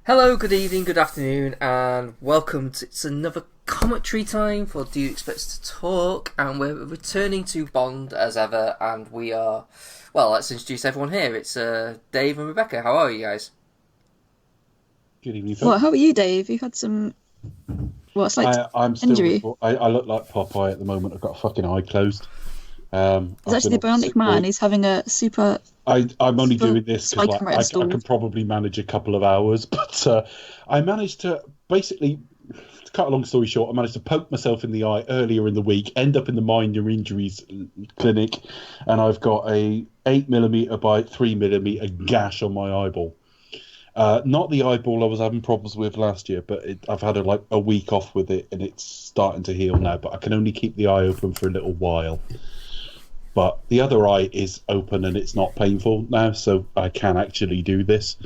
Hello, good evening, good afternoon, and welcome to it's another commentary time for Do You Expect Us to Talk? And we're returning to Bond as ever, and we are, well, let's introduce everyone here. It's Dave and Rebecca. How are you guys? Good evening, folks. Well, how are you, Dave? You've had some, I'm still. injury. I look like Popeye at the moment. I've got a fucking eye closed. He's actually the Bionic Man. He's having a super. I'm only super doing this because spy camera I installed. can probably manage a couple of hours, but I managed to basically, to cut a long story short, I managed to poke myself in the eye earlier in the week, end up in the minor injuries clinic, and I've got a 8mm by 3mm gash on my eyeball. Not the eyeball I was having problems with last year, but I've had a week off with it, and it's starting to heal now. But I can only keep the eye open for a little while. But the other eye is open and it's not painful now, so I can actually do this.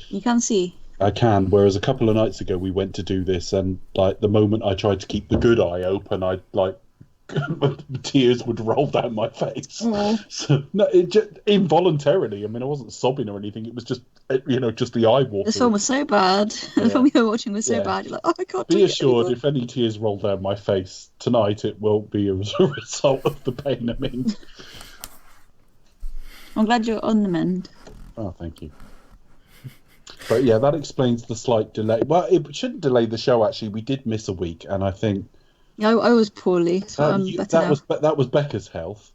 You can see. I can. Whereas a couple of nights ago we went to do this, and the moment I tried to keep the good eye open, tears would roll down my face. So no, involuntarily. I mean, I wasn't sobbing or anything. It was just just the eye water. This film was so bad. Yeah. The film we were watching was so bad. You're like, oh, I can't. Be assured, if any tears roll down my face tonight, it will be as a result of the pain I'm in. I'm glad you're on the mend. Oh, thank you. But yeah, that explains the slight delay. Well, it shouldn't delay the show. Actually, we did miss a week, and I think. Yeah, I was poorly, so I'm better now. That was Becca's health.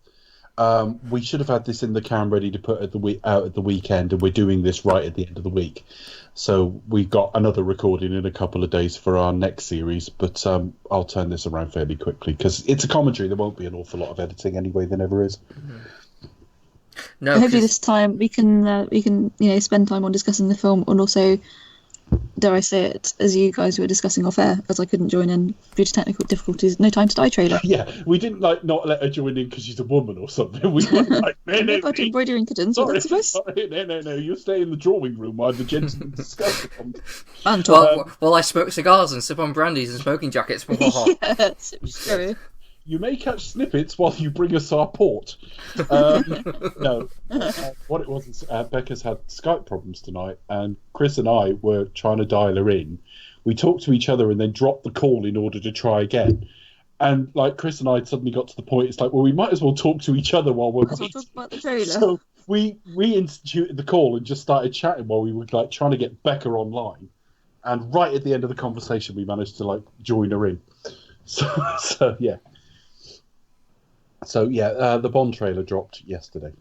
We should have had this in the can ready to put out at the weekend, and we're doing this right at the end of the week. So we've got another recording in a couple of days for our next series, but I'll turn this around fairly quickly because it's a commentary. There won't be an awful lot of editing anyway. There never is. No, hopefully this time we can spend time on discussing the film, and also, dare I say it, as you guys were discussing off air, as I couldn't join in due to technical difficulties, No Time to Die trailer. Yeah, we didn't not let her join in because she's a woman or something. We were like, no, got to embroider incidents. sorry, no, you stay in the drawing room while the gentlemen discuss it. While I smoke cigars and sip on brandies and smoking jackets. Yes, true. You may catch snippets while you bring us our port. No, what it was is Becca's had Skype problems tonight, and Chris and I were trying to dial her in. We talked to each other and then dropped the call in order to try again. And Chris and I suddenly got to the point, it's like, well, we might as well talk to each other while we're waiting. Talk about the trailer. So we reinstituted the call and just started chatting while we were trying to get Becca online. And right at the end of the conversation, we managed to join her in. So yeah. So yeah, the Bond trailer dropped yesterday.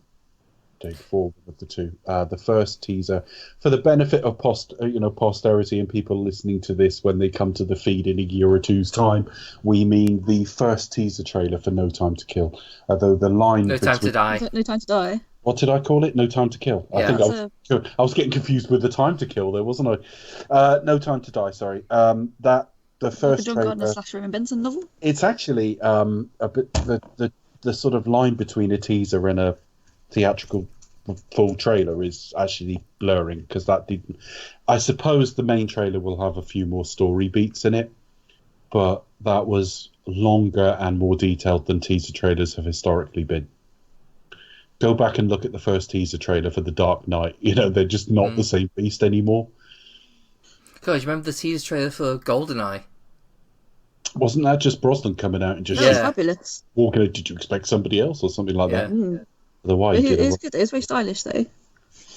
Day 4 of the two. The first teaser, for the benefit of posterity and people listening to this when they come to the feed in a year or two's time, we mean the first teaser trailer for No Time to Kill. Although the line No Time to Die. No Time to Die. What did I call it? No Time to Kill. Yeah. I think I was getting confused with the Time to Kill there, wasn't I? No Time to Die. Sorry. That the first the John trailer. Gardner / Benson novel. It's actually a bit the sort of line between a teaser and a theatrical full trailer is actually blurring because that didn't. I suppose the main trailer will have a few more story beats in it, but that was longer and more detailed than teaser trailers have historically been. Go back and look at the first teaser trailer for The Dark Knight. They're just not the same beast anymore. God, you remember the teaser trailer for GoldenEye? Wasn't that just Brosnan coming out and just That was fabulous. walking out? Did you expect somebody else or something like that? Otherwise, it was good. It was very stylish, though.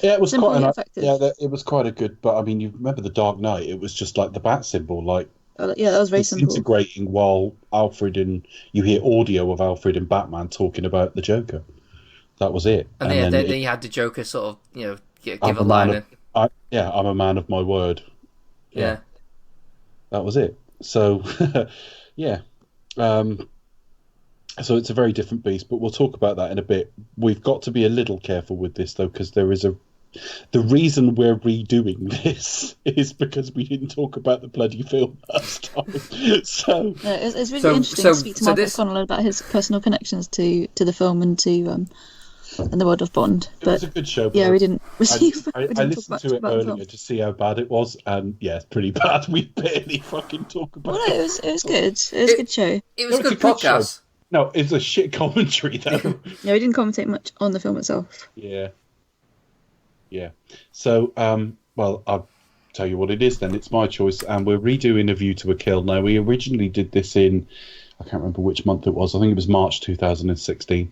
Yeah, it was Simple quite. and effective. It was quite a good. But I mean, you remember the Dark Knight? It was just like the bat symbol, that was very simple. Integrating while Alfred and you hear audio of Alfred and Batman talking about the Joker. That was it. And then you had the Joker sort of give a line. I'm a man of my word. Yeah. That was it. So, yeah. So it's a very different beast, but we'll talk about that in a bit. We've got to be a little careful with this, though, because there is the reason we're redoing this is because we didn't talk about the bloody film last time. So it's really interesting to speak to Michael Connell about his personal connections to the film and to and the world of Bond. It was a good show. Yeah, we didn't receive. I listened to it earlier to see how bad it was, and yeah, it's pretty bad. We barely fucking talk about it. Well, it was good. It was a good show. It was a good podcast. No, it's a shit commentary though. Yeah, we didn't commentate much on the film itself. Yeah. So, well, I've tell you what it is then. It's my choice, and we're redoing A View to a Kill. Now, we originally did this in, I can't remember which month it was. I think it was March 2016.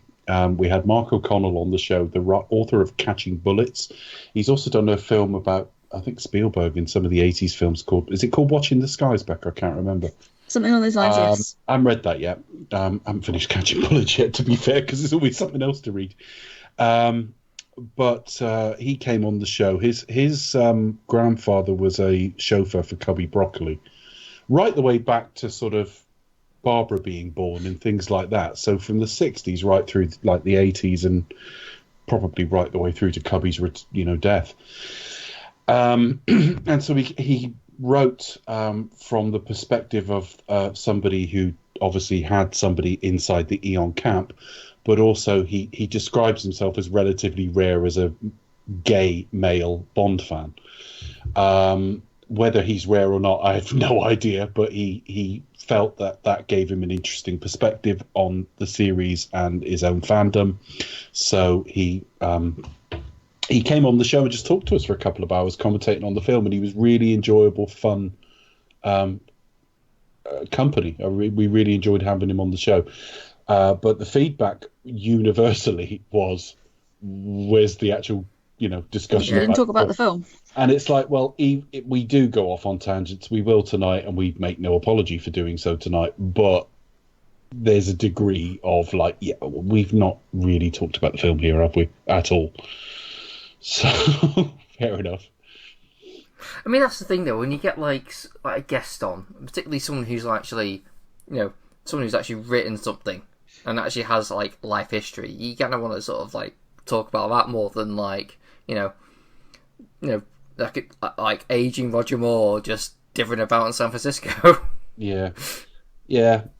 We had Mark O'Connell on the show, the author of Catching Bullets. He's also done a film about, I think, Spielberg in some of the 80s films called, is it called Watching the Skies, Becca? I can't remember. Something on those lines, yes. I haven't read that yet. I haven't finished Catching Bullets yet, to be fair, because there's always something else to read. But he came on the show. His grandfather was a chauffeur for Cubby Broccoli, right the way back to sort of Barbara being born and things like that. So from the 60s right through like the 80s and probably right the way through to Cubby's death. And so he wrote from the perspective of somebody who obviously had somebody inside the Eon camp, but also he describes himself as relatively rare as a gay male Bond fan. Whether he's rare or not, I have no idea, but he felt that gave him an interesting perspective on the series and his own fandom. So he came on the show and just talked to us for a couple of hours, commentating on the film, and he was really enjoyable, fun company. We really enjoyed having him on the show. But the feedback universally was, where's the actual, discussion? You didn't talk about the film. And it's like, well, we do go off on tangents. We will tonight, and we make no apology for doing so tonight. But there's a degree of like, we've not really talked about the film here, have we? At all. So, fair enough. I mean, that's the thing, though. When you get like a guest on, particularly someone who's actually, someone who's actually written something and actually has like life history, you kind of want to sort of like talk about that more than like, like aging Roger Moore, just different about in San Francisco. Yeah.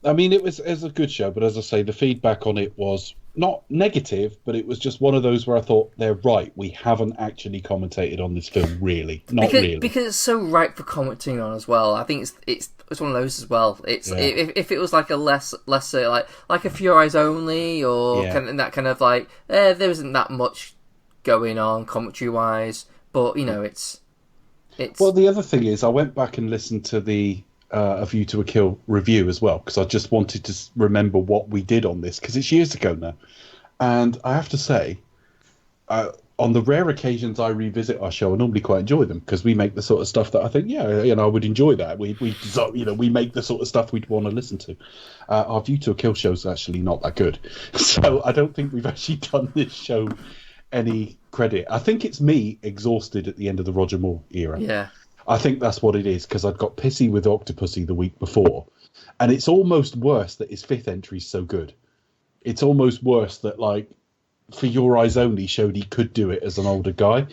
I mean, it was a good show, but as I say, the feedback on it was not negative, but it was just one of those where I thought, they're right. We haven't actually commentated on this film, really. Really. Because it's so ripe for commenting on as well. I think it's one of those as well. It's if it was like a lesser like a Few Eyes Only or that kind of like there isn't that much going on commentary wise, but it's. Well, the other thing is, I went back and listened to the A View to a Kill review as well, because I just wanted to remember what we did on this, because it's years ago now. And I have to say, on the rare occasions I revisit our show, I normally quite enjoy them, because we make the sort of stuff that I think, I would enjoy that. We make the sort of stuff we'd want to listen to. Our View to a Kill show is actually not that good. So I don't think we've actually done this show any credit. I think it's me exhausted at the end of the Roger Moore era. Yeah. I think that's what it is, because I'd got pissy with Octopussy the week before, and it's almost worse that his fifth entry is so good. It's almost worse that, like, For Your Eyes Only showed he could do it as an older guy,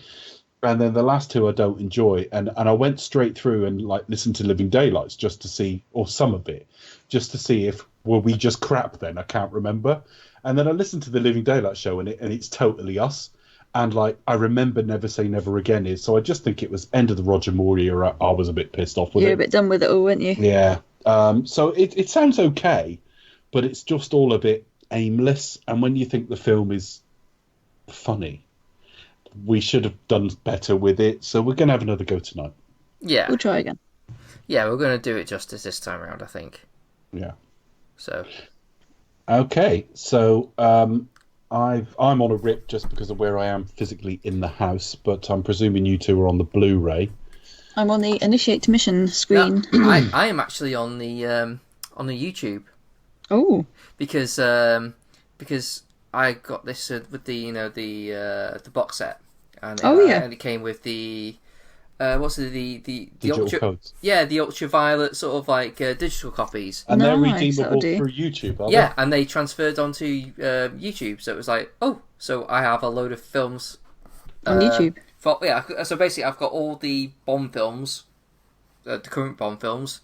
and then the last two I don't enjoy, and I went straight through and like listened to Living Daylights just to see, or some of it, just to see if were we just crap then. I can't remember, and then I listened to the Living Daylights show, and it's totally us. And like, I remember Never Say Never Again is, so I just think it was end of the Roger Moore era. I was a bit pissed off with it. You're a bit done with it all, weren't you? Yeah. So it sounds okay, but it's just all a bit aimless. And when you think the film is funny, we should have done better with it. So we're going to have another go tonight. Yeah. We'll try again. Yeah, we're going to do it justice this time around, I think. Yeah. So. Okay. So, I'm on a rip just because of where I am physically in the house, but I'm presuming you two are on the Blu-ray. I'm on the Initiate to Mission screen. No, I am actually on the YouTube. Oh. Because I got this with the the box set, and and it came with the the digital codes. Yeah, the ultraviolet sort of like digital copies. And they're redeemable through YouTube, are they? And they transferred onto YouTube. So it was like, so I have a load of films on YouTube. So basically, I've got all the Bond films, the current Bond films.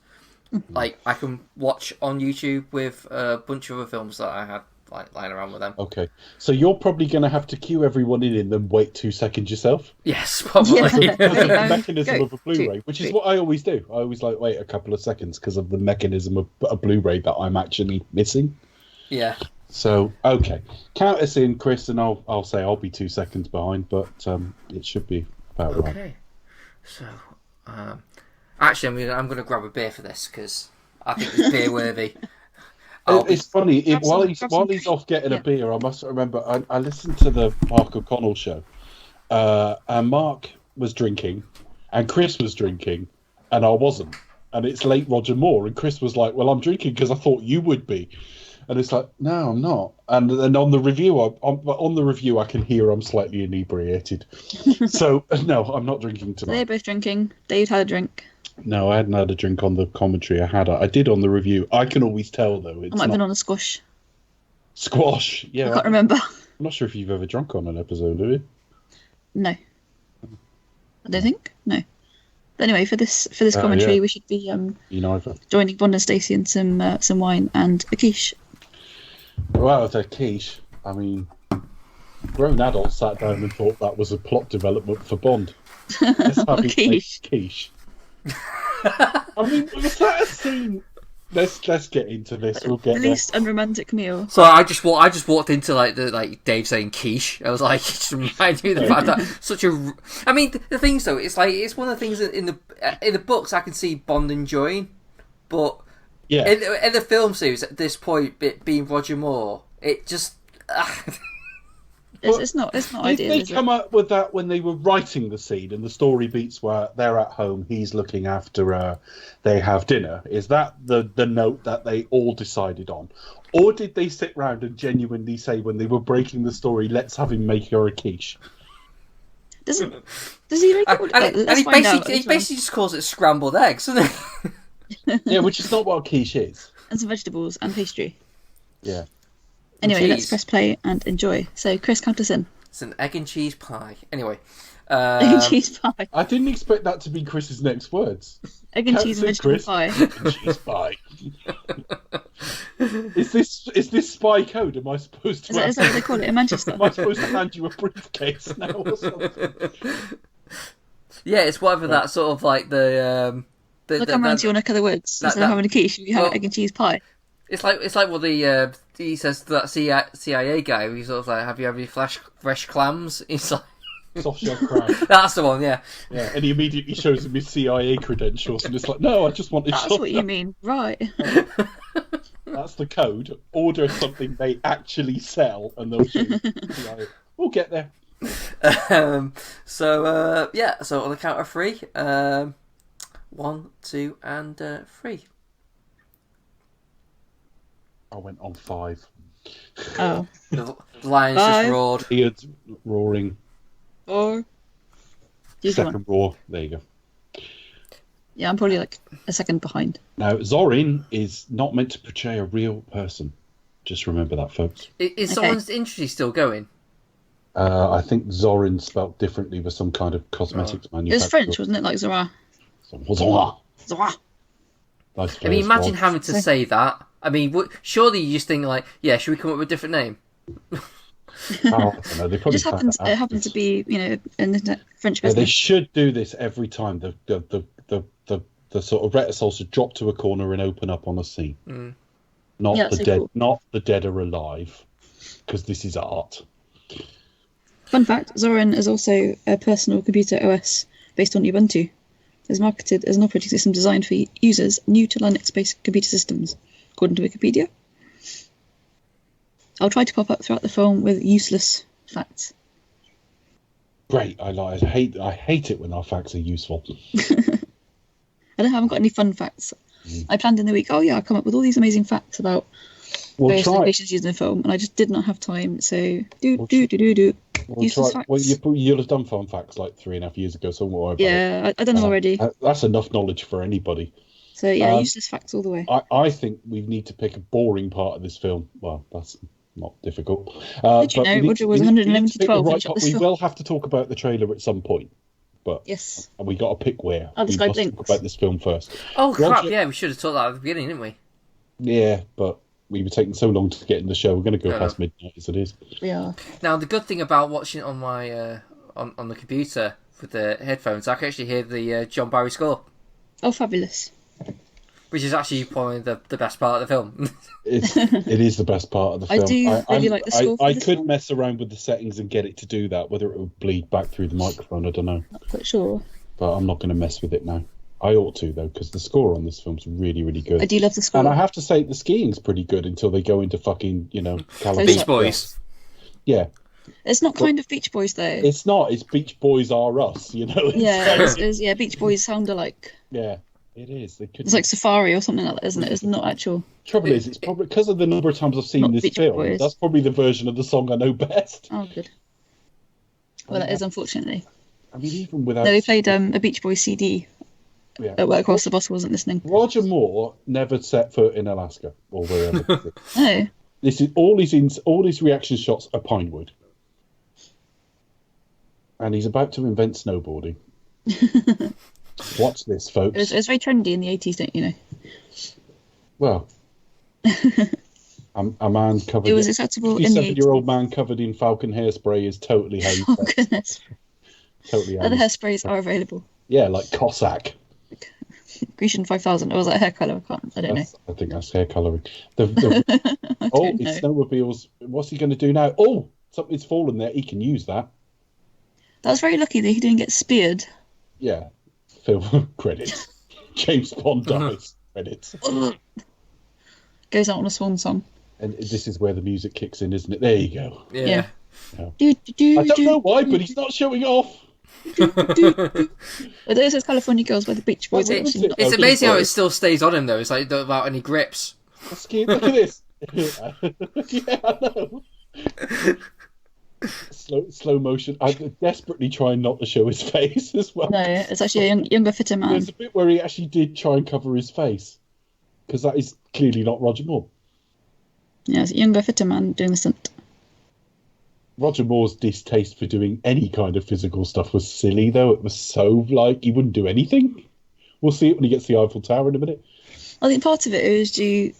Mm-hmm. Like I can watch on YouTube with a bunch of other films that I had like lying around with them. Okay, so you're probably going to have to queue everyone in and then wait 2 seconds yourself. Yes, probably. Yeah. The mechanism of a Blu-ray, which is what I always do. I always like wait a couple of seconds because of the mechanism of a Blu-ray that I'm actually missing. Yeah. So okay, count us in, Chris, and I'll say I'll be 2 seconds behind, but it should be about right. Okay, so Actually, I'm going to grab a beer for this because I think it's beer worthy. It's funny. While he's off getting Yeah. a beer, I must remember. I listened to the Mark O'Connell show, and Mark was drinking, and Chris was drinking, and I wasn't. And it's late Roger Moore, and Chris was like, "Well, I'm drinking because I thought you would be," and it's like, "No, I'm not." And then on the review, I can hear I'm slightly inebriated. So no, I'm not drinking So tonight. they're both drinking. Dave had a drink. No, I hadn't had a drink on the commentary. I did on the review. I can always tell though. I It's might have not been on a squash. squash. Yeah, I can't remember. I'm not sure if you've ever drunk on an episode, have you? No. I don't think. No. But anyway, for this commentary, yeah. we should be You know, I've joining Bond and Stacey in some wine and a quiche. well, it's a quiche. I mean, grown adults sat down and thought that was a plot development for Bond. Let's have a quiche. I mean, was that a scene? Let's get into this. We'll get The there. least unromantic meal. So I just walked into like Dave saying quiche. I was like, it just reminded me of the fact that such a. I mean, the things though, it's like it's one of the things that in the books I can see Bond enjoying, but Yeah. in the film series at this point, it being Roger Moore, it just. It's not Did ideal. they Is come up with that when they were writing the scene and the story beats were they're at home, he's looking after her, they have dinner? Is that the note that they all decided on? Or did they sit round and genuinely say when they were breaking the story, let's have him make her a quiche? Does he make it? And he basically just calls it scrambled eggs, doesn't he? Yeah, which is not what a quiche is. And some vegetables and pastry. Yeah. Anyway, cheese. let's press play and enjoy. So, Chris, count us in. It's an egg and cheese pie. Anyway. Egg and cheese pie. I didn't expect that to be Chris's next words. Egg and Count cheese us and in, vegetable Chris. pie. Egg and cheese pie. Is this spy code? Am I supposed to? Is that what they call it in Manchester? Am I supposed to hand you a briefcase now or something? Yeah, it's whatever that sort of like the Look, I'm around to your neck of the woods. Instead of having a quiche, you have egg and cheese pie. It's like what he says to that CIA guy. He's sort of like, "Have you had any fresh clams?" He's like, Soft shell crab. "That's the one." Yeah. Yeah, and he immediately shows him his CIA credentials, and it's like, no, I just want this. That's what you mean, right? That's the code. Order something they actually sell, and they'll show you. CIA. We'll get there. So on the count of three, 1, 2, and 3. I went on 5. Oh. The lion's 5. just roared. Ian's roaring. 4. You go on. Second roar. There you go. Yeah, I'm probably like a second behind. Now, Zorin is not meant to portray a real person. Just remember that, folks. Is someone's industry still going? I think Zorin spelt differently with some kind of cosmetics It manufacturer. was French, wasn't it? Like Zora. Zora. Zora. Nice I mean, first imagine one. having to say that. I mean, surely you just think like, yeah, should we come up with a different name? Oh, I don't know. They It probably just found happens. that It out. happens to be, in the French Yeah, they business. should do this every time. The sort of reticles should drop to a corner and open up on a scene. Not Yeah, the that's so dead, cool. not the dead are alive, because this is art. Fun fact: Zorin is also a personal computer OS based on Ubuntu. It is marketed as an operating system designed for users new to Linux-based computer systems, according to Wikipedia. I'll try to pop up throughout the film with useless facts. Great, I hate it when our facts are useful. I haven't got any fun facts. I planned in the week, I'll come up with all these amazing facts about various locations used in the film, and I just did not have time, so useless facts. Well, you'll have done fun facts like 3.5 years ago, so don't worry about it. Yeah, I done them already. That's enough knowledge for anybody. So yeah, useless facts all the way. I think we need to pick a boring part of this film. Well, that's not difficult. Did you know Roger was 111 to 12 when he shot this We film? will have to talk about the trailer at some point, but Yes. and we got to pick where. I'll We describe must links. talk about this film first. Oh crap! Roger- Yeah, we should have talked that at the beginning, didn't we? Yeah, but we were taking so long to get in the show. We're going to go Fair past enough. midnight as it is. We are. Now the good thing about watching it on my on the computer with the headphones, I can actually hear the John Barry score, Oh, fabulous. which is actually probably the best part of the film. It is the best part of the I film. do really like the score for I this could film. mess around with the settings and get it to do that. Whether it would bleed back through the microphone, I don't know. Not quite sure. but I'm not going to mess with it now. I ought to, though, because the score on this film's really, really good. I do love the score. And I have to say, the skiing's pretty good until they go into fucking, California. Beach Boys. Yeah. It's not kind of Beach Boys, though. It's not. It's Beach Boys Are Us, Yeah, Beach Boys sound alike. Yeah, it is. It's like Safari or something like that, isn't it? It's not actual. Trouble is, it's probably because of the number of times I've seen this Beach film. Boys. That's probably the version of the song I know best. Oh, good. Well, that is unfortunately. I mean, even without. No, we played a Beach Boys CD at work whilst the boss wasn't listening. Roger Moore never set foot in Alaska or wherever. No. This is all his reaction shots are Pinewood, and he's about to invent snowboarding. Watch this, folks. It was very trendy in the 80s, don't you know? Well, a man covered. It was acceptable in the 57-year-old man covered in Falcon hairspray is totally how you. Oh goodness! Totally. Other hairsprays are available. Yeah, like Cossack. Grecian 5000. Or was that hair colour? I don't know. I think that's hair colouring. It's snowmobiles. What's he going to do now? Oh, something's fallen there. He can use that. That was very lucky that he didn't get speared. Yeah. Film credits. James Bond dies. Credits. Goes out on a swan song. And this is where the music kicks in, isn't it? There you go. Yeah. I don't know why, but he's not showing off. But this is California Girls by the Beach Boys. It's amazing how it still stays on him, though. It's like without any grips. Look at this. Yeah, I know. Slow motion. I'm desperately trying not to show his face as well. No, it's actually a younger, fitter man. There's a bit where he actually did try and cover his face, because that is clearly not Roger Moore. Yeah, it's a younger, fitter man doing the stunt. Roger Moore's distaste for doing any kind of physical stuff was silly, though. It was so, he wouldn't do anything. We'll see it when he gets to the Eiffel Tower in a minute. I think part of it was due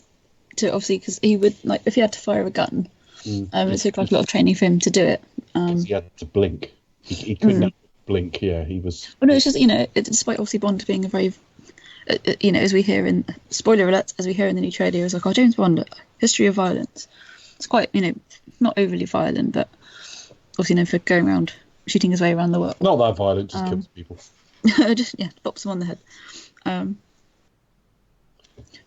to, obviously, because he would, if he had to fire a gun, it took a lot of training for him to do it. He had to blink. He couldn't blink, yeah, he was... Well, no, it's just, despite obviously Bond being a very, as we hear in, spoiler alert, as we hear in the new trailer, it's like, oh, James Bond, history of violence. It's quite, not overly violent, but obviously known for going around shooting his way around the world. Not that violent, just kills people. Just bops them on the head. But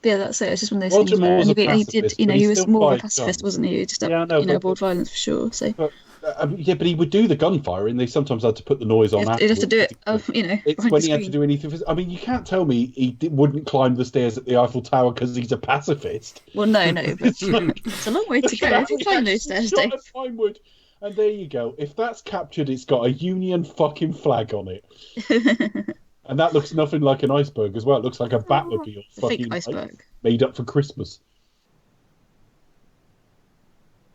yeah, that's it. It's just one of those Roger things where Moore's a he did, pacifist, he was more of a guns. pacifist, wasn't he? Just but aboard violence for sure. So. But he would do the gunfire, and they sometimes had to put the noise on. He'd have to do it, It's when he had to do anything. I mean, you can't tell me he wouldn't climb the stairs at the Eiffel Tower because he's a pacifist. Well, no, but it's a long way to go. If you climb those stairs, Dave. And there you go. If that's captured, it's got a Union fucking flag on it. And that looks nothing like an iceberg as well. It looks like a Batmobile. Fake iceberg. Made up for Christmas.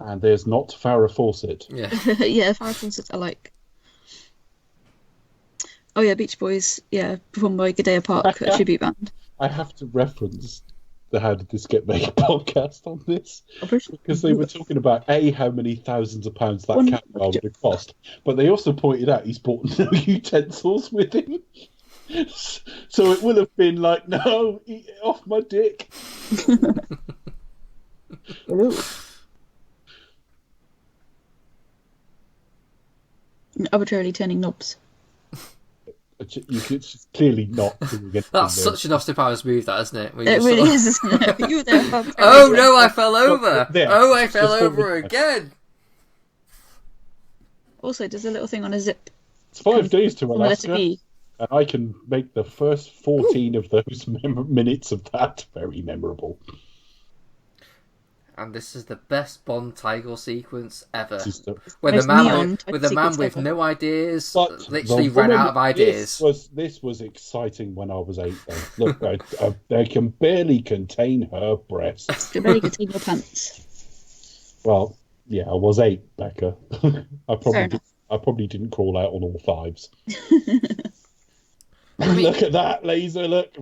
And there's not Farrah Fawcett. Yeah. Yeah, Farrah Fawcett I like. Oh yeah, Beach Boys. Yeah, performed by Gadea Park, a tribute band. I have to reference the How Did This Get Made podcast on this. Because they were talking about, how many thousands of pounds that camera would have cost. But they also pointed out he's bought no utensils with him. So it will have been like, no, eat it off my dick. Arbitrarily turning knobs. It's clearly not doing anything. That's such an Austin Powers move, that, isn't it? It really is, isn't it? You were there. Oh no, I fell over! There. Oh, I fell over again! Also, there's a little thing on a zip. It's 5 days to From a letter Alaska. B. And I can make the first 14 of those minutes of that very memorable. And this is the best Bond title sequence ever. With the man sequence with ever. no ideas, But literally ran out of ideas. This was exciting when I was 8. Though. Look, they can barely contain her breasts. You barely contain your pants. Well, yeah, I was 8, Becca. I probably didn't crawl out on all 5s. Look at that laser! Look,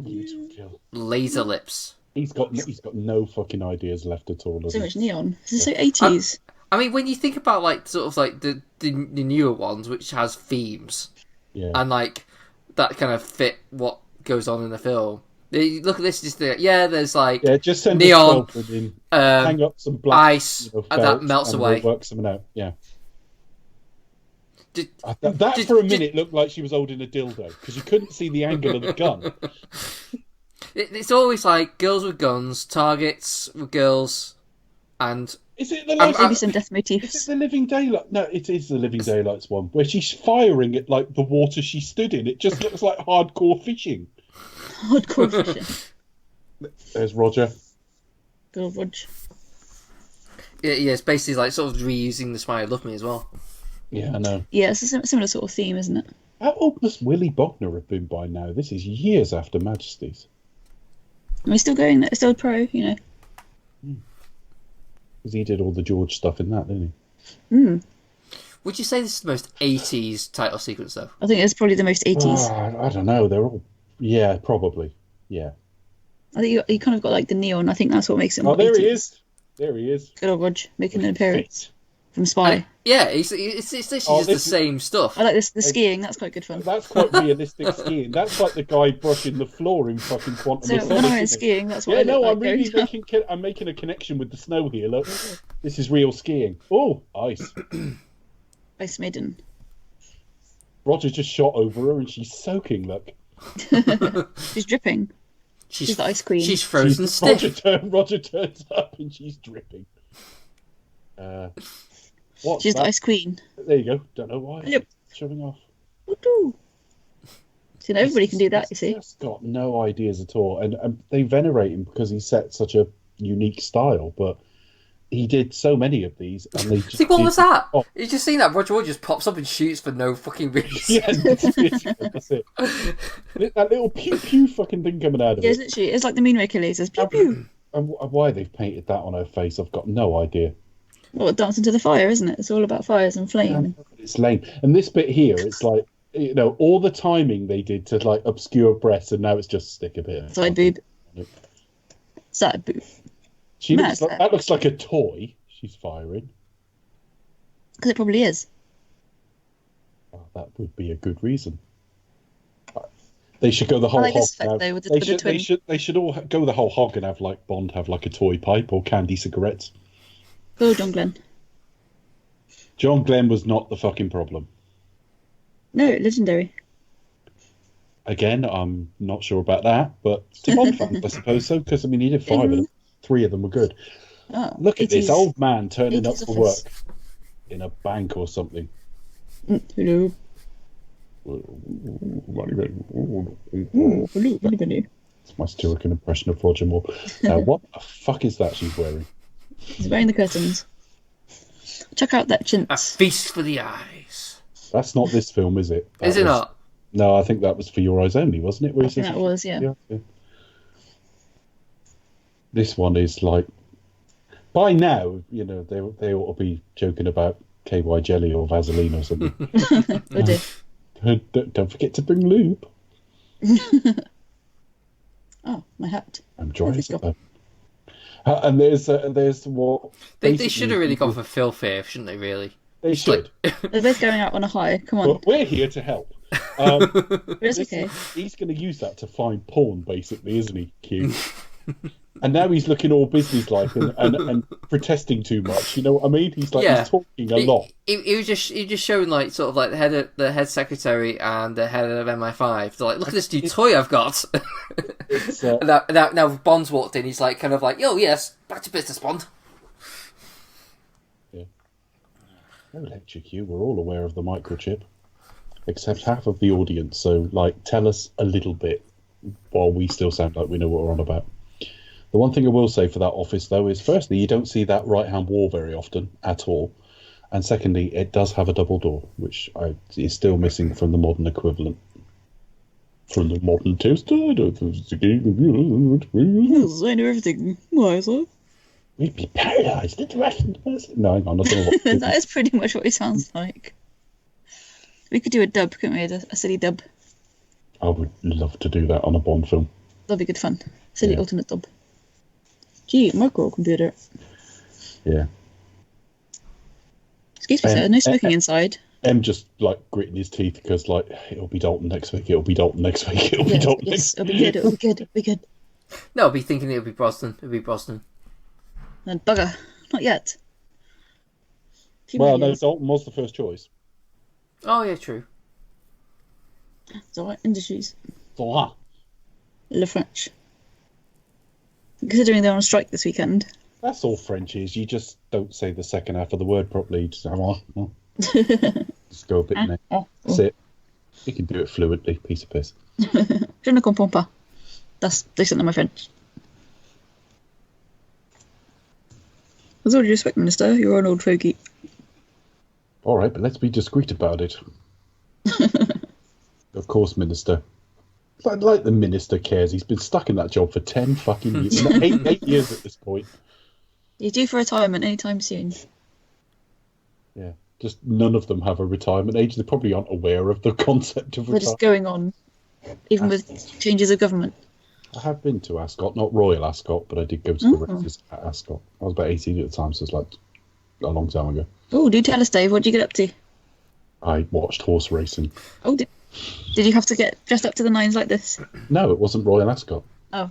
Laser lips. He's got no fucking ideas left at all. So much neon. This is so 80s. I mean, when you think about the newer ones, which has themes, and that kind of fit what goes on in the film. Look at this, there's just send neon, in, hang up some black ice, and that melts away. We'll work something out. Yeah. That for a minute looked like she was holding a dildo because you couldn't see the angle of the gun. It's always like girls with guns, targets with girls, and Is it the Maybe some death Is motifs. it the Living Daylight? No, it is the Living Daylights one where she's firing at like the water she stood in. It just looks like hardcore fishing. Hardcore fishing. There's Roger. Good old Rog. yeah, it's basically like sort of reusing the Smile Love Me as well. Yeah, I know. Yeah, it's a similar sort of theme, isn't it? How old must Willy Bogner have been by now? This is years after Majesty's. And we're still going, still pro, you know. Because he did all the George stuff in that, didn't Would you say this is the most 80s title sequence, though? I think it's probably the most he? 80s. I don't know. They're all... Yeah, probably. Yeah. I think you kind of got like the neon. I think that's what makes it more Oh, there 80s. he is. There he is. Good old Rog making an appearance Fit. from Spy. Yeah, it's literally just the same stuff. I like this. The skiing, that's quite good fun. That's quite realistic skiing. That's like the guy brushing the floor in fucking Quantum So of when I Solace, went isn't it? skiing, that's what Yeah, I look no, like I'm really going down. I'm making a connection with the snow here. Look, this is real skiing. Oh, ice. Ice Maiden. Roger just shot over her and she's soaking. Look, She's dripping. She's the ice queen. She's frozen stiff. Roger turns up and she's dripping. What's She's that? the ice queen. There you go. Don't know why. Yep. Showing off. Woo-hoo. So everybody can do that, you see. He's just got no ideas at all, and they venerate him because he set such a unique style. But he did so many of these, and they just See, what was that? Oh. You just seen that? Roger Wood just pops up and shoots for no fucking reason. Yeah, that's it. That little pew pew fucking thing coming out of Yeah, it. it's literally, it's like the Moonraker lasers. Pew pew. And why they've painted that on her face, I've got no idea. Well, dancing to the fire, isn't it? It's all about fires and flame. It's lame. And this bit here, it's like, you know, all the timing they did to like obscure breasts, and now it's just stick a bit. of Side boob. Side boob. She Mad, looks like, that looks like a toy. She's firing. Because it probably is. Oh, that would be a good reason. They should go the whole I like hog this effect, now. though, with the twin. They should all go the whole hog and have like Bond have like a toy pipe or candy cigarettes. Oh, John Glenn. John Glenn was not the fucking problem. No, legendary. Again, I'm not sure about that, but to Bond fans, I suppose so, because I mean he did 5 of them. 3 of them were good. Oh, Look at this 80s. old man turning up 80s for work office. in a bank or something. Hello. Hello, anybody? It's my Sturican impression of Roger Moore. Now, what the fuck is that she's wearing? He's wearing the curtains. Check out that A chintz. feast for the eyes. That's not this film, is it? Is it not? No, I think that was For Your Eyes Only, wasn't it? Where I he think says- that was, yeah. Yeah. This one is like, by now, you know, they ought to be joking about KY jelly or Vaseline or something. Oh dear. Don't forget to bring lube. Oh, my hat. I'm dry as There a bone. And there's what They basically should have really gone for filth here, shouldn't they, really? They should. They're both going out on a high. Come on. But we're here to help. But it's okay. He's going to use that to find porn, basically, isn't he? Q. And now he's looking all businesslike and protesting too much. You know what I mean? He's like he's talking a lot. He was just showing like sort of like the head secretary and the head of MI5. They're like, look at this new toy I've got. It's, now Bond's walked in. He's like kind of like, yo, yes, back to business, Bond. Yeah. Electric you. We're all aware of the microchip, except half of the audience. So like, tell us a little bit while we still sound like we know what we're on about. The one thing I will say for that office, though, is firstly, you don't see that right-hand wall very often at all. And secondly, it does have a double door, which is still missing from the modern equivalent. From the modern toaster. Yes, I know everything. Why, sir? We'd be paralysed at the rest of the person. No, hang on. I don't know what That is pretty much what he sounds like. We could do a dub, couldn't we? A silly dub. I would love to do that on a Bond film. That'd be good fun. Silly Yeah. alternate dub. Gee, microcomputer. Yeah. Excuse me, sir. No smoking inside. M just like gritting his teeth because like it'll be Dalton next week. It'll be Dalton next week. It'll be Yes, Dalton yes, next. it'll be good. It'll be good. It'll be good. No, I'll be thinking it'll be Brosnan. It'll be Brosnan. And bugger, not yet. Few Well, more no, years. Dalton was the first choice. Oh, yeah, true. It's alright. Industries. Voila. Le French. Considering they're on strike this weekend. That's all French is. You just don't say the second half of the word properly. You just just go a bit in there. That's it. You can do it fluently. Piece of piss. Je ne comprends pas. That's decent in my French. With all due respect, Minister, you're an old fogey. All right, but let's be discreet about it. Of course, Minister. Like the Minister cares. He's been stuck in that job for 10 fucking years. 8 years at this point. You're due for retirement anytime soon. Yeah, just none of them have a retirement age. They probably aren't aware of the concept of What is retirement. going on, even with changes of government? I have been to Ascot, not Royal Ascot, but I did go to the races at Ascot. I was about 18 at the time, so it's like a long time ago. Oh, do tell us, Dave. What did you get up to? I watched horse racing. Oh, did you have to get dressed up to the nines like this? No, it wasn't Royal Ascot. Oh.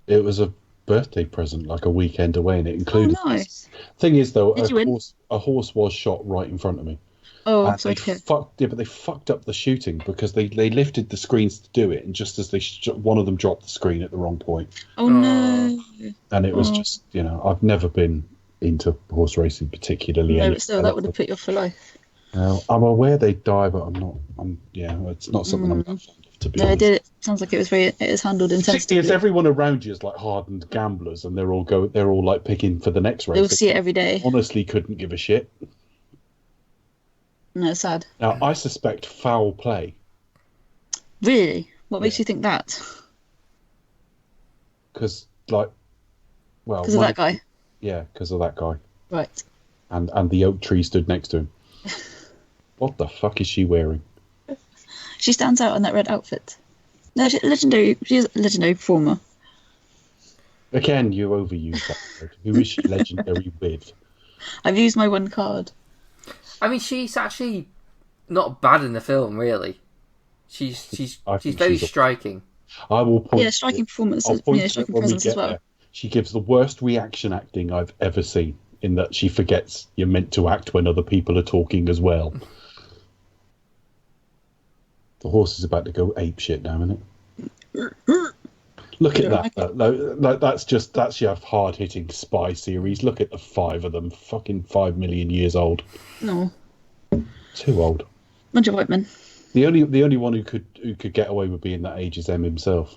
It was a birthday present, like a weekend away, and it included... Oh, nice. Thing is, though, Did you win? a horse was shot right in front of me. Oh, And sorry they to hear. but they fucked up the shooting because they lifted the screens to do it, and just as one of them dropped the screen at the wrong point. Oh, no. And it was just, I've never been into horse racing particularly. No, but still, that would have put you off for life. I'm aware they die, but it's not something I'm that fond of, to be honest. No, it sounds like it was handled Particularly intensively. as everyone around you is like hardened gamblers, and they're all like picking for the next race. They'll see it every day. Honestly, couldn't give a shit. No, it's sad. Now, I suspect foul play. Really? What makes you think that? Because, Because of that guy? Yeah, because of that guy. Right. And the oak tree stood next to him. What the fuck is she wearing? She stands out in that red outfit. No, she's a legendary performer. Again, you overuse that word. Who is she legendary with? I've used my one card. I mean, she's actually not bad in the film, really. She's very striking. I will point. Yeah, striking performance. I'll point Striking when we presence get as well. there. She gives the worst reaction acting I've ever seen, in that she forgets you're meant to act when other people are talking as well. The horse is about to go ape shit now, isn't it? Look at that. That's your hard hitting spy series. Look at the 5 of them. Fucking 5 million years old. No. Too old. Bunch of white men. The only one who could get away with being that age is M himself.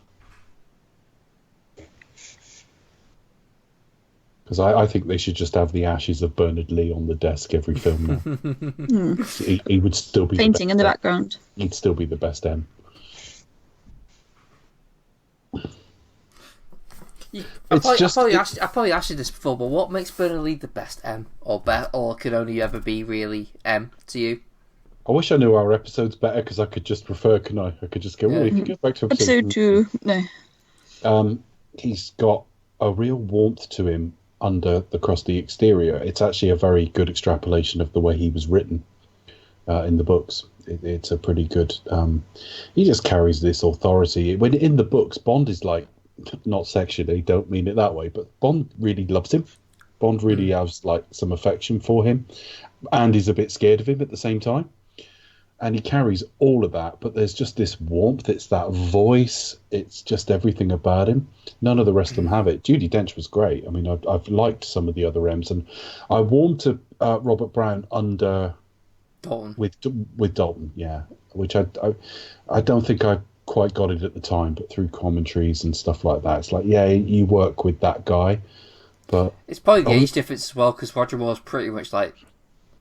Because I think they should just have the ashes of Bernard Lee on the desk every film now. He would still be Painting in the background. He'd still be the best M. I probably asked you this before, but what makes Bernard Lee the best M, or could only ever be really M to you? I wish I knew our episodes better, because I could just refer. Can I could just go. Well, you can go back to Episode 2. No. He's got a real warmth to him under the crusty exterior. It's actually a very good extrapolation of the way he was written in the books. It's a pretty good. He just carries this authority. When in the books, Bond is like, not sexually, don't mean it that way, but Bond really loves him. Bond really has like some affection for him, and is a bit scared of him at the same time. And he carries all of that, but there's just this warmth. It's that voice. It's just everything about him. None of the rest of them have it. Judi Dench was great. I mean, I've liked some of the other M's, and I warmed to Robert Brown under Dalton. with Dalton, yeah. Which I don't think I quite got it at the time, but through commentaries and stuff like that, it's like, yeah, you work with that guy, but it's probably the age difference as well, because Roger Moore's pretty much like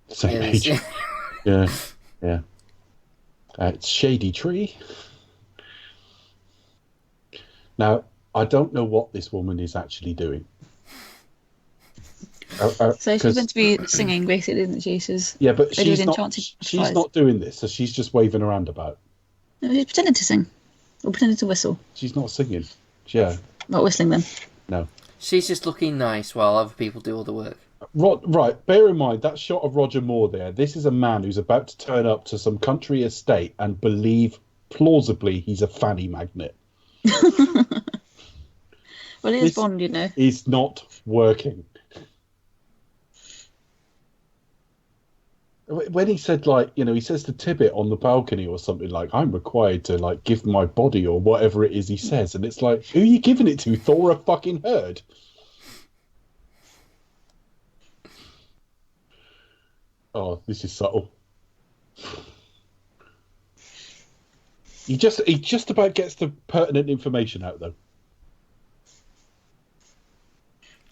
same age. Yeah. It's Shady Tree. Now, I don't know what this woman is actually doing. So she's meant to be singing, basically, isn't she? Yeah, but she's not doing this, so she's just waving her hand about. No, she's pretending to sing. Or pretending to whistle. She's not singing. Yeah. Not whistling, then. No. She's just looking nice while other people do all the work. Right, bear in mind, that shot of Roger Moore there, this is a man who's about to turn up to some country estate and believe, plausibly, he's a fanny magnet. Well, it is Bond, you know. Is not working. When he said, like, he says to Tibbet on the balcony or something like, I'm required to, like, give my body or whatever it is he says. And it's like, who are you giving it to? Thor a fucking herd? Oh, this is subtle. He just about gets the pertinent information out, though.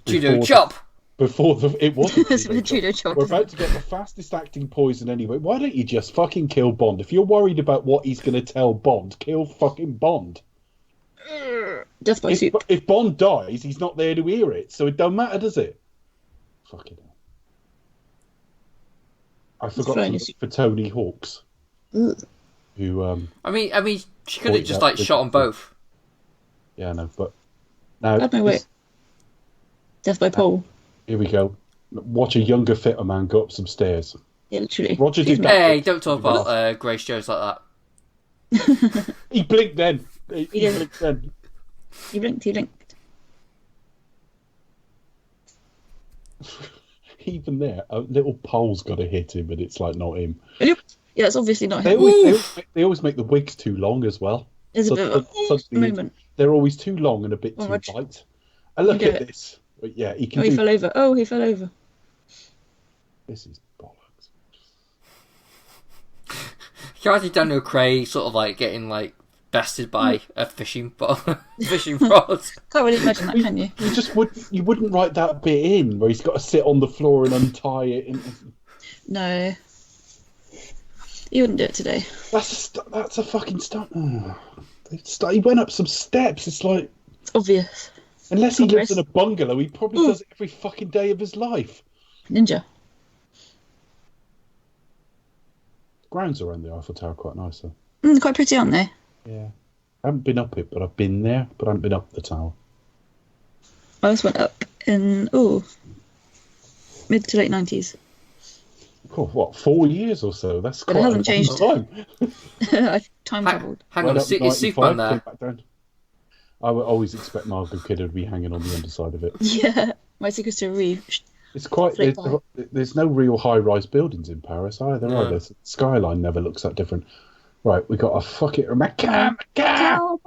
Judo chop! It wasn't Judo chop. We're about to get the fastest acting poison anyway. Why don't you just fucking kill Bond? If you're worried about what he's going to tell Bond, kill fucking Bond. Death by soup. If Bond dies, he's not there to hear it, so it don't matter, does it? Fucking hell. I forgot to look for Tony Hawks. Who, I mean, she could have just, like, shot on both. Yeah, I know, but... Now, Oh, no, wait. Death by pole. Here we go. Watch a younger, fitter man go up some stairs. Yeah, literally. Roger did that. Hey, don't talk about Grace Jones like that. He blinked then. He blinked then. He blinked. Even there, a little pole's got to hit him, but it's like not him. Yeah, it's obviously not They him. always make the wigs too long as well. There's a bit of a moment. They're always too long and a bit too light. And look at this. But yeah, he can. He fell over. Oh, he fell over. This is bollocks. You imagine Daniel Craig sort of like getting like bested by a fishing rod. Can't really imagine that, can you? You wouldn't write that bit in where he's got to sit on the floor and untie it. No, he wouldn't do it today. That's a fucking stunt. He went up some steps. It's like it's obvious. Unless he lives in a bungalow, he probably does it every fucking day of his life. Ninja. Grounds around the Eiffel Tower are quite nice, though. Quite pretty, aren't they? Yeah. I haven't been up it, but I've been there, but I haven't been up the tower. I just went up in, mid to late 90s. Oh, what, 4 years or so? That's quite it hasn't changed. Time. I've time travelled. Hang on, is Superman there? I would always expect Margot Kidder to be hanging on the underside of it. Yeah, my secret's to Reeve. It's quite. There's no real high-rise buildings in Paris either. Are there? Skyline never looks that different. Right, we got a fucking Macam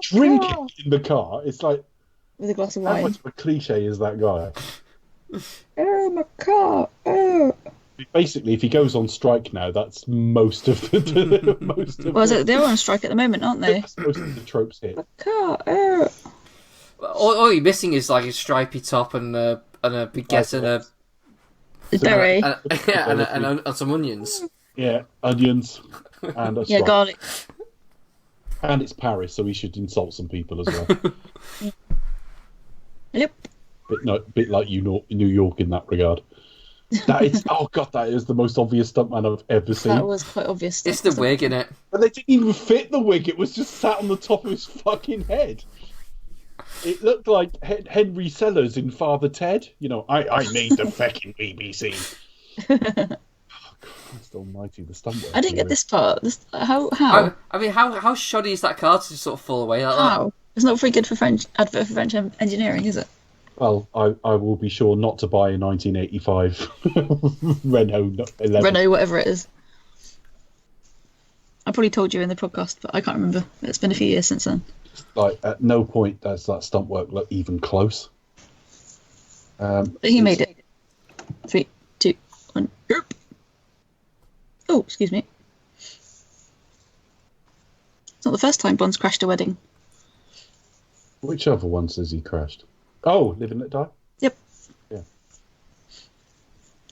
drinking in the car. It's like with a glass of how wine. much of a cliche is that guy? Oh, my car! Oh. Basically, if he goes on strike now, that's most of the Well, they're on strike at the moment, aren't they? That's most of the tropes hit. My car! Oh. All you're missing is like a stripy top and a baguette and a beret and some onions. Yeah, onions and a yeah, garlic. And it's Paris, so we should insult some people as well. Yep. Bit like New York in that regard. That is the most obvious stuntman I've ever seen. That was quite obvious. It's the wig, innit? But they didn't even fit the wig. It was just sat on the top of his fucking head. It looked like Henry Sellers in Father Ted. I made the fucking BBC. Oh, Christ almighty, the stunt work. I didn't get this part. How? I mean, how shoddy is that car to just sort of fall away like How? that? It's not very good for advert for French engineering, is it? Well, I will be sure not to buy a 1985 Renault 11. Renault, whatever it is. I probably told you in the podcast, but I can't remember. It's been a few years since then. Like, at no point does that stunt work look even close. But he made it. 3, 2, 1. Oh, excuse me. It's not the first time Bond's crashed a wedding. Which other ones has he crashed? Oh, Live and Let Die? Yep. Yeah.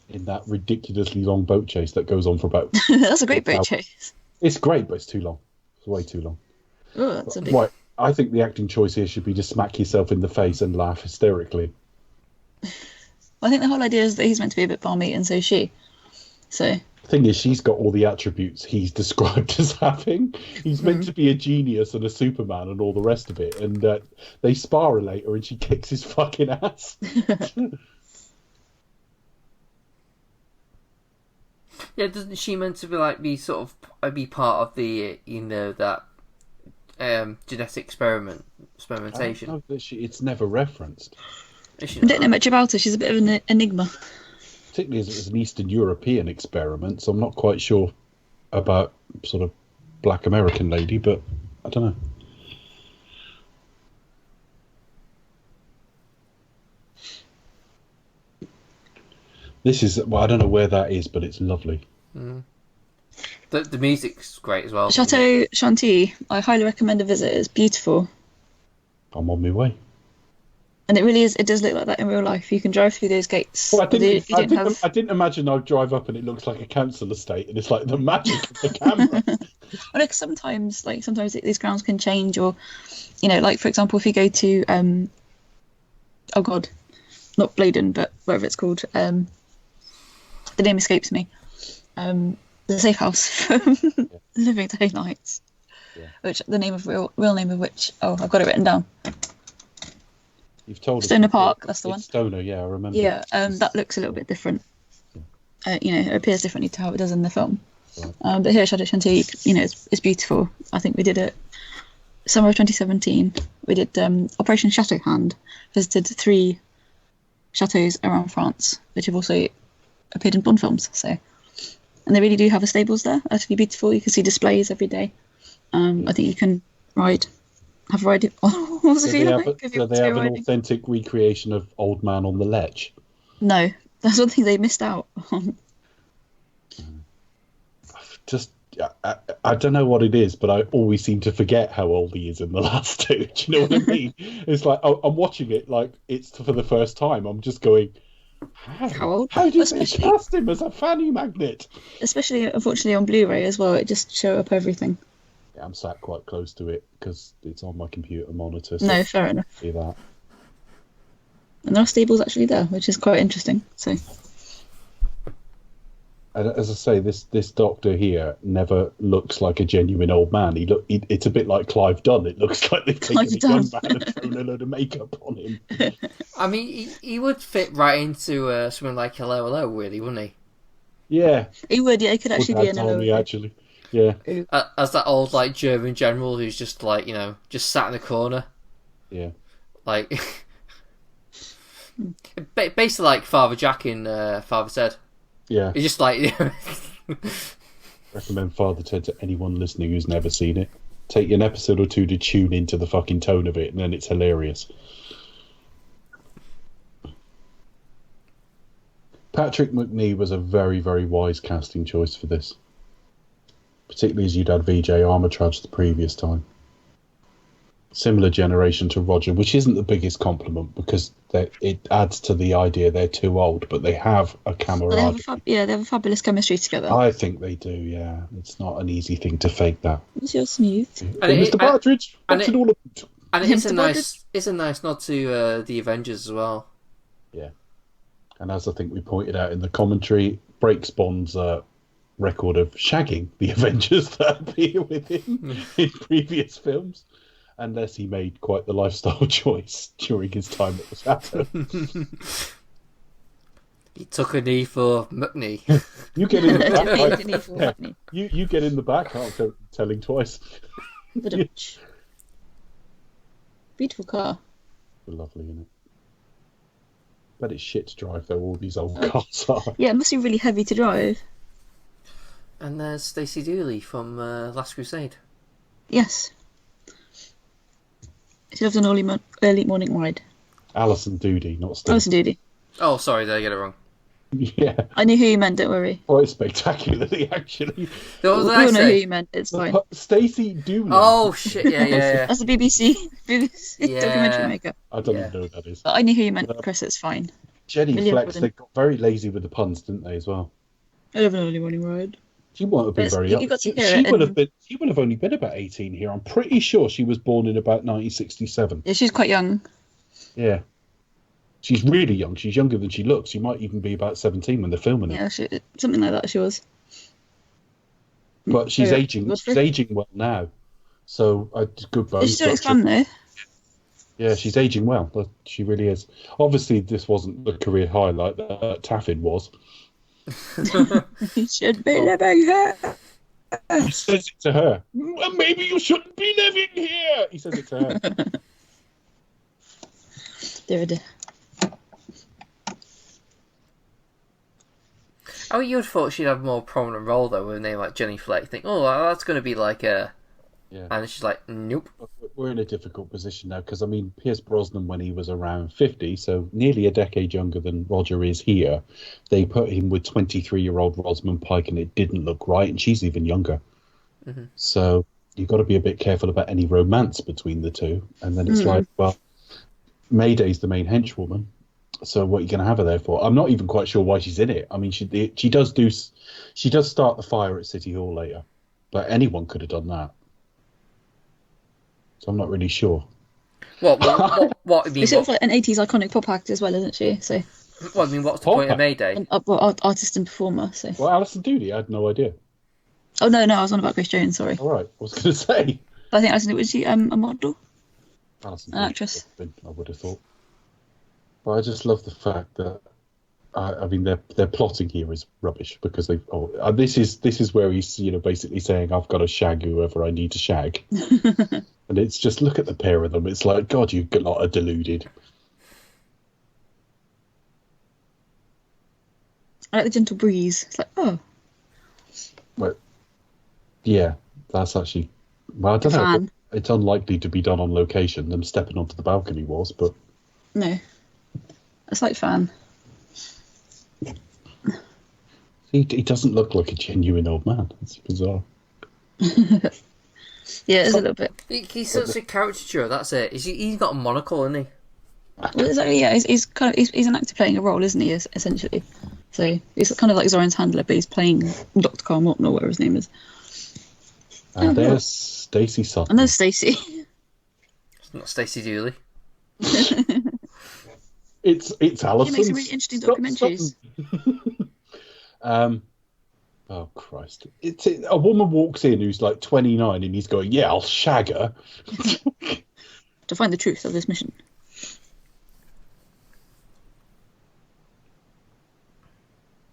In that ridiculously long boat chase that goes on for about... That's a great boat chase. It's great, but it's too long. It's way too long. Oh, that's a big... Right, I think the acting choice here should be to smack yourself in the face and laugh hysterically. Well, I think the whole idea is that he's meant to be a bit balmy, and so is she. So... The thing is, she's got all the attributes he's described as having. He's meant to be a genius and a Superman and all the rest of it. And they spar later and she kicks his fucking ass. Yeah, doesn't she meant to be be part of the that genetic experimentation? No, it's never referenced. I don't know much about her. She's a bit of an enigma. particularly as it was an Eastern European experiment, so I'm not quite sure about sort of Black American lady, but I don't know. This is, well, I don't know where that is, but it's lovely. Mm. The music's great as well. Chateau Chantilly, I highly recommend a visit. It's beautiful. I'm on my way. And it really is, it does look like that in real life. You can drive through those gates. Well, I didn't imagine I'd drive up and it looks like a council estate, and it's like the magic of the camera. Well, like sometimes these grounds can change, or, you know, like for example, if you go to, oh god, not Bladen, but whatever it's called, the name escapes me, the Safe House from Living Daylights, which the name of real name of which, I've got it written down. You've told Stoner us Park, that's the one. Stoner, yeah, I remember. Yeah, that looks a little bit different. You know, it appears differently to how it does in the film. Right. But here at Chateau Chantilly, you know, it's beautiful. I think we did it summer of 2017. We did Operation Chateau Hand, visited 3 chateaux around France, which have also appeared in Bond films. So, and they really do have a stables there. Actually beautiful. You can see displays every day. I think you can have a ride. What was the feeling like? Do they have an authentic recreation of Old Man on the Lech? No, that's one thing they missed out on. I don't know what it is, but I always seem to forget how old he is in the last 2. Do you know what I mean? It's like I'm watching it like it's for the first time. I'm just going, how old? How did they cast him as a fanny magnet? Especially, unfortunately, on Blu-ray as well. It just show up everything. Yeah, I'm sat quite close to it because it's on my computer monitor. So no, fair enough. See that. And there are stables actually there, which is quite interesting. So. As I say, this doctor here never looks like a genuine old man. It's a bit like Clive Dunn. It looks like they've taken a young man and thrown a load of makeup on him. I mean, he would fit right into something like Hello, Hello, really, wouldn't he? Yeah. He would, yeah. He could actually be in Hello. Actually. Yeah. As that old, like, German general who's just, like, you know, just sat in the corner. Yeah. Like, basically like Father Jack in Father Ted. Yeah. It's just like... Recommend Father Ted to anyone listening who's never seen it. Take an episode or 2 to tune into the fucking tone of it, and then it's hilarious. Patrick Macnee was a very, very wise casting choice for this. Particularly as you'd had Vijay Armitage the previous time. Similar generation to Roger, which isn't the biggest compliment because it adds to the idea they're too old, but they have a camaraderie. They have a fabulous chemistry together. I think they do, yeah. It's not an easy thing to fake that. It's your smooth. Mr. Partridge, what's it all about? And it's a nice nod to the Avengers as well. Yeah. And as I think we pointed out in the commentary, breaks Bond's record of shagging the Avengers that appear with him in previous films. Unless he made quite the lifestyle choice during his time at the Chateau. He took a knee for McNee. You get in the back. You get in the back. I'm telling twice. Beautiful car. Lovely, isn't it? But it's shit to drive though. All these old cars are. Yeah, it must be really heavy to drive. And there's Stacy Dooley from Last Crusade. Yes. She loves an early morning ride. Alison Doody, not Steve. Alison Doody. Oh, sorry, did I get it wrong? Yeah. I knew who you meant, don't worry. Quite spectacularly, actually. We all know who you meant, it's fine. Stacy Dooley. Oh, shit, yeah. That's the BBC documentary maker. I don't even know who that is. But I knew who you meant, Chris, it's fine. Jenny Flex, they got very lazy with the puns, didn't they, as well? I love an early morning ride. She won't have been very young. She would have only been about 18 here. I'm pretty sure she was born in about 1967. Yeah, she's quite young. Yeah. She's really young. She's younger than she looks. She might even be about 17 when they're filming it. Yeah, something like that she was. But she's aging. She's aging well now. So, good bone. She still looks fun, though. Yeah, she's aging well. She really is. Obviously, this wasn't the career highlight that Taffin was. You should be living here. He says it to her. Well, maybe you shouldn't be living here. He says it to her. Dear. Oh, you would have thought she'd have a more prominent role though with a name like Jenny Fleck. Think, oh, well, that's going to be like a, Yeah. and she's like, nope. We're in a difficult position now because, I mean, Pierce Brosnan, when he was around 50, so nearly a decade younger than Roger is here, they put him with 23-year-old Rosamund Pike and it didn't look right, and she's even younger. Mm-hmm. So you've got to be a bit careful about any romance between the two. And then it's like, well, Mayday's the main henchwoman, so what are you going to have her there for? I'm not even quite sure why she's in it. I mean, she does start the fire at City Hall later, but anyone could have done that. So I'm not really sure. What I mean? She's sort of like an 80s iconic pop act as well, isn't she? So. Well, I mean, what's the point of Mayday? Artist and performer. So. Well, Alison Dooley, I had no idea. Oh no, I was on about Grace Jones. Sorry. All right, I was going to say. I think Alison, was she a model? Alison An actress. I would have thought. But I just love the fact that I mean their plotting here is rubbish because this is where he's basically saying I've got to shag whoever I need to shag, and it's just look at the pair of them. It's like God, you lot are deluded. I like the gentle breeze. It's like Well, yeah, that's actually I don't know. Fan. It's unlikely to be done on location. Them stepping onto the balcony was, but no, it's like fan. He doesn't look like a genuine old man. It's bizarre. Yeah, it's a little bit. He's such a caricature. That's it. He's got a monocle, isn't he? Well, exactly. Yeah, he's an actor playing a role, isn't he? Essentially, so he's kind of like Zoran's handler, but he's playing Dr. Carl Morton or whatever his name is. And there's Stacey Sutton. And there's Stacey. It's not Stacy Dooley. It's Alison. He makes some really interesting documentaries. Oh Christ! A woman walks in who's like 29, and he's going, "Yeah, I'll shag her." To find the truth of this mission.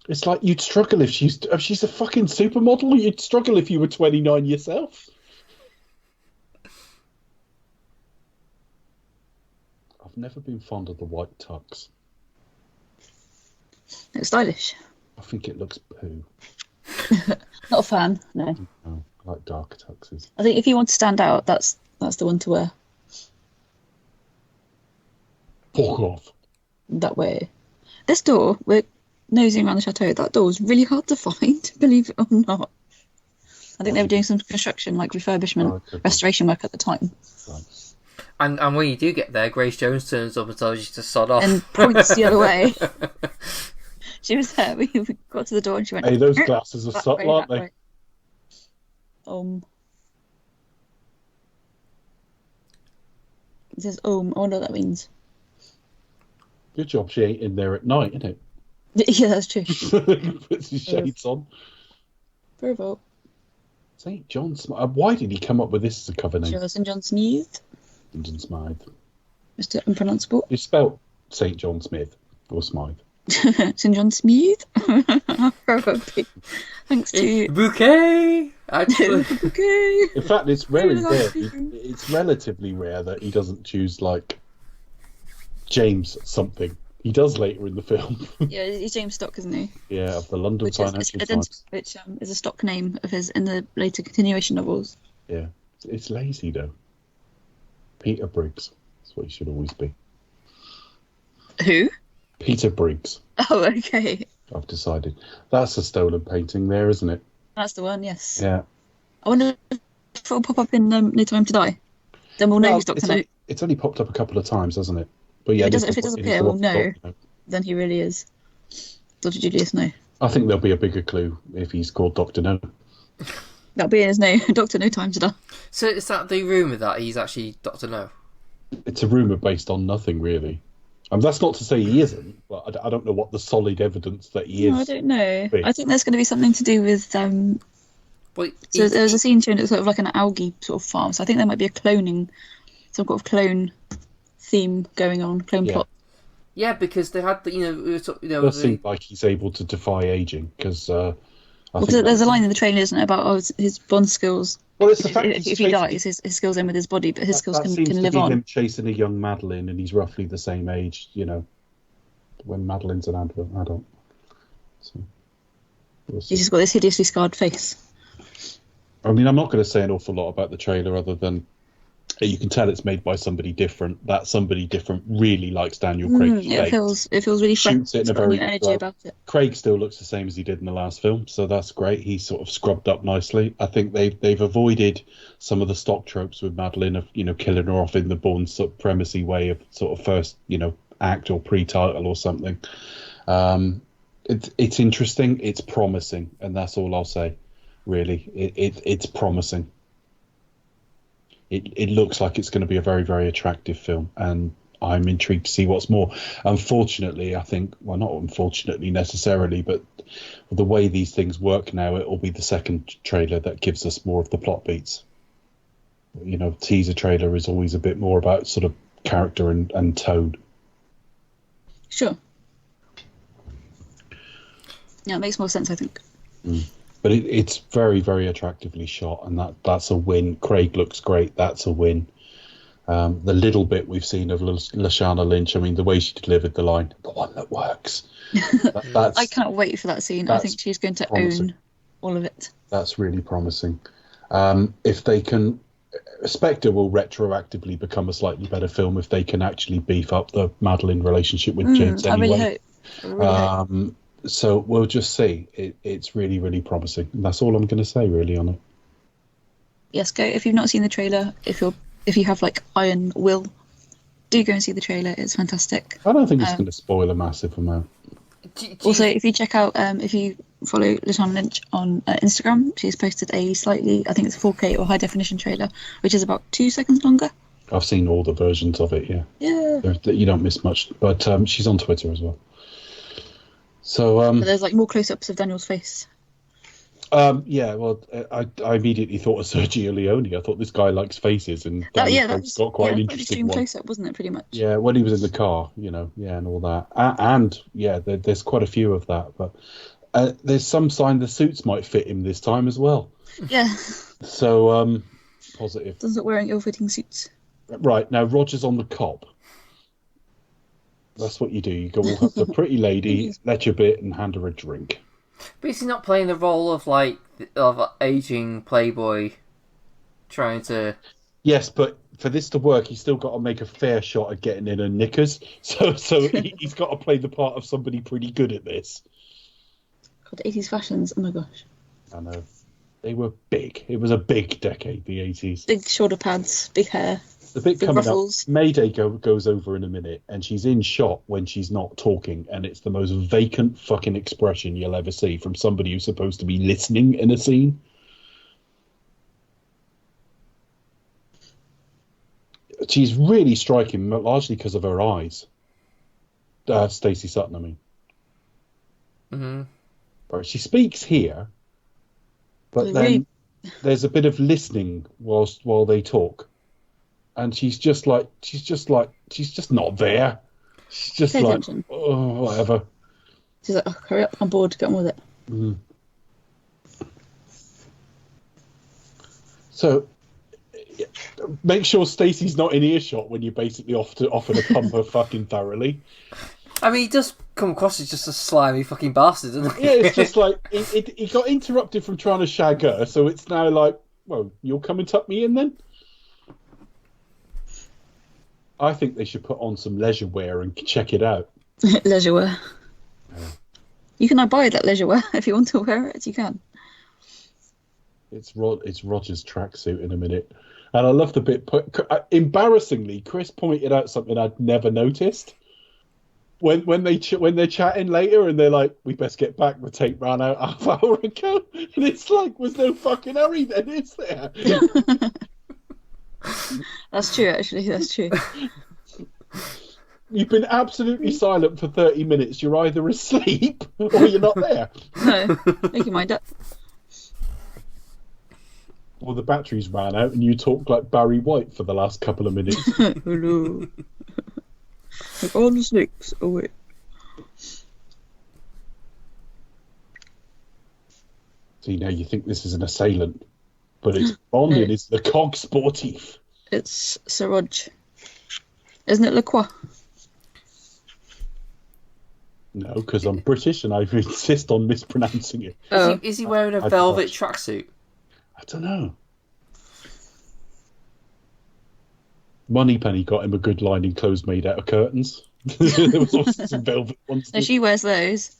It's like you'd struggle if she's a fucking supermodel. You'd struggle if you were 29 yourself. I've never been fond of the white tux. It's stylish. I think it looks poo. Not a fan, no. No, I like darker tuxes. I think if you want to stand out, that's the one to wear. Fuck off. That way. This door, we're nosing around the chateau, that door was really hard to find, believe it or not. I think they were doing some construction, like refurbishment, restoration work at the time. Right. And when you do get there, Grace Jones turns up and tells you to sod off. And points the other way. She was there. We got to the door and she went, Hey, those glasses are subtle, aren't they? It says I wonder what that means. Good job she ain't in there at night, isn't it? Yeah, that's true. Puts his shades on. Pervert. St. John Smythe. Why did he come up with this as a cover name? St. John Smythe. St. John Smythe. Mr. Unpronounceable. You spelled St. John Smith or Smythe. St. John Smythe. Probably. Thanks to Bouquet. Bouquet. In fact, it's very rare. It's relatively rare that he doesn't choose like James something. He does later in the film. Yeah, he's James Stock, isn't he? Yeah, of the London Financial Times. Which is a stock name of his in the later continuation novels. Yeah, it's lazy though. Peter Briggs. That's what he should always be. Who? Peter Briggs. Oh, okay. I've decided. That's a stolen painting there, isn't it? That's the one, yes. Yeah. I wonder if it'll pop up in No Time to Die. Then we'll know who's Dr. No. It's only popped up a couple of times, hasn't it? But yeah, if it does appear, we'll know. Then he really is Dr. Julius No. I think there'll be a bigger clue if he's called Dr. No. That'll be in his name, Dr. No Time to Die. So is that the rumour that he's actually Dr. No? It's a rumour based on nothing, really. That's not to say he isn't, but I don't know what the solid evidence that he is. I don't know. I think there's going to be something to do with... So there was a scene turned, it was sort of like an algae sort of farm, so I think there might be some sort of clone theme going on, clone plot. Yeah, because they had It does seem like he's able to defy aging, because... there's a line in the trailer, isn't it, about his Bond skills. Well, it's the fact if he dies, his skills end with his body, but his skills can live on. Him chasing a young Madeline, and he's roughly the same age, when Madeline's an adult. So. We'll see. He's just got this hideously scarred face. I mean, I'm not going to say an awful lot about the trailer other than you can tell it's made by somebody different. That somebody different really likes Daniel Craig's face. It feels really fresh. Shoots it in It's a got very new energy about it. Craig still looks the same as he did in the last film, so that's great. He's sort of scrubbed up nicely. I think they've avoided some of the stock tropes with Madeline of killing her off in the Bourne supremacy way of sort of first act or pre-title or something. It's interesting. It's promising, and that's all I'll say. Really, it's promising. It looks like it's going to be a very, very attractive film, and I'm intrigued to see what's more. Unfortunately, I think, well, not unfortunately necessarily, but the way these things work now, it will be the second trailer that gives us more of the plot beats. Teaser trailer is always a bit more about sort of character and tone. Sure. Yeah, it makes more sense, I think. But it's very, very attractively shot, and that's a win. Craig looks great. That's a win. The little bit we've seen of Lashana Lynch, I mean, the way she delivered the line, the one that works. I can't wait for that scene. I think she's going to own all of it. That's really promising. If they can... Spectre will retroactively become a slightly better film if they can actually beef up the Madeline relationship with James anyway. I really hope. So we'll just see. It's really, really promising. And that's all I'm going to say, really, on it. Yes, go. If you've not seen the trailer, if you have iron will, do go and see the trailer. It's fantastic. I don't think it's going to spoil a massive amount. Also, if you check out, if you follow Lashana Lynch on Instagram, she's posted a slightly, I think it's 4K or high definition trailer, which is about 2 seconds longer. I've seen all the versions of it. Yeah. You don't miss much, but she's on Twitter as well. So there's more close-ups of Daniel's face. Yeah, well, I immediately thought of Sergio Leone. I thought this guy likes faces, and Daniel's got quite an interesting one. Close-up, wasn't it? Pretty much. Yeah, when he was in the car, and all that, and there's quite a few of that. But there's some sign the suits might fit him this time as well. Yeah. So positive. Doesn't look wearing ill-fitting suits. Right now, Roger's on the cop. That's what you do. You go up to the pretty lady, let your bit, and hand her a drink. But is he not playing the role of aging playboy, trying to? Yes, but for this to work, he's still got to make a fair shot at getting in her knickers. So he's got to play the part of somebody pretty good at this. God, 80s fashions. Oh my gosh. I know. They were big. It was a big decade, the 80s. Big shoulder pads, big hair. The bit big coming ruffles. up, Mayday goes over in a minute, and she's in shot when she's not talking, and it's the most vacant fucking expression you'll ever see from somebody who's supposed to be listening in a scene. She's really striking, largely because of her eyes. Stacey Sutton, I mean. Mm-hmm. Right, she speaks here, but then there's a bit of listening while they talk. And she's just not there. She's just Pay attention. Oh, whatever. She's like, hurry up, I'm bored, get on with it. Mm. So, make sure Stacey's not in earshot when you're basically offer to pump her fucking thoroughly. I mean, he does come across as just a slimy fucking bastard, doesn't he? Yeah, it's just he got interrupted from trying to shag her, so it's now like, well, you'll come and tuck me in then? I think they should put on some leisure wear and check it out. Leisure wear. Yeah. You can now buy that leisure wear if you want to wear it. You can. It's Roger's tracksuit in a minute, and I love the bit. Embarrassingly, Chris pointed out something I'd never noticed. When they're chatting later, and they're like, "We best get back. The tape ran out half hour ago," and it's like, "Was no fucking hurry then, is there?" That's true, actually. That's true. You've been absolutely silent for 30 minutes. You're either asleep or you're not there. No, make your mind up. Well, the batteries ran out and you talked like Barry White for the last couple of minutes. Hello. Take all the snakes away. See, now you think this is an assailant. But it's Bond and it's the cog sportif. It's Sir Rog. Isn't it Lacroix? No, because I'm British and I insist on mispronouncing it. Is he wearing a velvet tracksuit? I don't know. Moneypenny got him a good line in clothes made out of curtains. There was also some velvet ones. No, she wears those.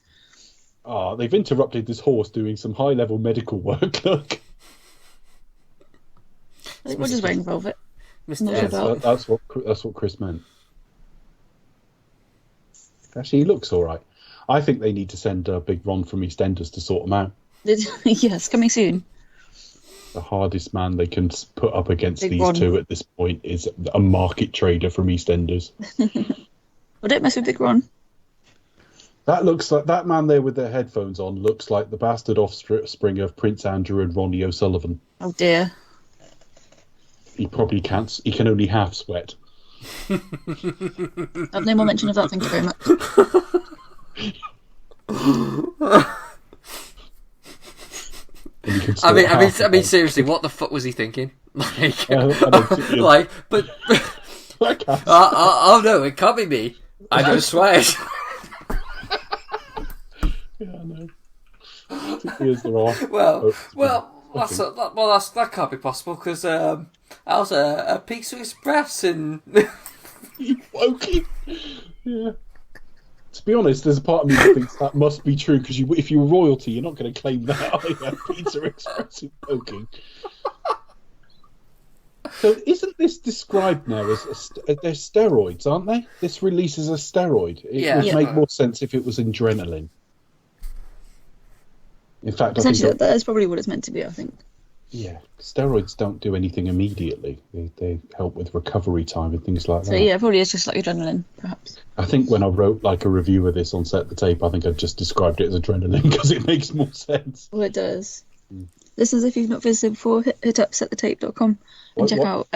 They've interrupted this horse doing some high-level medical work. Look. We're just wearing velvet. Yes, that's what Chris meant. Actually, he looks all right. I think they need to send Big Ron from EastEnders to sort him out. Yes, coming soon. The hardest man they can put up against Big these Ron. two at this point is a market trader from EastEnders. Well, don't mess with Big Ron. That looks like that man there with their headphones on looks like the bastard offspring of Prince Andrew and Ronnie O'Sullivan. Oh dear. He probably can't. He can only half sweat. I've no more mention of that. Thank you very much. I mean, seriously, what the fuck was he thinking? Oh no, it can't be me. I don't sweat. Yeah, I know. That can't be possible because I was a Pizza Express and Woking. Yeah. To be honest, there's a part of me that thinks that must be true because if you're royalty, you're not going to claim that. Pizza Express in Woking. So isn't this described now as they're steroids, aren't they? This release is a steroid. It would make more sense if it was adrenaline. In fact, essentially, that is probably what it's meant to be, I think. Yeah, steroids don't do anything immediately. They help with recovery time and things like that. So yeah, probably it's just like adrenaline, perhaps. I think when I wrote like a review of this on Set the Tape, I think I just described it as adrenaline because it makes more sense. Well, it does. Listeners, if you've not visited before, hit up setthetape.com and check out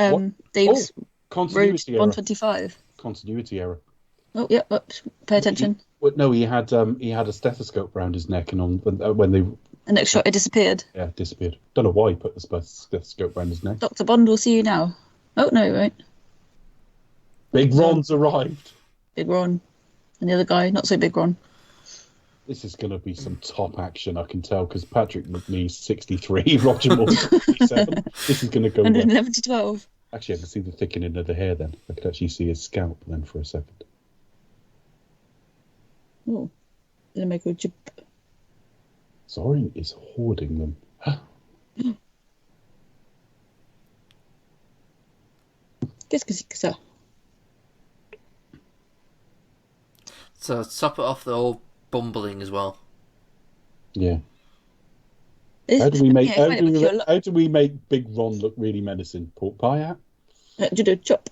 Dave's Road 125. Continuity error. Oh, yeah, pay attention. He had a stethoscope around his neck, and when they... The next shot, it disappeared. Yeah, it disappeared. Don't know why he put the stethoscope around his neck. Dr. Bond will see you now. Oh, no, right. Big Ron's arrived. Big Ron. And the other guy, not so Big Ron. This is going to be some top action, I can tell, because Patrick McNee's 63, Roger Moore's 57. This is going to go And well. 11 to 12. Actually, I can see the thickening of the hair then. I could actually see his scalp then for a second. Oh, let me go jump. Zorin is hoarding them. Qu'est-ce que c'est que ça? So top it off the old bumbling as well. Yeah. How do we make Big Ron look really menacing? Pork pie hat? Chop.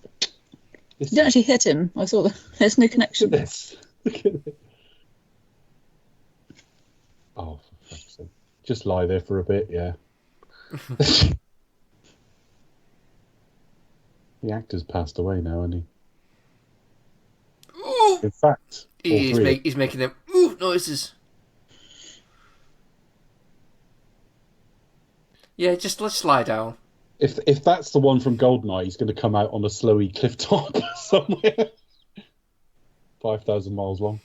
You didn't actually hit him. I saw that. There's no connection. Look at it. Oh, for fuck's sake. Just lie there for a bit, yeah. The actor's passed away now, hasn't he? Ooh! In fact, he's making them ooh noises. Yeah, just let's lie down. If that's the one from Goldeneye, he's going to come out on a slowy cliff top somewhere. 5,000 miles long.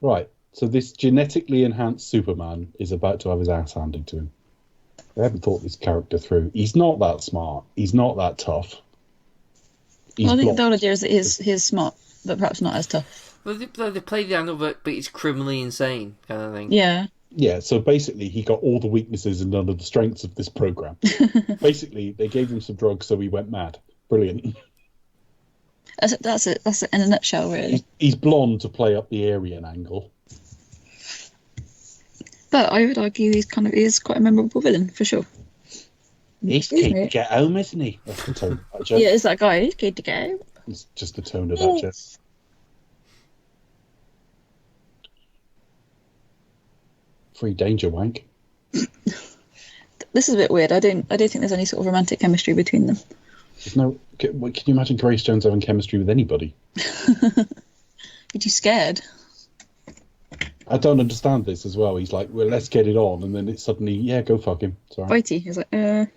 Right, so this genetically enhanced Superman is about to have his ass handed to him. They haven't thought this character through. He's not that smart. He's not that tough. I think the whole idea is that he's smart, but perhaps not as tough. Well, they play the angle, but he's criminally insane kind of thing. Yeah. Yeah, so basically he got all the weaknesses and none of the strengths of this program. Basically, they gave him some drugs so he went mad. Brilliant. That's it in a nutshell, really. He's blonde to play up the Aryan angle. But I would argue he is quite a memorable villain, for sure. He's keen to get home, isn't he? That's the tone of that joke. Yeah, it's that guy. He's keen to get home. It's just the tone of that joke. Free danger wank. This is a bit weird. I don't think there's any sort of romantic chemistry between them. There's no. Can you imagine Grace Jones having chemistry with anybody? Get you scared? I don't understand this as well. He's like, well, let's get it on, and then it's suddenly, yeah, go fuck him. It's all right. Bitey. He's like, They're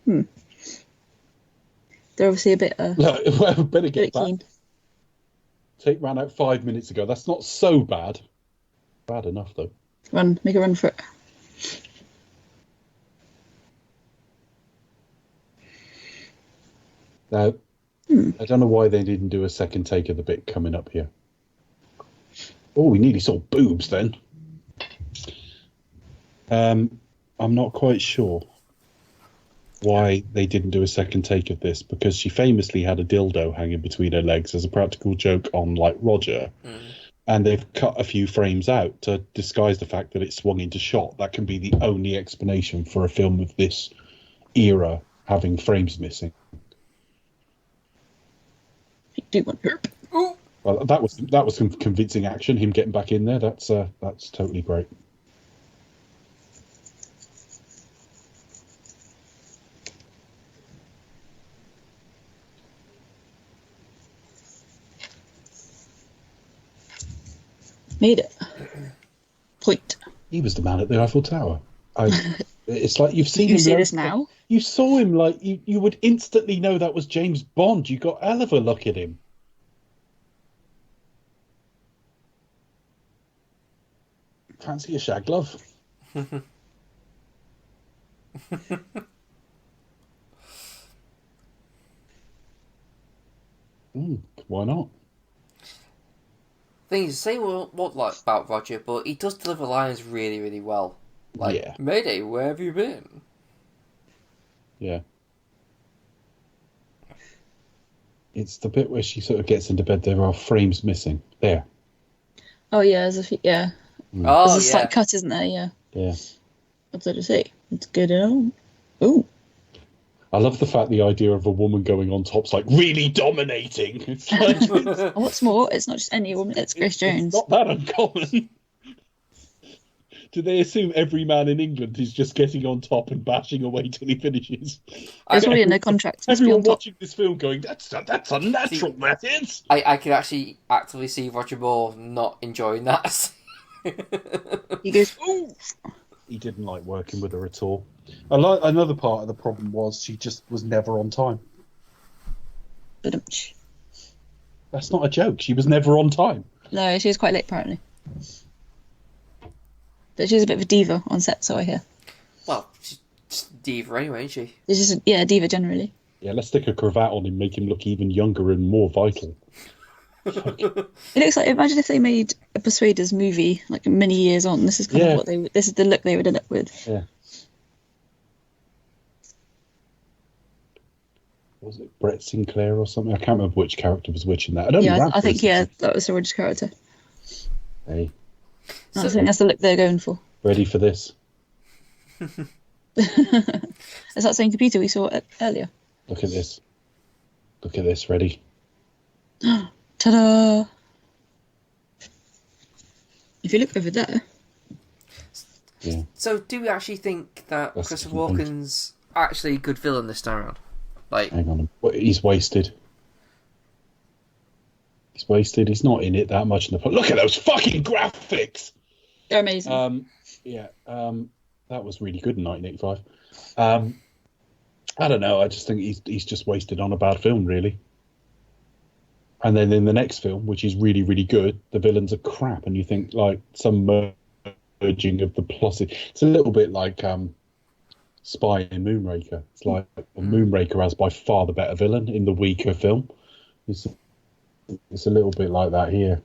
obviously a bit. Better get back. Keen. Tape ran out 5 minutes ago. That's not so bad. Bad enough, though. Run, make a run for it. Now, I don't know why they didn't do a second take of the bit coming up here. Oh, we nearly saw boobs then. I'm not quite sure why they didn't do a second take of this, because she famously had a dildo hanging between her legs as a practical joke on, like, Roger. And they've cut a few frames out to disguise the fact that it swung into shot. That can be the only explanation for a film of this era having frames missing. Do one herp. Well, that was some convincing action. Him getting back in there. That's totally great. Made it. Point. He was the man at the Eiffel Tower. It's like you've seen You him. see this now? You saw him, like you would instantly know that was James Bond. You got a hell of a look at him. Fancy a shag glove? Why not? Thing is, say what like about Roger, but he does deliver lines really, really well. Like, Yeah. Mayday, where have you been? Yeah. It's the bit where she sort of gets into bed. There are frames missing. There. Oh yeah, yeah. Oh, There's a yeah. slight cut, isn't there? Yeah. Yeah. What did I say? It's good at all. Ooh. I love the fact the idea of a woman going on top's like really dominating. It's like And what's more, it's not just any woman, it's Grace Jones. It's not that uncommon. Do they assume every man in England is just getting on top and bashing away till he finishes? It's already in their contract. Must be Everyone on top. watching this film going, that's unnatural, that is. I can actually actively see Roger Moore not enjoying that. He goes, ooh. He didn't like working with her at all. Another part of the problem was she just was never on time. Ba-dum-tsh. That's not a joke. She was never on time. No, she was quite late apparently. But she was a bit of a diva on set, so I hear. Well, she's just a diva anyway, isn't she? She's just a diva generally. Yeah, let's stick a cravat on him, make him look even younger and more vital. It looks like, imagine if they made a Persuaders movie like many years on. This is kind of this is the look they would end up with. Yeah. Was it Brett Sinclair or something? I can't remember which character was which in that. I think that was Roger's character. Hey, I think that's the look they're going for. ready for this? Is that same computer we saw earlier? Look at this. Look at this. Ready? Ta-da! If you look over there. Yeah. So, do we actually think that That's Christopher the key point. Walken's actually a good villain this time around? Like, Hang on. He's wasted. He's wasted. He's not in it that much. Look at those fucking graphics. They're amazing. That was really good in 1985. I don't know. I just think he's just wasted on a bad film, really. And then in the next film, which is really, really good, the villains are crap, and you think like some merging of the plot. It's a little bit like Spy and Moonraker. It's like Moonraker has by far the better villain in the weaker film. It's a little bit like that here.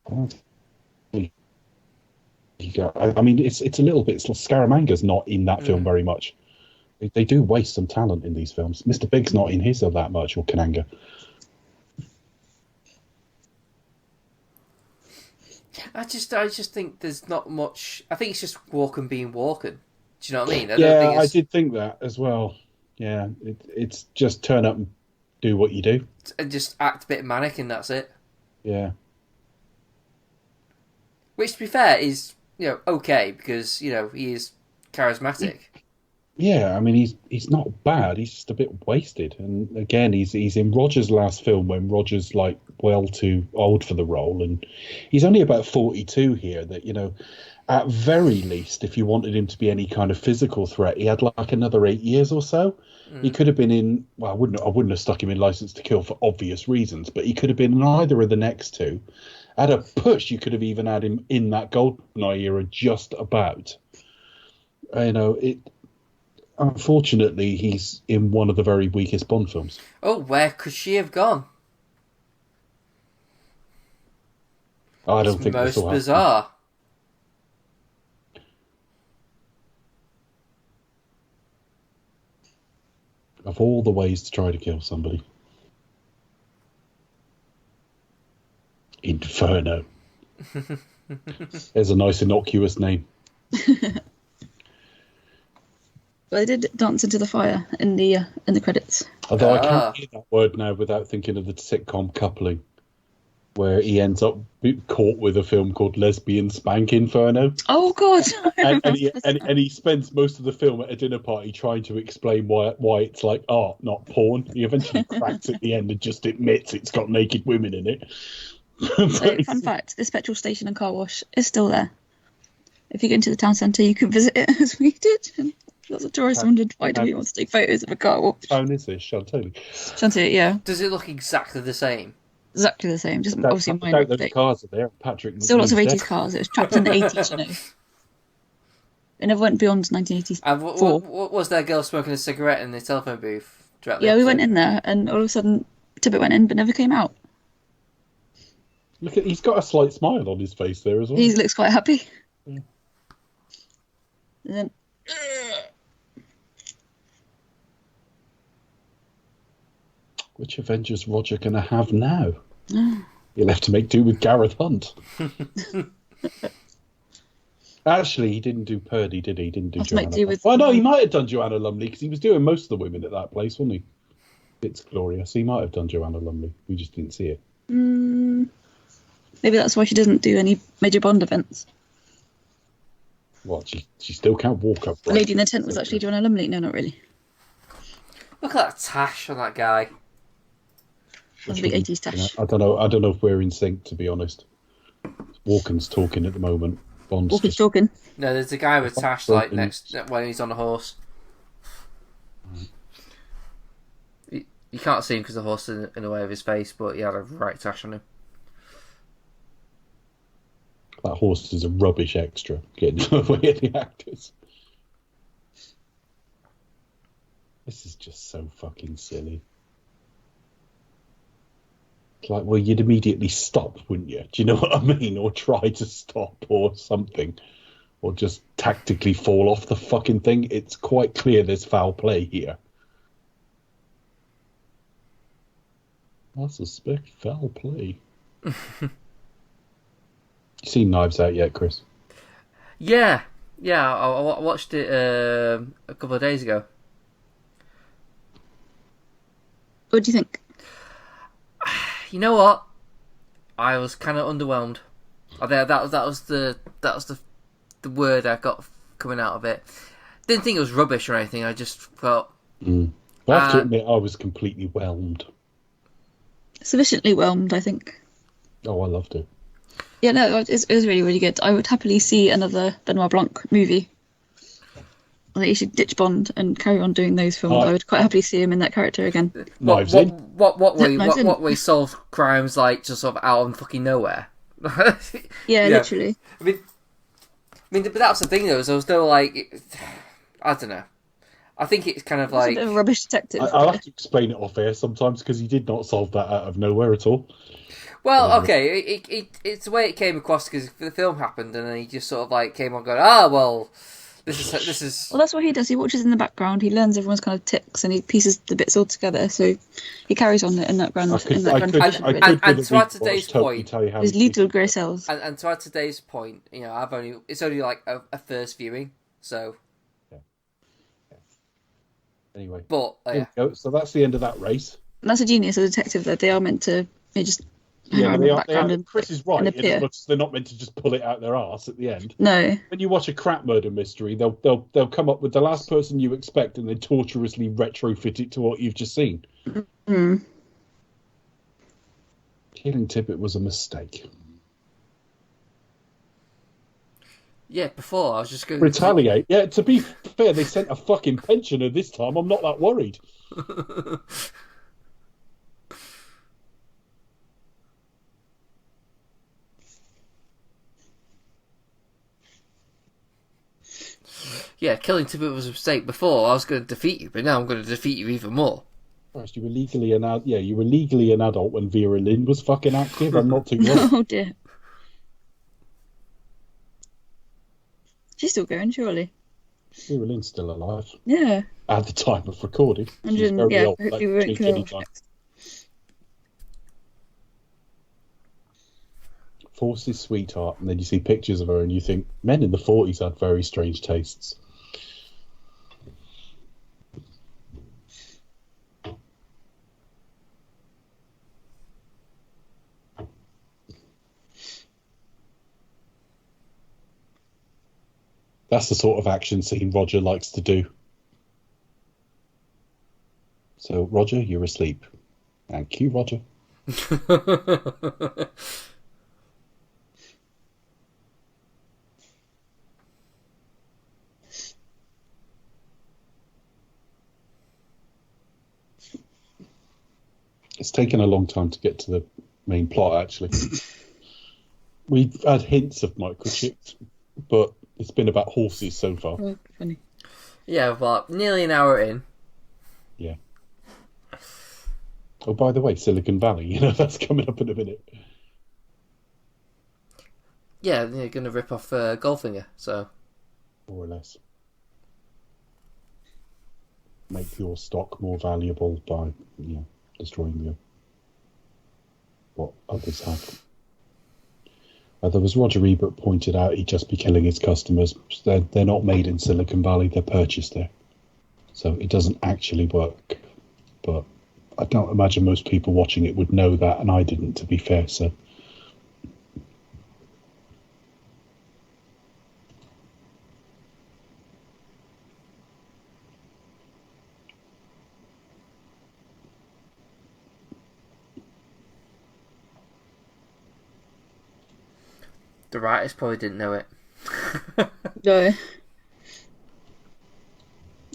I mean, it's a little bit. Scaramanga's not in that film very much. They do waste some talent in these films. Mr. Big's not in his that much, or Kananga. I just think there's not much. I think it's just Walken being Walken. Do you know what I mean? I did think that as well. Yeah, it's just turn up and do what you do. And just act a bit manic, and that's it. Yeah. Which, to be fair, is okay because he is charismatic. Yeah, I mean he's not bad. He's just a bit wasted. And again, he's in Roger's last film when Roger's like well too old for the role, and he's only about 42 here. That at very least, if you wanted him to be any kind of physical threat, he had like another 8 years or so. He could have been in. Well, I wouldn't have stuck him in License to Kill for obvious reasons, but he could have been in either of the next two. At a push, you could have even had him in that GoldenEye era, just about. It. Unfortunately, he's in one of the very weakest Bond films. Oh, where could she have gone? I don't think most this will bizarre. Happen. Of all the ways to try to kill somebody. Inferno. There's a nice innocuous name. Well, they did dance into the fire in the credits. Although I can't hear that word now without thinking of the sitcom Coupling, where he ends up caught with a film called Lesbian Spank Inferno. Oh God! and he spends most of the film at a dinner party trying to explain why it's like art, not porn. He eventually cracks at the end and just admits it's got naked women in it. So, fun fact: this petrol station and car wash is still there. If you get into the town centre, you can visit it as we did. And lots of tourists wondered why do we want to take photos of a car wash. Town is this Chantilly? Chantilly, yeah. Does it look exactly the same? Exactly the same. Just obviously minor those update. cars are there. Patrick. Still lots of 80s cars. It was trapped in the 80s, you know. It never went beyond 1984. And what was that girl smoking a cigarette in the telephone booth? Yeah, we went in there, and all of a sudden, Tibbet went in, but never came out. Look he's got a slight smile on his face there as well. He looks quite happy. Yeah. And then, which Avengers Roger going to have now? You'll have to make do with Gareth Hunt. Actually, he didn't do Purdy, did he? He didn't do Joanna. Well, no, he might have done Joanna Lumley because he was doing most of the women at that place, wasn't he? It's glorious. He might have done Joanna Lumley. We just didn't see it. Maybe that's why she doesn't do any major Bond events. What? She still can't walk up. The lady in the tent was actually Joanna Lumley. No, not really. Look at that tash on that guy. That's a big 80s tash. I don't know if we're in sync, to be honest. Walken's talking at the moment. Walken's talking. No, there's a guy with tash like next when he's on a horse. You can't see him because the horse is in the way of his face, but he had a right tash on him. That horse is a rubbish extra, getting in the way of the actors. This is just so fucking silly. It's like, well, you'd immediately stop, wouldn't you? Do you know what I mean? Or try to stop or something. Or just tactically fall off the fucking thing. It's quite clear there's foul play here. I suspect foul play. You seen Knives Out yet, Chris? Yeah. I watched it a couple of days ago. What do you think? You know what? I was kind of underwhelmed. I think that was the word I got coming out of it. Didn't think it was rubbish or anything. I just felt. I have to admit, I was completely whelmed. Sufficiently whelmed, I think. Oh, I loved it. Yeah, no, it was really, really good. I would happily see another Benoit Blanc movie. I think he should ditch Bond and carry on doing those films. I would quite happily see him in that character again. Knives In. What way solve crimes like just sort of out of fucking nowhere? Yeah, literally. I mean, but that's the thing though. Is I was still like, I don't know. I think it's kind of like a bit of a rubbish detective. I'll have to explain it off air sometimes because he did not solve that out of nowhere at all. Well, okay, it's the way it came across because the film happened and then he just sort of like came on going, well, this is. Well, that's what he does. He watches in the background. He learns everyone's kind of tics and he pieces the bits all together. So he carries on in that grand. And to add today's point, his little grey cells. And to add today's point, it's only like a first viewing, so. Anyway, but so that's the end of that race. And that's a genius, a detective. That they are meant to just. Yeah, they are. Chris is right. They're not meant to just pull it out their arse at the end. No. When you watch a crap murder mystery, they'll come up with the last person you expect and then tortuously retrofit it to what you've just seen. Mm. Killing Tippett was a mistake. Yeah, before I was just going Retaliate. Yeah, to be fair, they sent a fucking pensioner this time. I'm not that worried. Yeah, killing two people was a mistake. Before I was going to defeat you, but now I'm going to defeat you even more. Christ, you were legally an adult when Vera Lynn was fucking active. I'm not too worried. Oh dear. She's still going, surely. Vera Lynn's still alive Yeah. at the time of recording. And She's then, very yeah, old. hopefully Like, we won't change kill her anytime. next. Force's sweetheart, and then you see pictures of her, and you think men in the 40s had very strange tastes. That's the sort of action scene Roger likes to do. So, Roger, you're asleep. Thank you, Roger. It's taken a long time to get to the main plot, actually. We've had hints of microchips, but it's been about horses so far. Oh, funny. Yeah, but nearly an hour in. Yeah. Oh, by the way, Silicon Valley, that's coming up in a minute. Yeah, they're going to rip off Goldfinger, so... More or less. Make your stock more valuable by, destroying what others have. There was Roger Ebert pointed out he'd just be killing his customers. They're not made in Silicon Valley, they're purchased there. So it doesn't actually work. But I don't imagine most people watching it would know that, and I didn't, to be fair, so... The writers probably didn't know it. No.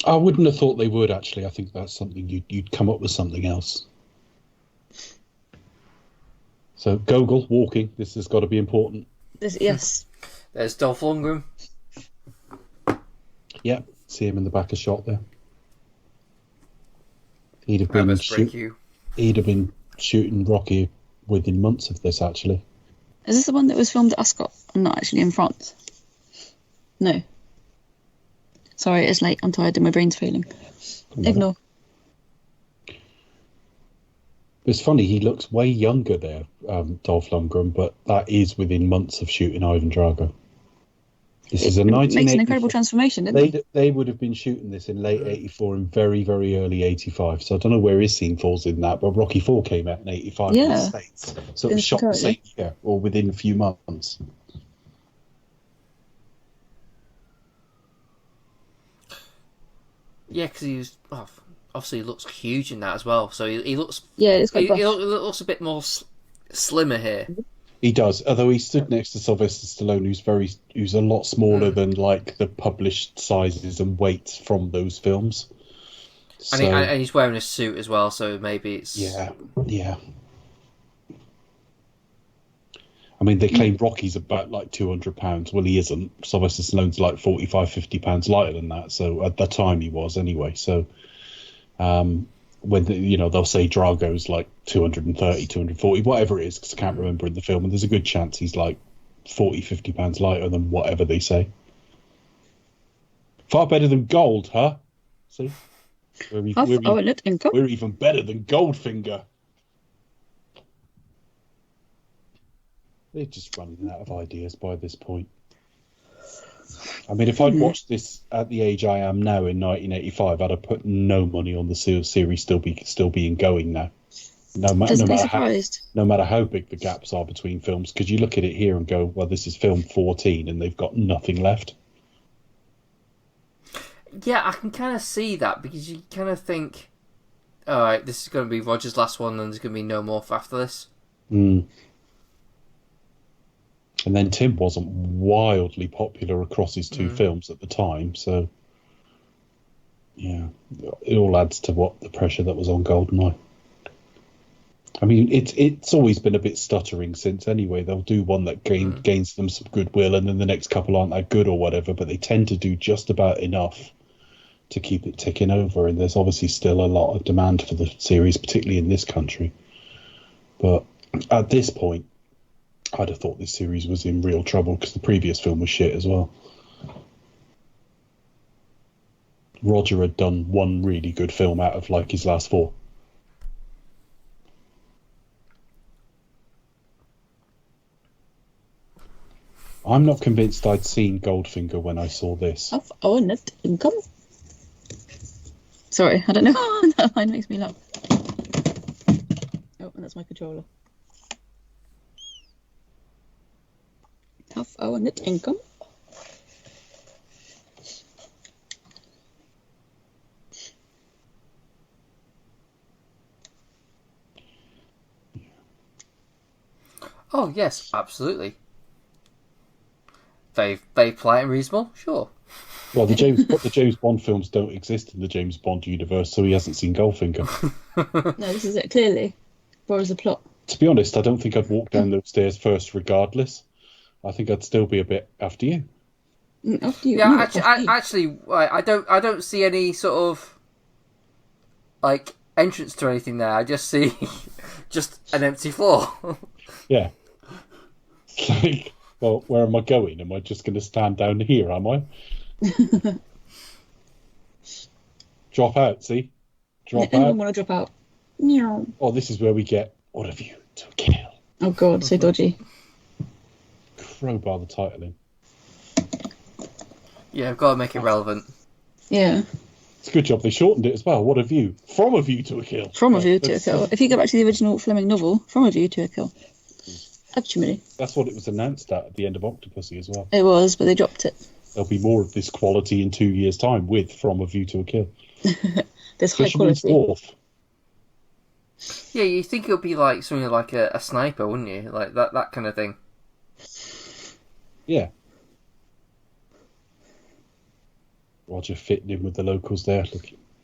I wouldn't have thought they would, actually. I think that's something you'd come up with something else. So, Gogol, walking. This has got to be important. Yes. There's Dolph Lundgren. Yep, see him in the back of shot there. He'd have I been must break you. He'd have been shooting Rocky within months of this, actually. Is this the one that was filmed at Ascot and not actually in France? No. Sorry, it's late. I'm tired and my brain's failing. Ignore. It's funny, he looks way younger there, Dolph Lundgren, but that is within months of shooting Ivan Drago. This is a 1984. Makes an incredible transformation, doesn't it? They would have been shooting this in late 84 and very, very early 85. So I don't know where his scene falls in that, but Rocky 4 came out in 85 in the States. So it was shot the same year or within a few months. Yeah, because he was... Oh, obviously, he looks huge in that as well. So he looks... Yeah, it's quite buff. He looks a bit more slimmer here. He does, although he stood next to Sylvester Stallone, who's a lot smaller than like the published sizes and weights from those films. And he's wearing a suit as well, so maybe it's... Yeah. I mean, they claim Rocky's about like 200 pounds. Well, he isn't. Sylvester Stallone's like 45, 50 pounds lighter than that. So at the time he was anyway. So when they'll say Drago's like 230, 240, whatever it is, because I can't remember in the film, and there's a good chance he's like 40, 50 pounds lighter than whatever they say. Far better than Gold, huh? See? We're even better than Goldfinger. They're just running out of ideas by this point. I mean, if I'd watched this at the age I am now in 1985, I'd have put no money on the series still being going now. No matter how big the gaps are between films, because you look at it here and go, well, this is film 14 and they've got nothing left. Yeah, I can kind of see that, because you kind of think, all right, this is going to be Roger's last one and there's going to be no more after this. And then Tim wasn't wildly popular across his two films at the time, so yeah, it all adds to what the pressure that was on Goldeneye. I mean, it's always been a bit stuttering since anyway. They'll do one that gains them some goodwill, and then the next couple aren't that good or whatever, but they tend to do just about enough to keep it ticking over, and there's obviously still a lot of demand for the series, particularly in this country. But at this point, I'd have thought this series was in real trouble because the previous film was shit as well. Roger had done one really good film out of like his last four. I'm not convinced I'd seen Goldfinger when I saw this. Oh, net income. Sorry, I don't know. That line makes me laugh. Oh, and that's my controller. Half our net income. Oh yes, absolutely. Very polite and reasonable, sure. Well, the James Bond films don't exist in the James Bond universe, so he hasn't seen Goldfinger. No, this is it, clearly. Borrows the plot. To be honest, I don't think I'd walk down those stairs first regardless. I think I'd still be a bit after you. After you. Yeah, No, actually, I don't see any sort of like entrance to anything there. I just see just an empty floor. Yeah. Like, well, where am I going? Am I just going to stand down here, am I? Drop out, see? Drop Anyone out. want to drop out? Meow. Oh, this is where we get What Have You to Kill? Oh god, so dodgy. Crowbar the title in. Yeah, I've got to make it relevant. Yeah. It's a good job they shortened it as well. What a view. From a View to a Kill. From a View to a Kill. If you go back to the original Fleming novel, From a View to a Kill. Actually. That's what it was announced at the end of Octopussy as well. It was, but they dropped it. There'll be more of this quality in 2 years' time with From a View to a Kill. There's high quality. Dwarf. Yeah, you think it would be like something like a sniper, wouldn't you? Like that kind of thing. Yeah. Roger fitting in with the locals there,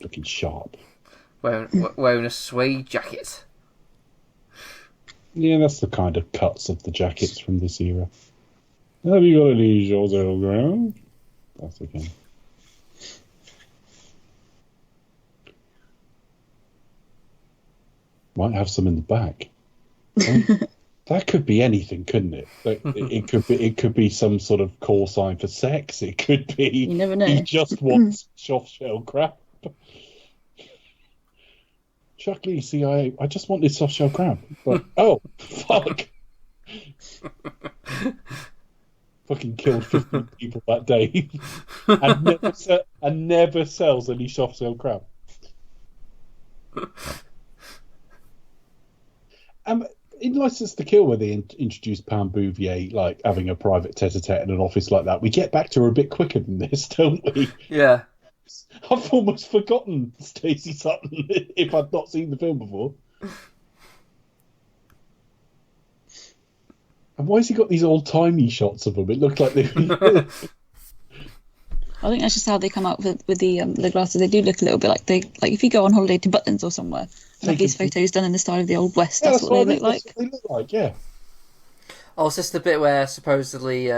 looking sharp. Wearing a suede jacket. Yeah, that's the kind of cuts of the jackets from this era. Have you got any shots around? That's okay. Might have some in the back. That could be anything, couldn't it? It could be some sort of call sign for sex. It could be. You never know. He just wants soft shell crab. Chuck Lee, CIA. I just wanted soft shell crab. But oh fuck! Fucking killed 15 people that day, and never sells any soft shell crab. In License to Kill, where they introduced Pam Bouvier, like having a private tete-a-tete in an office like that, we get back to her a bit quicker than this, don't we? Yeah. I've almost forgotten Stacey Sutton if I'd not seen the film before. And why has he got these old-timey shots of them? It looked like they... I think that's just how they come out with the glasses. They do look a little bit like if you go on holiday to Butlins or somewhere, like these photos done in the style of the Old West. Yeah, that's what they look like. That's what they look like, yeah. Oh, is this the bit where supposedly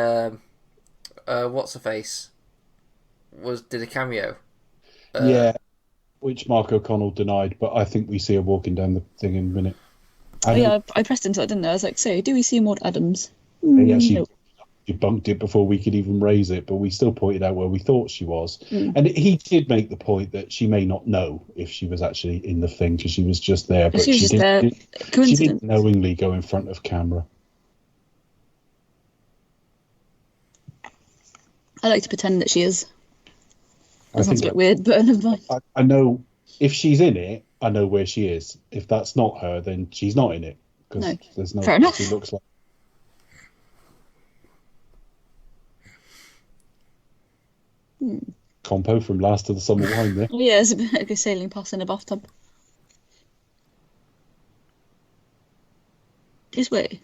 what's her face did a cameo? Yeah, which Mark O'Connell denied, but I think we see her walking down the thing in a minute. I pressed into it, didn't I? I was like, so do we see Maud Adams? He actually No. debunked it before we could even raise it, but we still pointed out where we thought she was. And he did make the point that she may not know if she was actually in the thing, because she was just there. But She was just there. She Coincidence. didn't knowingly go in front of camera. I like to pretend that she is. I That sounds a think bit weird, but never mind. I know if she's in it, I know where she is. If that's not her, then she's not in it. Because No. there's no Fair enough. she looks like. Compo from Last of the Summer Wine there. Oh, yeah, it's a bit like a sailing past in a bathtub. This way.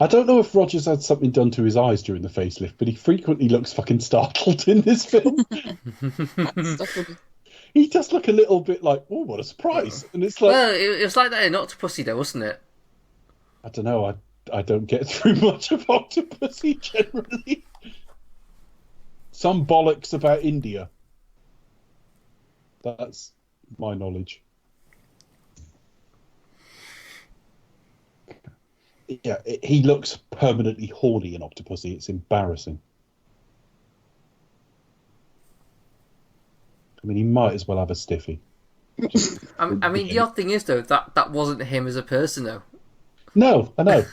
I don't know if Rogers had something done to his eyes during the facelift, but he frequently looks fucking startled in this film. He does look a little bit like, oh, what a surprise. And it's like, Well, it was like that in Octopussy, though, wasn't it? I don't know, I don't get through much of Octopussy generally. Some bollocks about India. That's my knowledge. Yeah, he looks permanently horny in Octopussy. It's embarrassing. I mean, he might as well have a stiffy. I mean, the odd thing is, though, that wasn't him as a person, though. No, I know.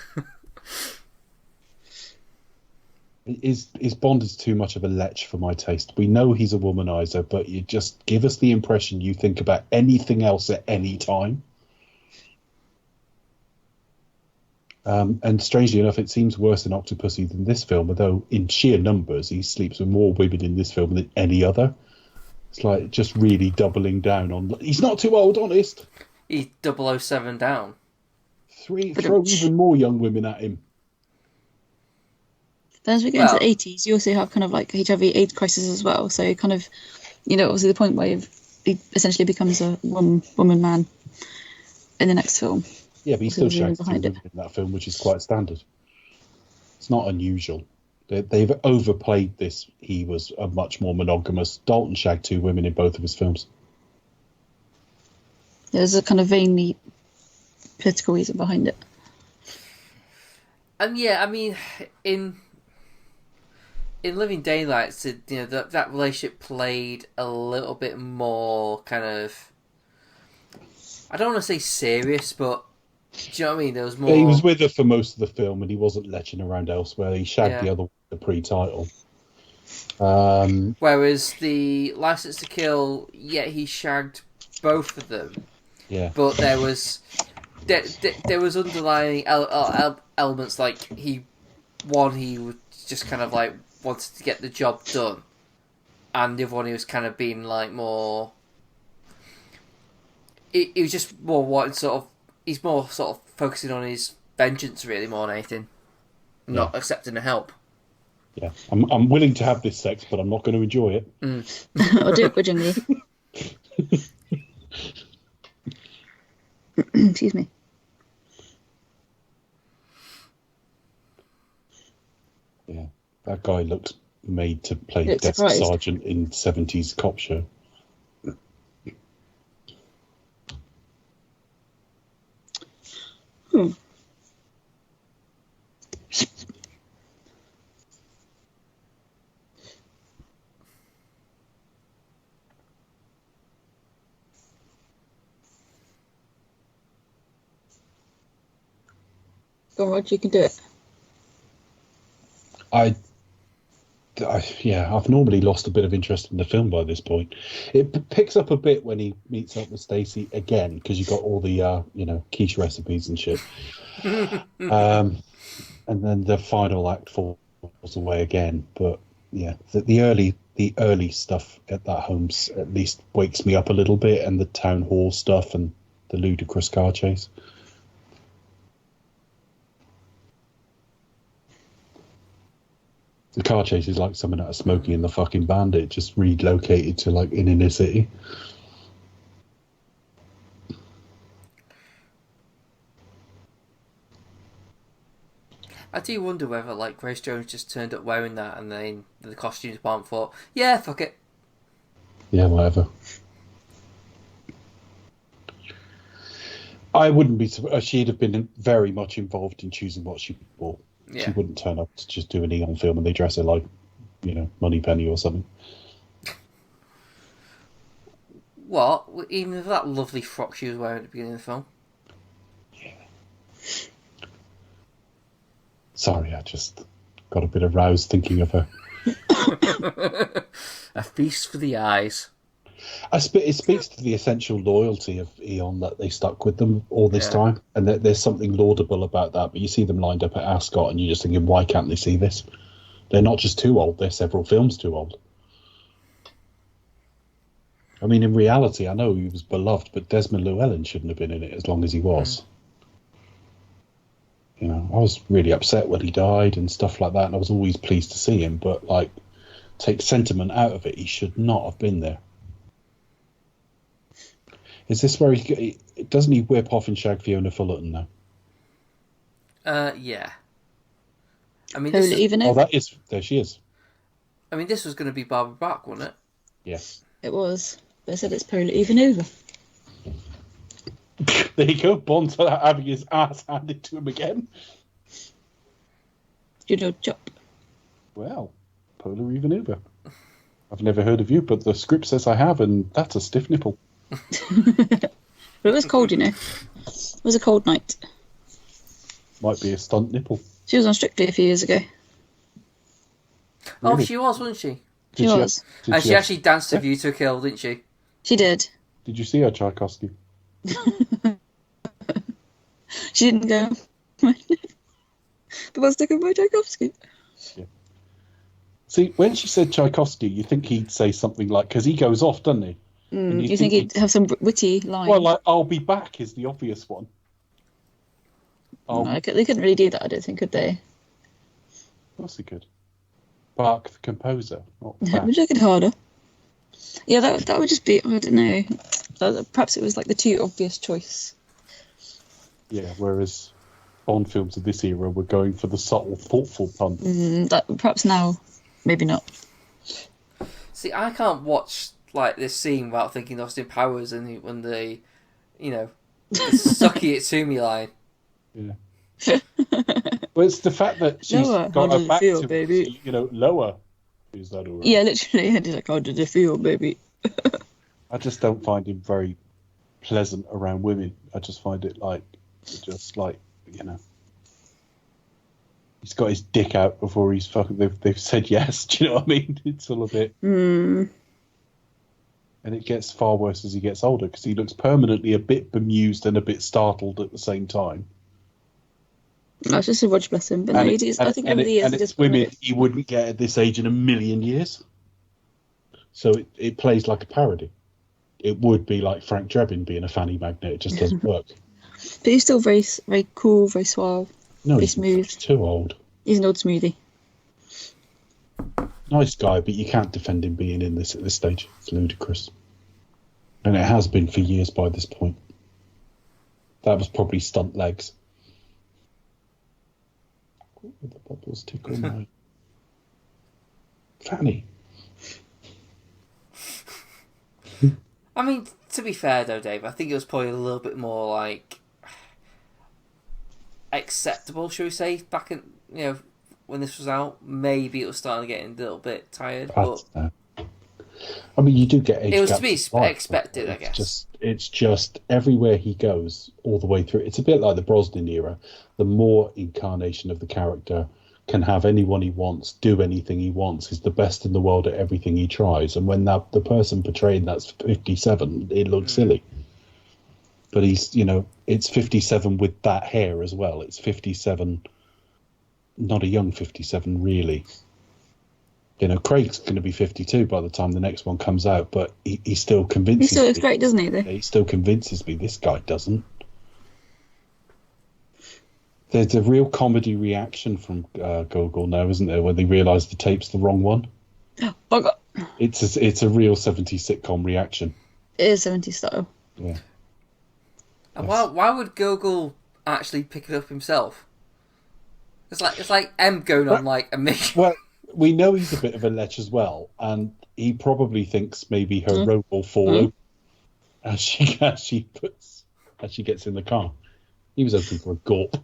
His Bond is too much of a lech for my taste. We know he's a womanizer, but you just give us the impression you think about anything else at any time. And strangely enough, it seems worse in Octopussy than this film, although in sheer numbers, he sleeps with more women in this film than any other. It's like just really doubling down on... He's not too old, honest. He's 007 down. Throw even more young women at him. Then as we get into the 80s, you also have kind of like HIV/AIDS crisis as well. So kind of, obviously the point where he essentially becomes a woman man in the next film. Yeah, but he still shags two women in that film, which is quite standard. It's not unusual. They've overplayed this. He was a much more monogamous. Dalton shagged two women in both of his films. There's a kind of vainly political reason behind it. Yeah, I mean, in Living Daylights, that relationship played a little bit more kind of... I don't want to say serious, but do you know what I mean? There was more... He was with her for most of the film, and he wasn't leching around elsewhere. He shagged the other one, the pre-title. Whereas the License to Kill, he shagged both of them. Yeah. But there was underlying elements, like he was just kind of like wanted to get the job done, and the other one he was kind of being like more... He was just more wanting he's more sort of focusing on his vengeance really more than anything, not accepting the help. Yeah, I'm willing to have this sex, but I'm not going to enjoy it. I'll do it grudgingly. Excuse me. Yeah, that guy looked made to play desk sergeant in 70s cop show. Go on, Roger, you can do it. I've normally lost a bit of interest in the film by this point. It picks up a bit when he meets up with Stacy again, because you got all the quiche recipes and shit. And then the final act falls away again. But yeah, the early stuff at that home at least wakes me up a little bit, and the town hall stuff and the ludicrous car chase. The car chase is like someone out of Smokey and the fucking Bandit, just relocated to like in inner city. I do wonder whether like Grace Jones just turned up wearing that, and then the costume department thought, yeah, fuck it. Yeah, whatever. I wouldn't be. She'd have been very much involved in choosing what she wore. Yeah. She wouldn't turn up to just do an Eon film and they dress her like, Moneypenny or something. What? Even with that lovely frock she was wearing at the beginning of the film? Yeah. Sorry, I just got a bit aroused thinking of her. A feast for the eyes. It speaks to the essential loyalty of Eon that they stuck with them all this time, and there's something laudable about that. But you see them lined up at Ascot, and you're just thinking, why can't they see this? They're not just too old; they're several films too old. I mean, in reality, I know he was beloved, but Desmond Llewellyn shouldn't have been in it as long as he was. I was really upset when he died and stuff like that, and I was always pleased to see him. But like, take sentiment out of it, he should not have been there. Is this where he doesn't he whip off and shag Fiona Fullerton now? Yeah. I mean, that is there. She is. I mean, this was going to be Barbara Bach, wasn't it? Yes. It was. They said it's Polar even over. There you go. Bond's having his ass handed to him again. You know, chop. Well, Polar even over. I've never heard of you, but the script says I have, and that's a stiff nipple. But it was cold, you know. It was a cold night. Might be a stunt nipple. She was on Strictly a few years ago. Oh, Really? she was, wasn't she? She was. And she actually danced to View to a Kill, didn't she? She did. Did you see her, Tchaikovsky? She didn't go. The one stuck in my Tchaikovsky. Yeah. See, when she said Tchaikovsky, you think he'd say something like, because he goes off, doesn't he? You think he'd have some witty line? Well, like, I'll be back is the obvious one. No, they couldn't really do that, I don't think, could they? Of course he could. Bach, the composer, not Bach. We're looking harder. Yeah, that would just be, I don't know. Perhaps it was like the too obvious choice. Yeah, whereas Bond films of this era were going for the subtle, thoughtful pun. Perhaps now, maybe not. See, I can't watch like this scene without thinking Austin Powers and when they, the sucky it to me line. Yeah. Well, it's the fact that she's Lower, got how her does it back feel, to baby? lower. Is that all right? Yeah, literally. And he's like, how did it feel, baby? I just don't find him very pleasant around women. I just find it he's got his dick out before he's fucking. They've said yes. Do you know what I mean? It's all a bit. And it gets far worse as he gets older because he looks permanently a bit bemused and a bit startled at the same time. That's just a watch, bless him. But no, I think over the years, it's women he wouldn't get at this age in a million years. So it plays like a parody. It would be like Frank Drebin being a fanny magnet. It just doesn't work. But he's still very, very cool, very suave, very smooth. He's too old. He's an old smoothie. Nice guy, but you can't defend him being in this at this stage. It's ludicrous. And it has been for years by this point. That was probably stunt legs. The bubbles tickle my fanny. I mean, to be fair though, Dave, I think it was probably a little bit more like acceptable, shall we say, back in when this was out. Maybe it was starting to get a little bit tired, but I mean, you do get age. It was to gaps be expected, I guess. It's just everywhere he goes, all the way through. It's a bit like the Brosnan era. The more incarnation of the character can have anyone he wants, do anything he wants, is the best in the world at everything he tries. And when the person portraying that's 57, it looks silly. But he's, it's 57 with that hair as well. It's 57, not a young 57, really. Craig's going to be 52 by the time the next one comes out, but he still convinces me. He still looks great, doesn't he, though? He still convinces me. This guy doesn't. There's a real comedy reaction from Gogol now, isn't there, when they realise the tape's the wrong one? Oh, God. It's a real 70s sitcom reaction. It is 70s style. Yeah. And why would Gogol actually pick it up himself? It's like M going on like a mission. Well, we know he's a bit of a lech as well, and he probably thinks maybe her rope will fall open as she gets in the car. He was hoping for a gulp.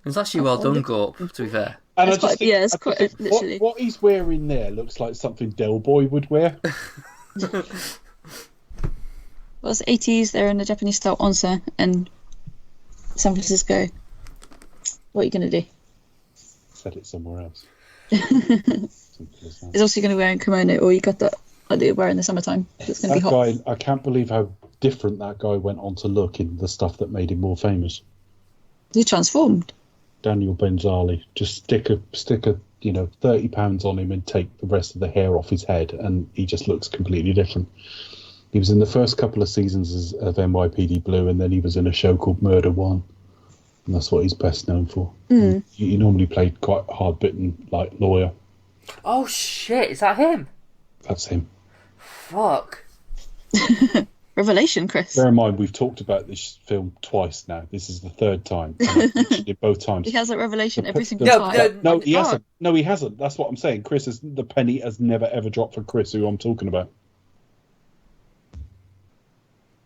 It's actually well done, Gorp, to be fair. And it's quite literally. What he's wearing there looks like something Del Boy would wear. Well, it's 80s. They're in the Japanese style onsen in San Francisco. What are you going to do? Said it somewhere else. It's also going to wear a kimono or yukata like they wear in the summertime. It's going to be hot. I can't believe how different that guy went on to look in the stuff that made him more famous. He transformed. Daniel Benzali. Just stick a £30 on him and take the rest of the hair off his head, and he just looks completely different. He was in the first couple of seasons of NYPD Blue, and then he was in a show called Murder One, and that's what he's best known for. He normally played quite a hard-bitten, like, lawyer. Oh shit! Is that him? That's him. Fuck. Revelation, Chris. Bear in mind, we've talked about this film twice now. This is the third time. Literally both times. He has that revelation every single No, time. No, he hasn't. No, he hasn't. That's what I'm saying. The penny has never, ever dropped for Chris, who I'm talking about.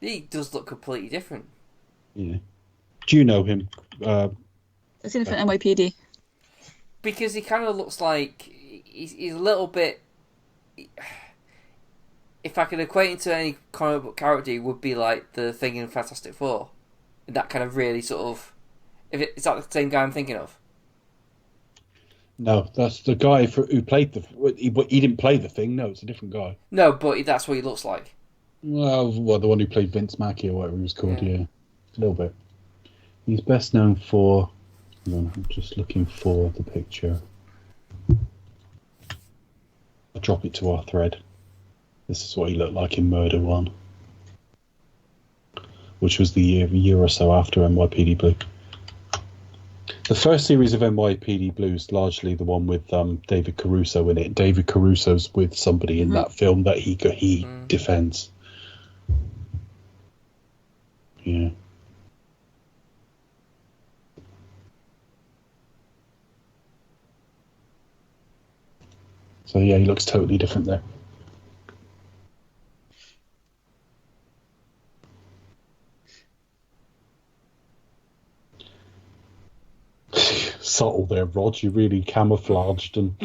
He does look completely different. Yeah. Do you know him? I've seen him for NYPD. Because he kind of looks like he's a little bit. If I could equate it to any comic book character, he would be like the Thing in Fantastic Four. That kind of really sort of. Is that the same guy I'm thinking of? No, that's the guy who played He didn't play the Thing. No, it's a different guy. No, but that's what he looks like. Well, the one who played Vince Mackey or whatever he was called. Yeah, a little bit. He's best known for. Hang on, I'm just looking for the picture. I'll drop it to our thread. This is what he looked like in Murder One, which was the year or so after NYPD Blue. The first series of NYPD Blue is largely the one with David Caruso in it. David Caruso's with somebody in that film that he defends. Yeah. So yeah, he looks totally different there. Subtle there, Rod. You really camouflaged and.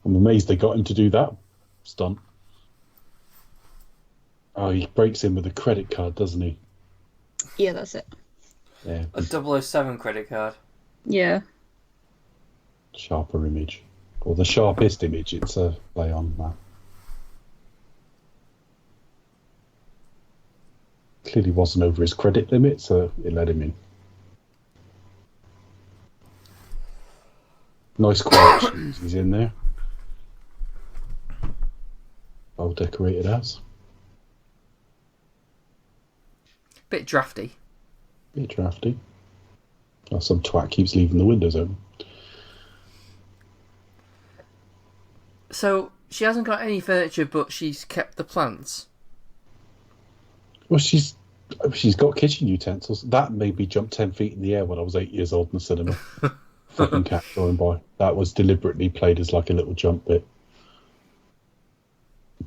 I'm amazed they got him to do that stunt. Oh, he breaks in with a credit card, doesn't he? Yeah, that's it. Yeah. A 007 credit card. Yeah. Sharper image. Or the sharpest image, it's a play on that. Clearly wasn't over his credit limit, so it let him in. Nice quiet shoes he's in there. Well decorated as. Bit drafty. Bit drafty. Oh, some twat keeps leaving the windows open. So, she hasn't got any furniture, but she's kept the plants. Well, she's got kitchen utensils. That made me jump 10 feet in the air when I was 8 years old in the cinema. Fucking cat going by. That was deliberately played as like a little jump bit.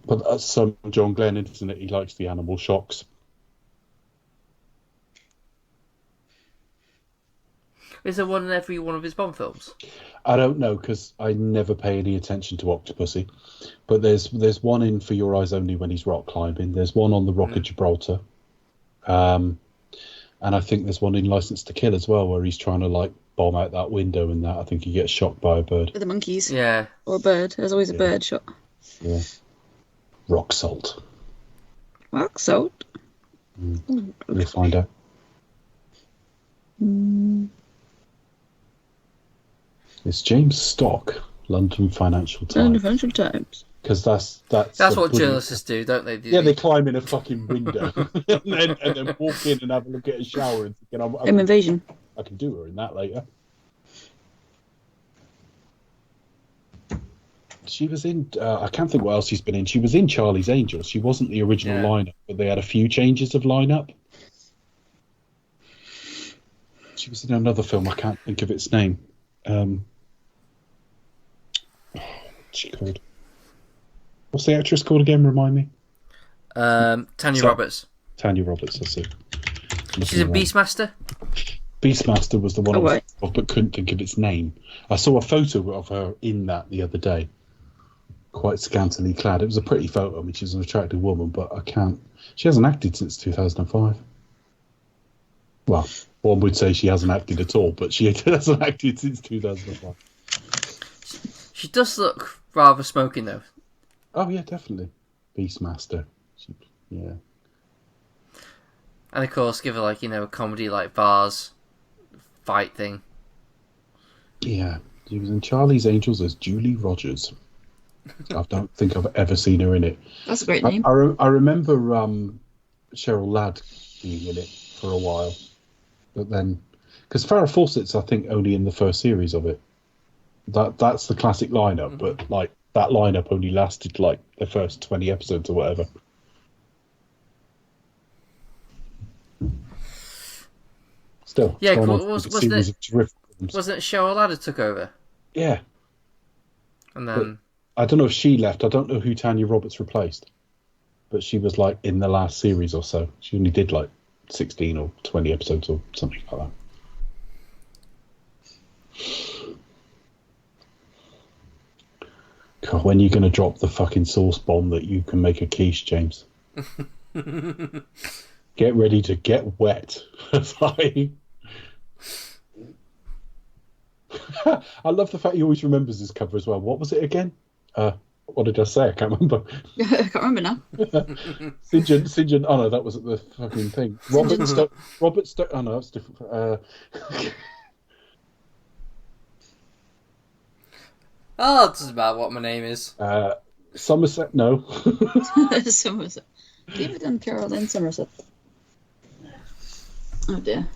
But that's some John Glenn, isn't it? He likes the animal shocks. Is there one in every one of his Bond films? I don't know, because I never pay any attention to Octopussy. But there's one in For Your Eyes Only when he's rock climbing. There's one on the Rock of Gibraltar. And I think there's one in License to Kill as well, where he's trying to like bomb out that window and that. I think he gets shot by a bird. With the monkeys. Yeah. Or a bird. There's always a bird shot. Yeah. Rock salt. Rock salt? You'll find out. It's James Stock, London Financial Times. London Financial Times. Because that's what journalists do, don't they? Yeah, they climb in a fucking window and then walk in and have a look at a shower and think, Home invasion. I can do her in that later. She was in, I can't think what else she's been in. She was in Charlie's Angels. She wasn't the original lineup, but they had a few changes of lineup. She was in another film, I can't think of its name. What's she called? What's the actress called again? Remind me. Tanya Roberts. Tanya Roberts, that's it. She's a Beastmaster. Beastmaster was the one I was right. of, but couldn't think of its name. I saw a photo of her in that the other day. Quite scantily clad. It was a pretty photo. I mean, she's an attractive woman, but I can't. She hasn't acted since 2005. Well, one would say she hasn't acted at all, but she hasn't acted since 2005. She does look rather smoking, though. Oh, yeah, definitely. Beastmaster. Yeah. And, of course, give her, like, a comedy like Bars fight thing. Yeah. She was in Charlie's Angels as Julie Rogers. I don't think I've ever seen her in it. That's a great name. I remember Cheryl Ladd being in it for a while, but then because Farrah Fawcett's I think only in the first series of it. That's the classic lineup, but like that lineup only lasted like the first 20 episodes or whatever. Still, Yeah, wasn't it Cheryl Ladd took over? Yeah. And then I don't know if she left. I don't know who Tanya Roberts replaced, but she was like in the last series or so. She only did like 16 or 20 episodes or something like that. God, when are you going to drop the fucking sauce bomb that you can make a quiche, James? Get ready to get wet. I love the fact he always remembers his cover as well. What was it again? What did I say? I can't remember. I can't remember now. St. John. Oh no, that wasn't the fucking thing. Robert Stone. Oh no, that's different. Oh, it doesn't matter what my name is. Somerset. No. Somerset. David and Caroline Somerset. Oh dear.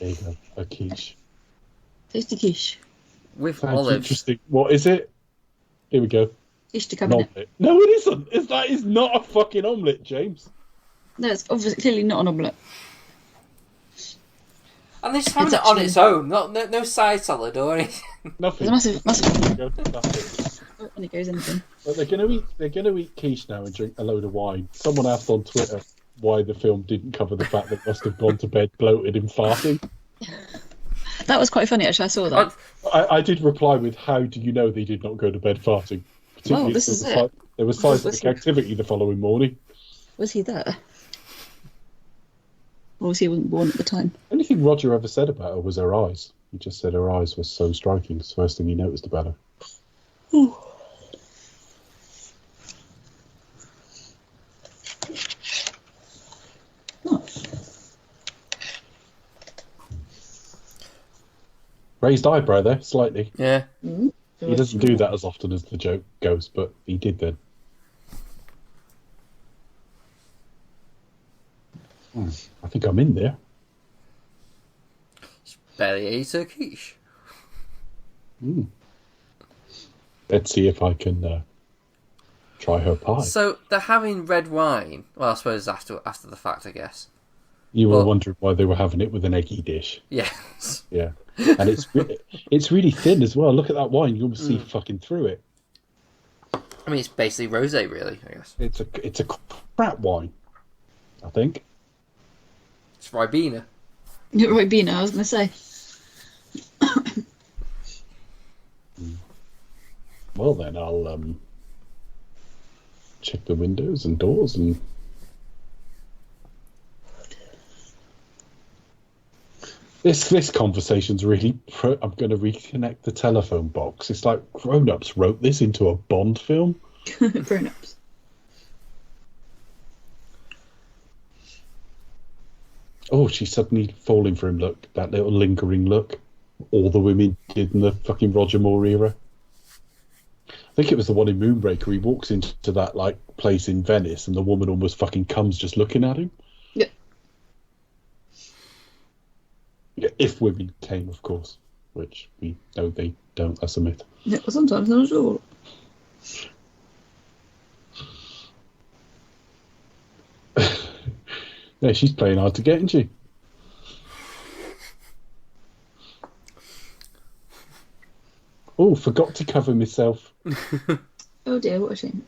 There you go. A quiche. Tasty quiche. With Sounds olives. interesting. What is it? Here we go. Quiche to An cabinet. omelette. No, it isn't. That is not a fucking omelette, James. No, it's obviously clearly not an omelette. And they're just having it on its own. No side salad or anything. Nothing. There's massive. There you go. That's it. Oh, and it goes in again. But they're gonna eat quiche now and drink a load of wine. Someone asked on Twitter why the film didn't cover the fact that they must have gone to bed bloated and farting. That was quite funny, actually. I saw that. I did reply with, "How do you know they did not go to bed farting?" Well, this is it. There was seismic activity the following morning. Was he there? Or was he wasn't born at the time? Anything Roger ever said about her was her eyes. He just said her eyes were so striking. It's the first thing he noticed about her. Ooh. Oh. Raised eyebrow there, slightly. Yeah. Mm-hmm. He doesn't do that as often as the joke goes, but he did then. I think I'm in there. Barely ate a quiche. Let's see if I can try her pie. So they're having red wine. Well, I suppose after the fact, I guess. You were wondering why they were having it with an eggy dish. Yes. Yeah, and it's really thin as well. Look at that wine; you almost see fucking through it. I mean, it's basically rosé, really. I guess It's a crap wine, I think. it's Ribena. Right, Bina, I was going to say. Well, then I'll check the windows and doors and. This conversation's really. I'm going to reconnect the telephone box. It's like grown-ups wrote this into a Bond film. Grown-ups. Oh, she's suddenly falling for him. Look, that little lingering look. All the women did in the fucking Roger Moore era. I think it was the one in Moonraker. He walks into that like place in Venice, and the woman almost fucking comes just looking at him. Yeah. Yeah, if women came, of course, which we know they don't. That's a myth. Yeah, well, sometimes I'm not sure. Yeah, she's playing hard to get, isn't she? Oh, forgot to cover myself. Oh dear, what a shame.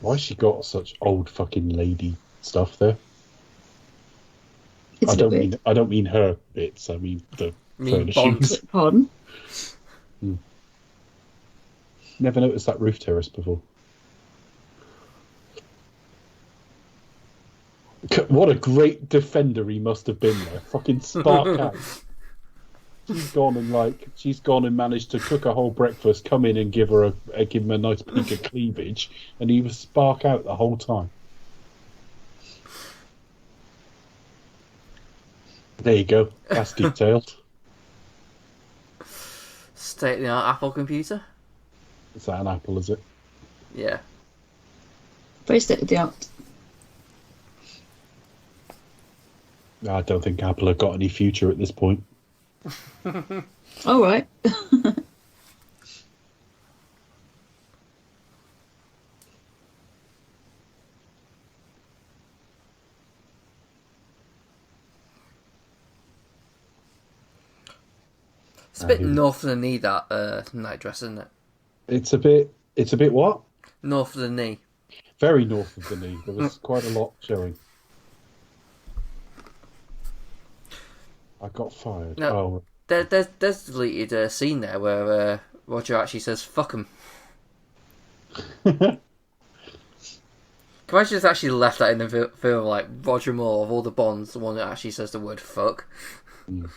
Why she got such old fucking lady stuff there? It's I a don't bit mean weird. I don't mean her bits. I mean the furnishings. Pardon? Never noticed that roof terrace before. What a great defender he must have been there. Fucking spark out. She's gone and managed to cook a whole breakfast, come in and give him a nice peek of cleavage, and he was spark out the whole time. There you go. That's detailed. State-of-the-art Apple computer. Is that an Apple, is it? Yeah. Very state of the art. I don't think Apple have got any future at this point. All right. It's a bit north of the knee, that night dress, isn't it? It's a bit what? North of the knee. Very north of the knee. There was quite a lot showing. I got fired. No, there's deleted a scene there where Roger actually says "fuck 'em." Can I just actually left that in the film, like Roger Moore of all the Bonds, the one that actually says the word "fuck"? Mm.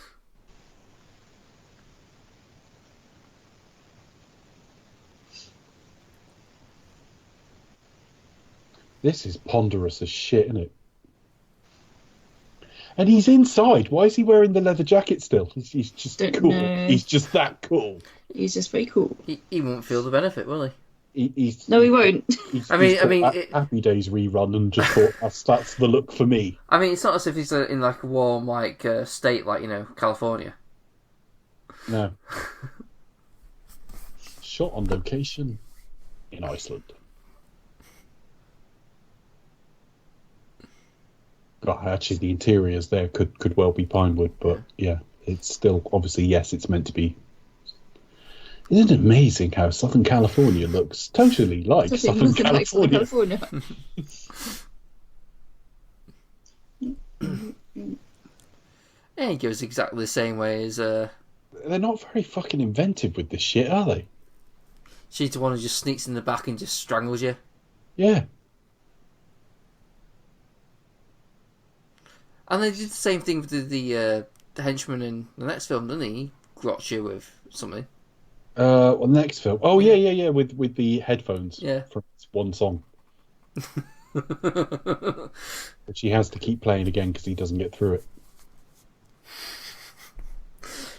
This is ponderous as shit, isn't it? And he's inside. Why is he wearing the leather jacket still? He's just cool. Know. He's just that cool. He's just very cool. He won't feel the benefit, will he? No, he won't. I mean, Happy Days rerun and just thought that's the look for me. I mean, it's not as if he's in like a warm state like California. No. Shot on location in Iceland. Oh, actually, the interiors there could well be pine wood, but yeah, it's still obviously it's meant to be. Isn't it amazing how Southern California looks totally like Southern California? Yeah, he goes exactly the same way as. They're not very fucking inventive with this shit, are they? She's the one who just sneaks in the back and just strangles you. Yeah. And they did the same thing with the henchman in the next film, didn't he? He got you with something. Well, the next film. Oh yeah. With the headphones. Yeah. From one song. Which he has to keep playing again because he doesn't get through it.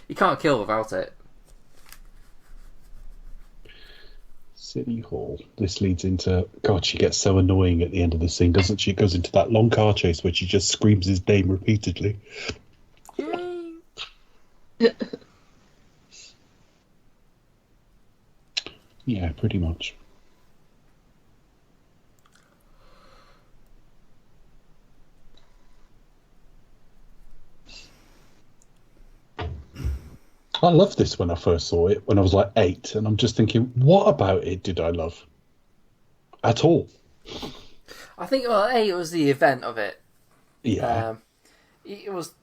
You can't kill without it. City Hall. This leads into... God, she gets so annoying at the end of the scene, doesn't she? It goes into that long car chase where she just screams his name repeatedly. Yeah, pretty much. I loved this when I first saw it, when I was like 8, and I'm just thinking, what about it did I love? At all. I think, it was the event of it. Yeah. It was,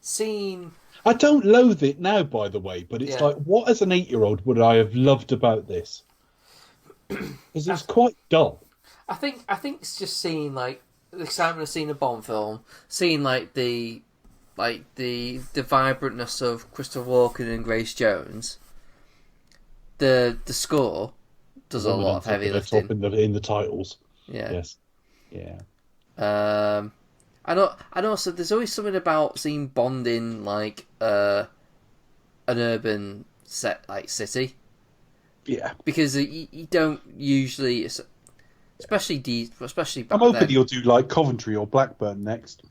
seeing... I don't loathe it now, by the way, but it's like, what as an 8-year-old would I have loved about this? Because it's quite dull. I think it's just seeing, like, the excitement of seeing a Bond film, seeing, like, the vibrantness of Christopher Walken and Grace Jones. The score does a lot of heavy lifting. In the titles. Yeah. Yes. Yeah. And also there's always something about seeing Bond in like an urban set like city. Yeah. Because you don't usually, especially back I'm hoping then. you'll do like Coventry or Blackburn next.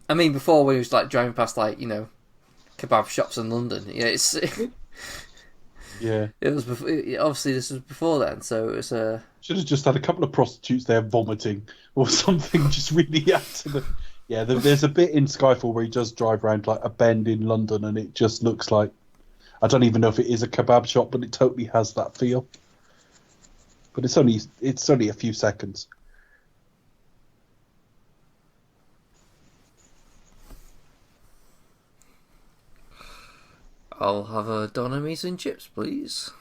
I mean, before when he was like driving past like kebab shops in London, it's yeah. It was before, obviously this was before then, so it was should have just had a couple of prostitutes there vomiting or something. Just really add to the. Yeah, there's a bit in Skyfall where he does drive around like a bend in London, and it just looks like I don't even know if it is a kebab shop, but it totally has that feel. But it's only a few seconds. I'll have a Donamies and chips, please.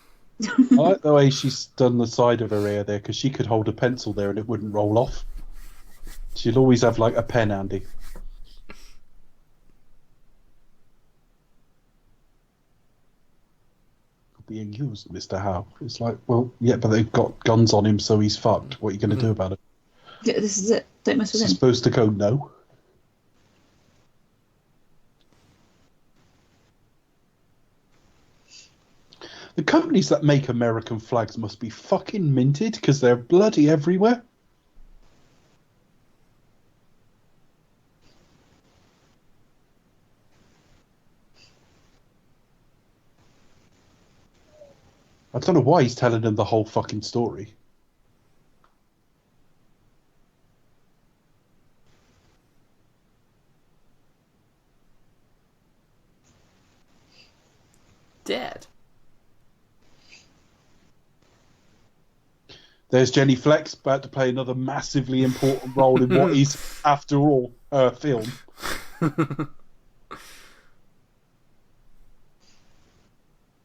I like the way she's done the side of her ear there, because she could hold a pencil there and it wouldn't roll off. She'll always have like a pen handy. Being used, Mr. Howe. It's like, well, yeah, but they've got guns on him, so he's fucked. What are you going to do about it? Yeah, this is it. Don't mess with him. Supposed to go no. The companies that make American flags must be fucking minted because they're bloody everywhere. I don't know why he's telling them the whole fucking story. Dead. There's Jenny Flex about to play another massively important role in what is, after all, her film.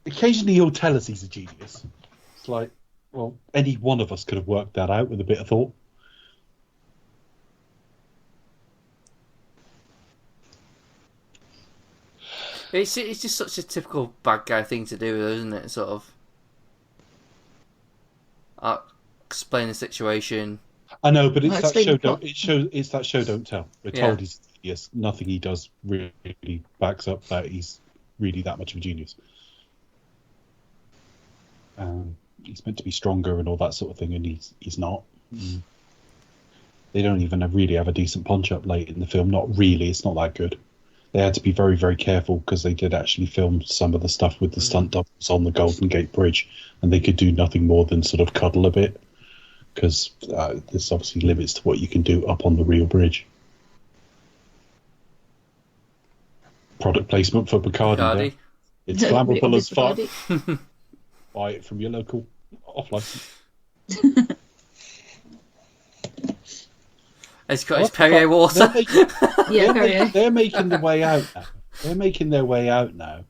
Occasionally he'll tell us he's a genius. It's like, well, any one of us could have worked that out with a bit of thought. It's just such a typical bad guy thing to do, isn't it? Sort of explain the situation. I know, but it's that show. It's that show. Don't tell. We're told he's a genius. Nothing he does really backs up that he's really that much of a genius. He's meant to be stronger and all that sort of thing, and he's not. They don't even really have a decent punch up late in the film. Not really. It's not that good. They had to be very, very careful because they did actually film some of the stuff with the stunt doubles on the Golden Gate Bridge, and they could do nothing more than sort of cuddle a bit because there's obviously limits to what you can do up on the real bridge. Product placement for Bacardi. There. It's flammable as fuck. Buy it from your local off-license. It's got his Perrier water. They're making the way out now. They're making their way out now.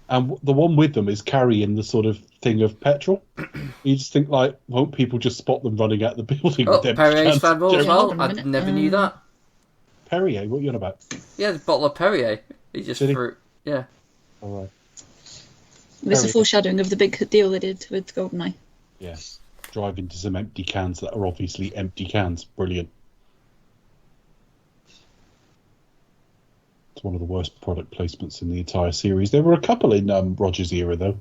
And the one with them is carrying the sort of thing of petrol. You just think, like, won't people just spot them running out the building with them? Perrier's flammable as well. I never knew that. Perrier? What are you on about? Yeah, the bottle of Perrier. He just threw... Yeah. All right. This is a foreshadowing of the big deal they did with GoldenEye. Yes. Drive into some empty cans that are obviously empty cans. Brilliant. It's one of the worst product placements in the entire series. There were a couple in Roger's era, though.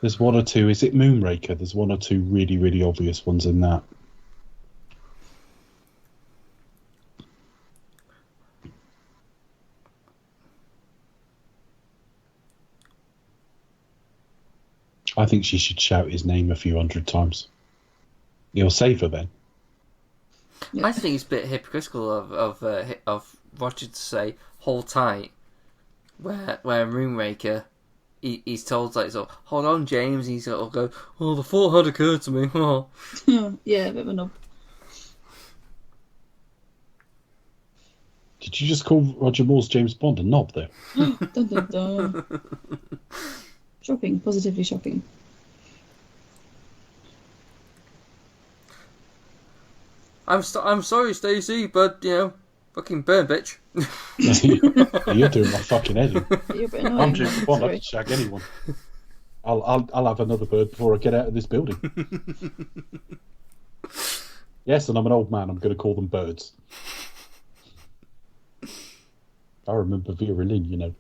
There's one or two. Is it Moonraker? There's one or two really, really obvious ones in that. I think she should shout his name a few hundred times. You'll save her then. I think it's a bit hypocritical of Roger to say "hold tight," where Moonraker, he's told like, so, "Hold on, James." He's sort of go, "Oh, the thought had occurred to me." Oh. Yeah, a bit of a knob. Did you just call Roger Moore's James Bond a knob, though? Dun, dun, dun. Shocking, positively shocking. I'm sorry, Stacy, but fucking burn, bitch. You're doing my fucking head in. You're a bit annoying. I'm James Bond. I can shag anyone. I'll have another bird before I get out of this building. Yes, and I'm an old man. I'm going to call them birds. I remember Vera Lynn, you know.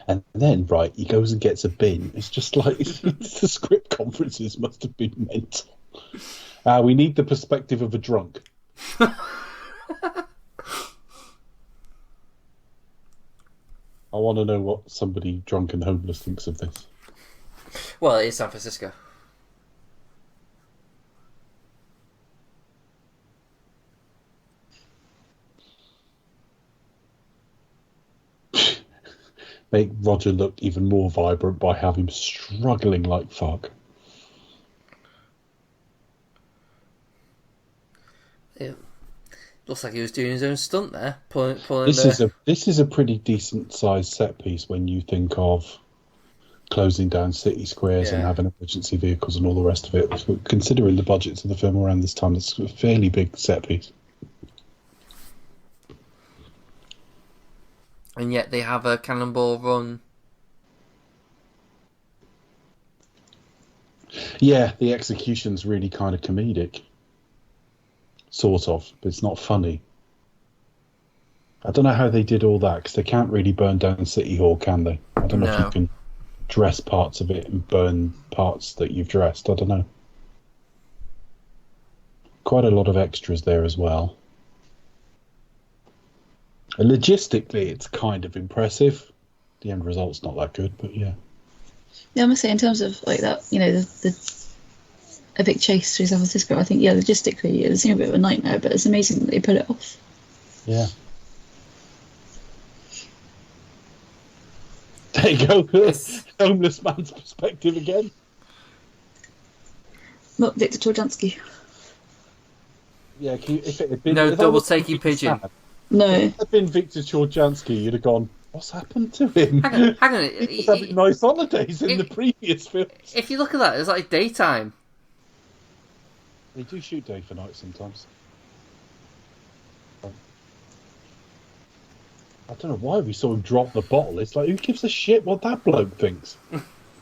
And then, right, he goes and gets a bin. It's just like, the script conferences must have been mental. We need the perspective of a drunk. I want to know what somebody drunk and homeless thinks of this. Well, it is San Francisco. Make Roger look even more vibrant by having him struggling like fuck. It looks like he was doing his own stunt there. This is a pretty decent sized set piece when you think of closing down city squares and having emergency vehicles and all the rest of it. So considering the budgets of the film around this time, it's a fairly big set piece. And yet they have a cannonball run. Yeah, the execution's really kind of comedic. Sort of, but it's not funny. I don't know how they did all that, because they can't really burn down City Hall, can they? I don't know if you can dress parts of it and burn parts that you've dressed. I don't know. Quite a lot of extras there as well. And logistically, it's kind of impressive. The end result's not that good, but yeah. Yeah, I must say, in terms of like that, you know, a big chase through San Francisco, I think, yeah, logistically, it seemed a bit of a nightmare, but it's amazing that they pull it off. Yeah. There you go. Homeless man's perspective again. Not Victor Torjansky. Yeah, if it had been... No double-taking pigeon. Sad, No. if it had been Victor Torjansky, you'd have gone, what's happened to him? Hang on. He was having nice holidays in the previous films. If you look at that, it's like daytime. They do shoot day for night sometimes. I don't know why we saw him drop the bottle. It's like, who gives a shit what that bloke thinks?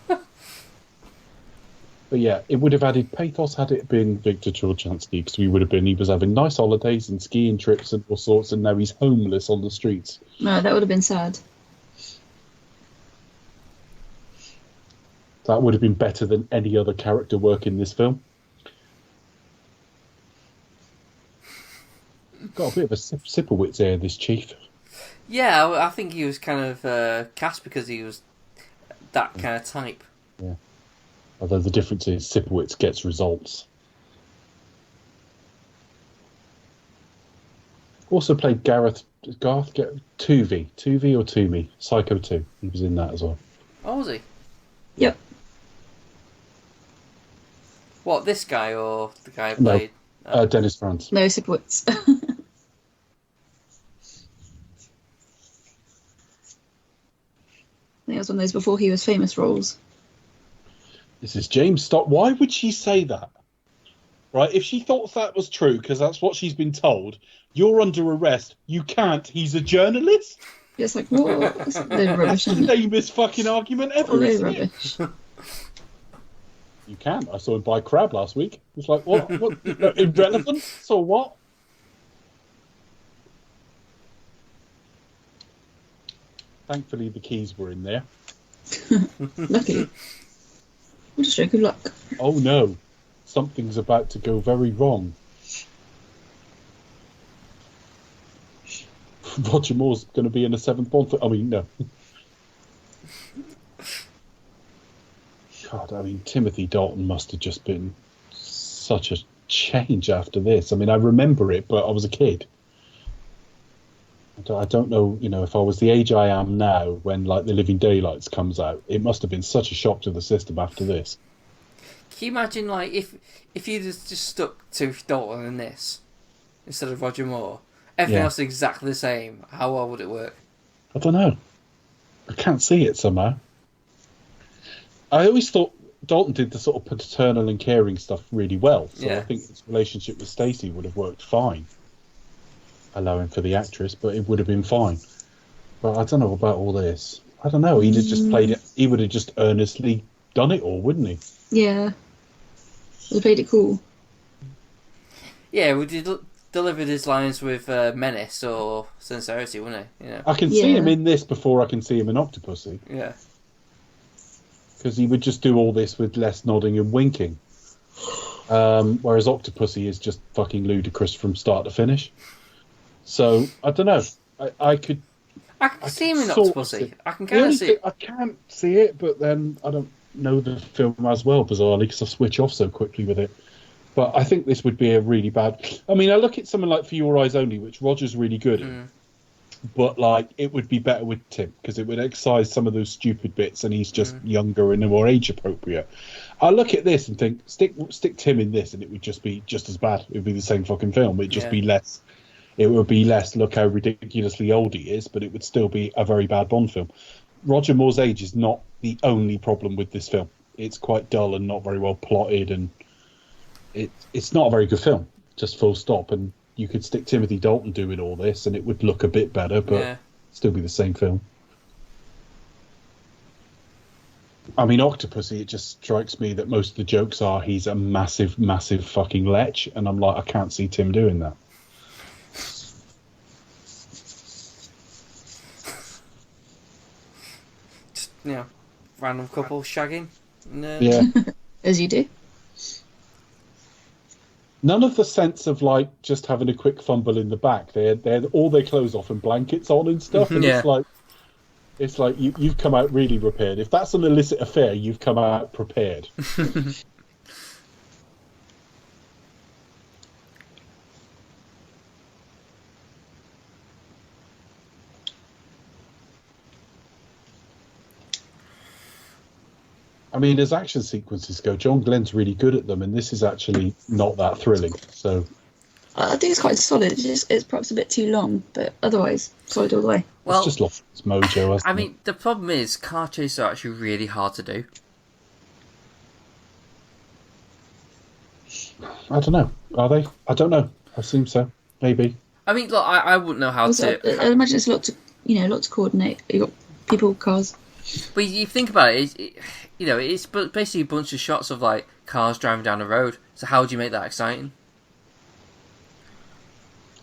But yeah, it would have added pathos had it been Victor Torjansky, because he was having nice holidays and skiing trips and all sorts, and now he's homeless on the streets. No, that would have been sad. That would have been better than any other character work in this film. Got a bit of a Sipowicz here, this chief. Yeah, I think he was kind of cast because he was that kind of type. Yeah. Although the difference is Sipowicz gets results. Also played Tuvey or Toomey, Psycho 2. He was in that as well. Oh, was he? Yep. What, this guy or the guy who played? No, Dennis Franz. No, Sipowicz. I think it was one of those before he was famous roles. This is James. Stop. Why would she say that? Right? If she thought that was true, because that's what she's been told, you're under arrest. You can't. He's a journalist. It's like, what? That's a load of rubbish, That's the isn't it? lamest fucking argument ever, A load of isn't it? rubbish. You can. I saw him buy crab last week. It's like, what? Irrelevant? So what? Thankfully, the keys were in there. Lucky. What a stroke of luck. Oh no, something's about to go very wrong. Roger Moore's going to be in a 7th Bond film. I mean, no. God, I mean, Timothy Dalton must have just been such a change after this. I mean, I remember it, but I was a kid. I don't know, if I was the age I am now when, like, The Living Daylights comes out, it must have been such a shock to the system after this. Can you imagine, like, if you just stuck to Dalton in this instead of Roger Moore? Everything else is exactly the same. How well would it work? I don't know. I can't see it somehow. I always thought Dalton did the sort of paternal and caring stuff really well, so I think his relationship with Stacy would have worked fine. Allowing for the actress, but it would have been fine. But I don't know about all this. I don't know. He'd have just played it. He would have just earnestly done it all, wouldn't he? Yeah. He played it cool. Yeah, would he delivered his lines with menace or sincerity, wouldn't he? I can see him in this before I can see him in Octopussy. Yeah. Because he would just do all this with less nodding and winking. Whereas Octopussy is just fucking ludicrous from start to finish. So, I don't know. I could see him in Octopussy. I can kind of see it. I can't see it, but then I don't know the film as well, bizarrely, because I switch off so quickly with it. But I think this would be a really bad... I mean, I look at something like For Your Eyes Only, which Roger's really good in. But, like, it would be better with Tim, because it would excise some of those stupid bits, and he's just younger and more age-appropriate. I look at this and think, stick Tim in this, and it would just be just as bad. It would be the same fucking film. It'd just be less... It would be less, look how ridiculously old he is, but it would still be a very bad Bond film. Roger Moore's age is not the only problem with this film. It's quite dull and not very well plotted, and it's not a very good film, just full stop. And you could stick Timothy Dalton doing all this, and it would look a bit better, but still be the same film. I mean, Octopussy, it just strikes me that most of the jokes are he's a massive, massive fucking lech, and I'm like, I can't see Tim doing that. Yeah, random couple shagging. No. Yeah. As you do. None of the sense of like just having a quick fumble in the back. They're all their clothes off and blankets on and stuff, and Yeah. it's like you've come out really prepared. If that's an illicit affair, you've come out prepared. I mean, as action sequences go, John Glenn's really good at them, and this is actually not that thrilling. So I think it's quite solid. It's perhaps a bit too long, but otherwise solid all the way. Well, it's just lost its mojo. I mean, the problem is car chases are actually really hard to do. I don't know. Are they? I don't know. I assume so. Maybe. I mean, look, I wouldn't know how Also, to. I imagine it's a lot to coordinate. You got people, cars. But you think about it, it's basically a bunch of shots of like cars driving down the road. So how do you make that exciting?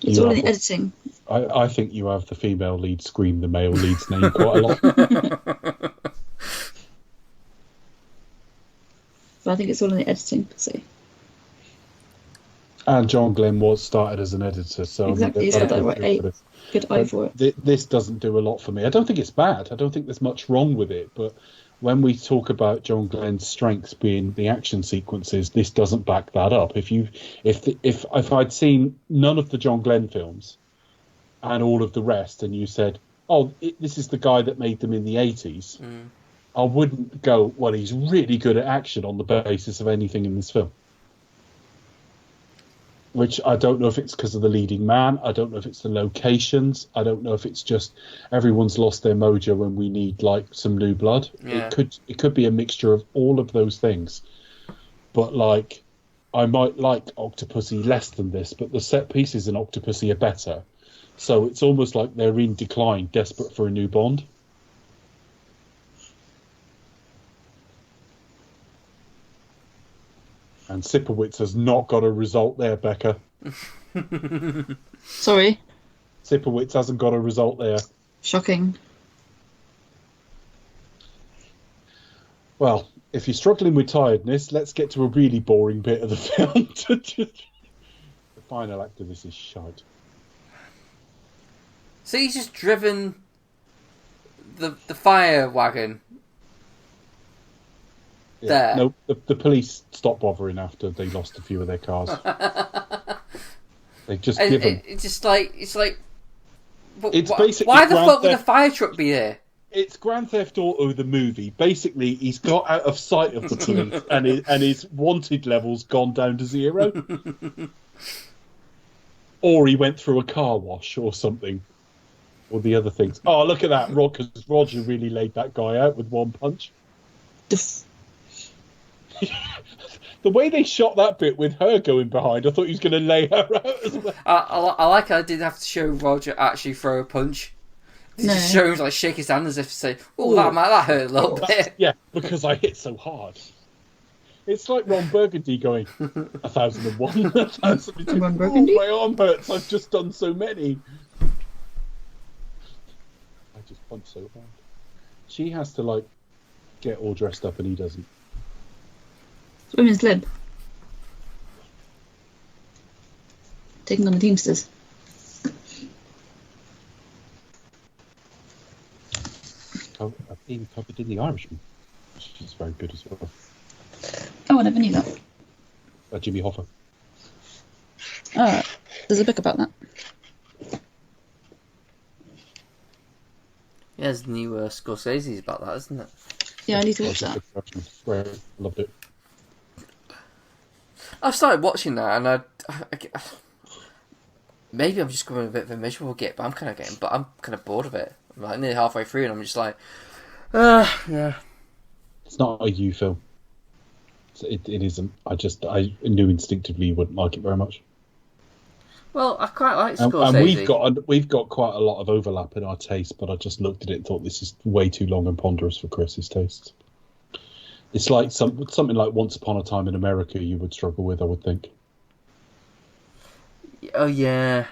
It's all in the editing. I think you have the female lead scream the male lead's name quite a lot. But I think it's all in the editing. So. And John Glenn was started as an editor, so Exactly, he's got that right good eye for it. This doesn't do a lot for me. I don't think it's bad. I don't think there's much wrong with it. But when we talk about John Glenn's strengths being the action sequences, this doesn't back that up. If I'd seen none of the John Glenn films and all of the rest, and you said, "Oh, this is the guy that made them in the '80s," I wouldn't go, "Well, he's really good at action" on the basis of anything in this film. Which I don't know if it's because of the leading man. I don't know if it's the locations. I don't know if it's just everyone's lost their mojo and we need like some new blood. Yeah. It could be a mixture of all of those things. But like, I might like Octopussy less than this, but the set pieces in Octopussy are better. So it's almost like they're in decline, desperate for a new Bond. And Sipowicz has not got a result there, Becca. Sorry. Sipowicz hasn't got a result there. Shocking. Well, if you're struggling with tiredness, let's get to a really boring bit of the film. The final act of this is shite. So he's just driven the fire wagon. Yeah. There. No, the police stopped bothering after they lost a few of their cars. They just give them. It's just like it's like. It's basically why the Grand fuck would a Theft- fire truck be there? It's Grand Theft Auto the movie. Basically, he's got out of sight of the police, and his wanted level's gone down to 0. Or he went through a car wash or something. Or the other things. Oh, look at that! Because Roger really laid that guy out with one punch. The way they shot that bit with her going behind, I thought he was going to lay her out as well. I like how I didn't have to show Roger actually throw a punch. He just showed him like shake his hand as if to say, "Oh, that hurt a little bit." Yeah, because I hit so hard. It's like Ron Burgundy going 1001, 1002. Ron Burgundy? My arm hurts. I've just done so many. I just punch so hard. She has to like get all dressed up, and he doesn't. It's women's lib. Taking on the Teamsters. I've been covered in The Irishman, which is very good as well. Oh, I never knew that. Jimmy Hoffa. There's a book about that. Yeah, there's new Scorsese's about that, isn't it? Yeah, I need to watch that. Loved it. I've started watching that, and maybe I'm just going a bit of a miserable git, but I'm kind of bored of it. I'm like nearly halfway through, and I'm just like, yeah. It's not a you film. It isn't. I knew instinctively you wouldn't like it very much. Well, I quite like Scorsese. And we've got quite a lot of overlap in our taste, but I just looked at it and thought this is way too long and ponderous for Chris's taste. It's like something like Once Upon a Time in America you would struggle with, I would think. Oh, yeah.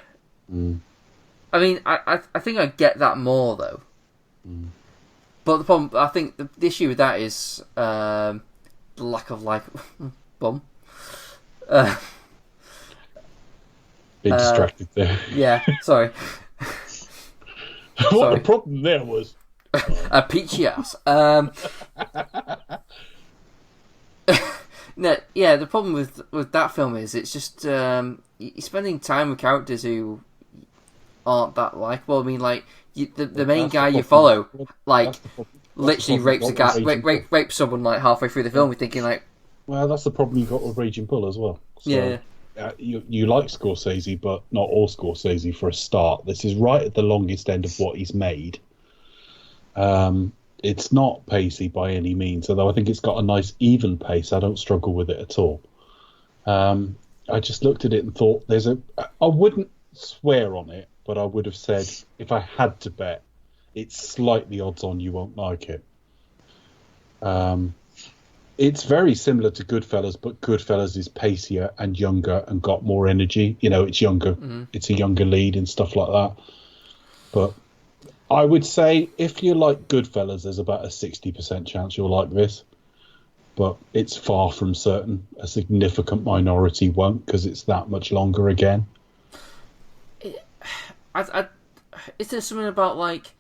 Mm. I mean, I think I get that more, though. Mm. But the problem, I think, the issue with that is the lack of bum. Been distracted there. Yeah, sorry. What the problem there was. A peachy ass. No, yeah. The problem with that film is it's just you're spending time with characters who aren't that likable. I mean, like the main guy you follow, like literally rapes someone like halfway through the film. You're thinking like, well, that's the problem you got with Raging Bull as well. So, yeah. You like Scorsese, but not all Scorsese for a start. This is right at the longest end of what he's made. It's not pacey by any means, although I think it's got a nice even pace. I don't struggle with it at all. I just looked at it and thought, I wouldn't swear on it, but I would have said, if I had to bet, it's slightly odds on you won't like it. It's very similar to Goodfellas, but Goodfellas is pacier and younger and got more energy. You know, it's younger. Mm-hmm. It's a younger lead and stuff like that. But I would say if you like Goodfellas, there's about a 60% chance you'll like this. But it's far from certain. A significant minority won't, because it's that much longer again. Is there something about like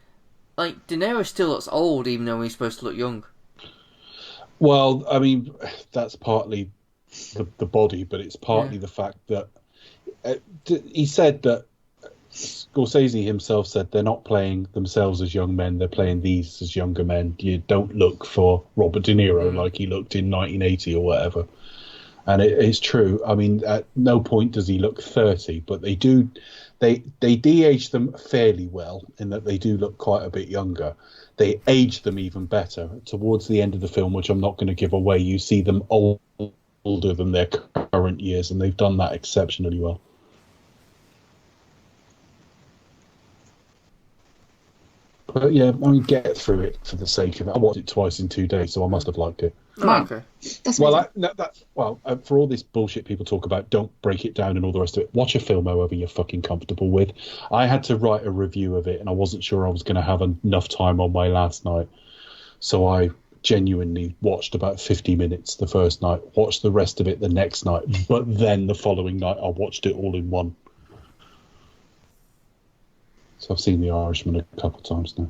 De Niro still looks old even though he's supposed to look young? Well, I mean, that's partly the body, but it's partly the fact that he said that Scorsese himself said they're not playing themselves as young men, they're playing these as younger men. You don't look for Robert De Niro like he looked in 1980 or whatever. And it's true. I mean, at no point does he look 30, but they de-age them fairly well in that they do look quite a bit younger. They age them even better. Towards the end of the film, which I'm not going to give away, you see them older than their current years, and they've done that exceptionally well. But yeah, I mean, get through it for the sake of it. I watched it twice in 2 days, so I must have liked it. Oh, okay. That's for all this bullshit people talk about, don't break it down and all the rest of it. Watch a film however you're fucking comfortable with. I had to write a review of it, and I wasn't sure I was going to have enough time on my last night. So I genuinely watched about 50 minutes the first night, watched the rest of it the next night, but then the following night I watched it all in one. So I've seen The Irishman a couple of times now.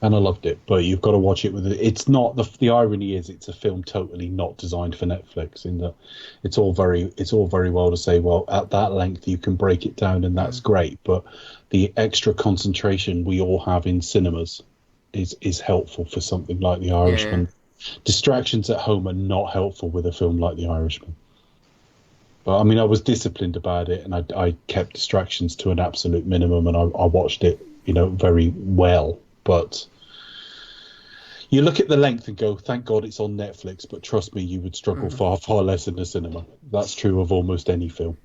And I loved it, but you've got to watch it with it. It's not the irony is it's a film totally not designed for Netflix. In that it's all very well to say, well, at that length you can break it down and that's great, but the extra concentration we all have in cinemas is helpful for something like The Irishman. Yeah. Distractions at home are not helpful with a film like The Irishman. But I mean, I was disciplined about it, and I kept distractions to an absolute minimum, and I watched it, very well. But you look at the length and go, thank God it's on Netflix, but trust me, you would struggle far, far less in the cinema. That's true of almost any film.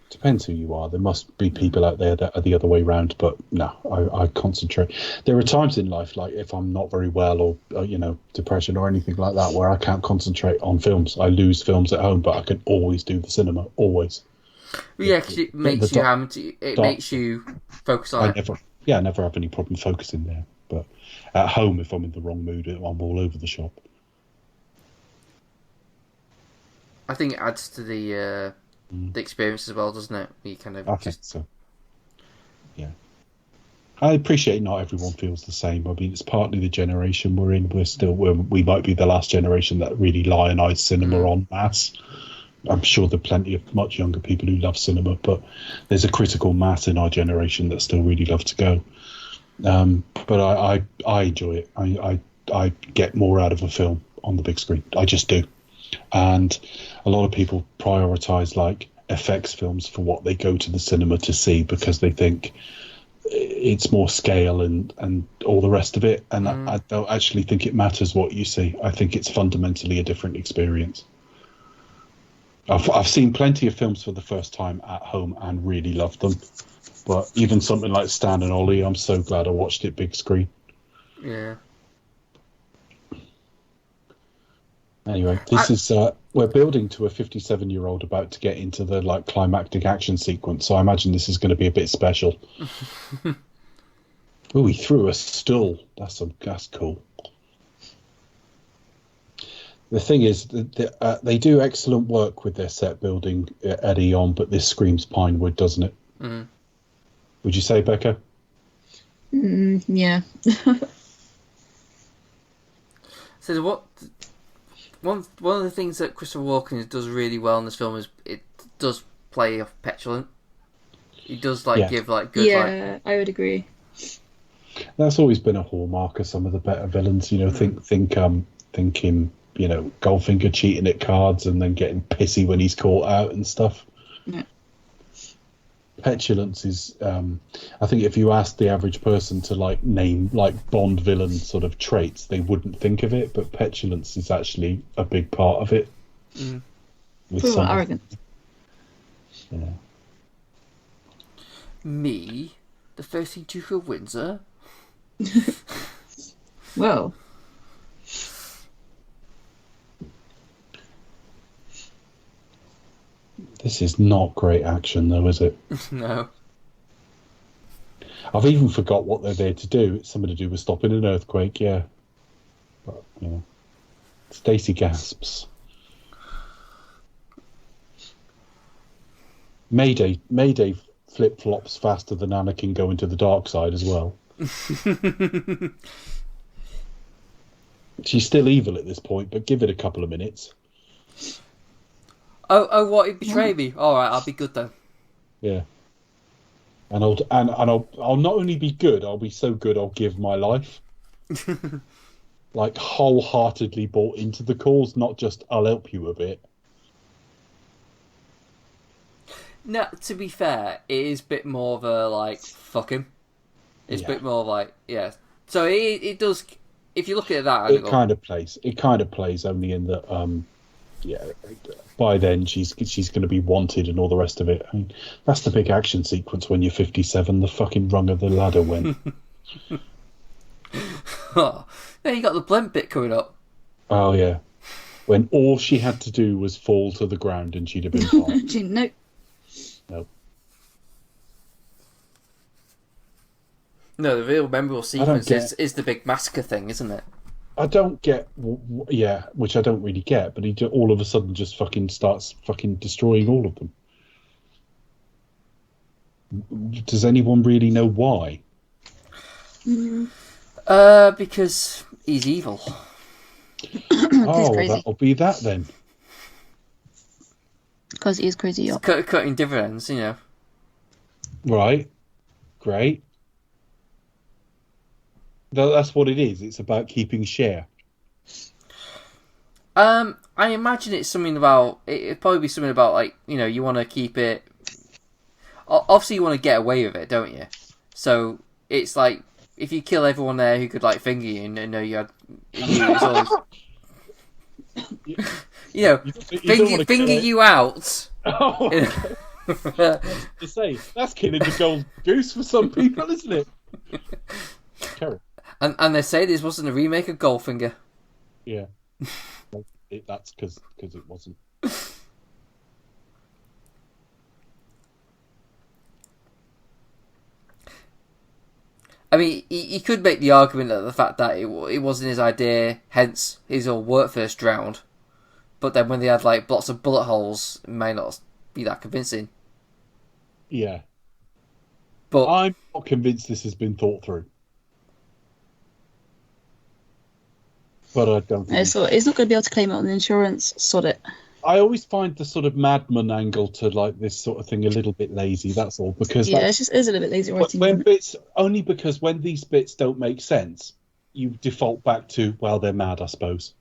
Depends who you are. There must be people out there that are the other way around, but no, I concentrate. There are times in life, like if I'm not very well or depression or anything like that, where I can't concentrate on films. I lose films at home, but I can always do the cinema, always. Yeah, because it makes makes you focus on it. I never have any problem focusing there. But at home, if I'm in the wrong mood, I'm all over the shop. I think it adds to the experience as well, doesn't it? You kind of I think so. Yeah. I appreciate not everyone feels the same. I mean, it's partly the generation we're in. We might be the last generation that really lionise cinema en masse. I'm sure there are plenty of much younger people who love cinema, but there's a critical mass in our generation that still really love to go. But I enjoy it. I get more out of a film on the big screen. I just do. And a lot of people prioritise like effects films for what they go to the cinema to see because they think it's more scale and all the rest of it. And I don't actually think it matters what you see. I think it's fundamentally a different experience. I've seen plenty of films for the first time at home and really loved them. But even something like Stan and Ollie, I'm so glad I watched it big screen. Yeah. Anyway, this is we're building to a 57-year-old about to get into the like climactic action sequence, so I imagine this is going to be a bit special. Oh, he threw a stool. That's cool. The thing is, they do excellent work with their set building at Eon, but this screams Pinewood, doesn't it? Mm. Would you say, Becca? Yeah. So one of the things that Christopher Walken does really well in this film is it does play off petulant. He does give good. Yeah, I would agree. That's always been a hallmark of some of the better villains. You know, think him. You know, Goldfinger cheating at cards and then getting pissy when he's caught out and stuff. Yeah. Petulance is, I think, if you ask the average person to name Bond villain sort of traits, they wouldn't think of it. But petulance is actually a big part of it. Mm. Arrogant. Yeah. Me, the 13th Duke of Windsor. Well. This is not great action, though, is it? No. I've even forgot what they're there to do. It's something to do with stopping an earthquake, yeah. But, yeah. Stacy gasps. Mayday flip-flops faster than Anakin going to the dark side as well. She's still evil at this point, but give it a couple of minutes. Oh, what? He betrayed me. All right, I'll be good then. Yeah. And I'll not only be good, I'll be so good I'll give my life. Wholeheartedly bought into the cause, not just I'll help you a bit. No, to be fair, it is a bit more of a fuck him. It's a bit more yeah. So it does. If you look at that, it kind of plays only in that. By then she's going to be wanted and all the rest of it. I mean, that's the big action sequence when you're 57. The fucking rung of the ladder went. Oh, then you got the blimp bit coming up. Oh yeah, when all she had to do was fall to the ground and she'd have been fine. No. Nope. No, the real memorable sequence is the big massacre thing, isn't it? I don't get, which I don't really get, but he all of a sudden just fucking starts fucking destroying all of them. Does anyone really know why? Because he's evil. Oh, that'll be that then. Because he is crazy. Yeah. Cutting dividends, you know. Right. Great. That's what it is. It's about keeping share. I imagine it's something about. It'd probably be something about you want to keep it. Obviously, you want to get away with it, don't you? So it's like if you kill everyone there who could finger you and know you had. It's always, finger you out. Oh. To say that's killing the gold goose for some people, isn't it? Carry. And they say this wasn't a remake of Goldfinger. Yeah. That's because it wasn't. I mean, he could make the argument that the fact that it wasn't his idea, hence his old work first drowned. But then when they had lots of bullet holes, it may not be that convincing. Yeah. But I'm not convinced this has been thought through. But I don't think So he's not going to be able to claim it on the insurance, sod it. I always find the sort of madman angle to this sort of thing a little bit lazy, that's all. Because it is a little bit lazy writing. Only because when these bits don't make sense, you default back to, well, they're mad, I suppose.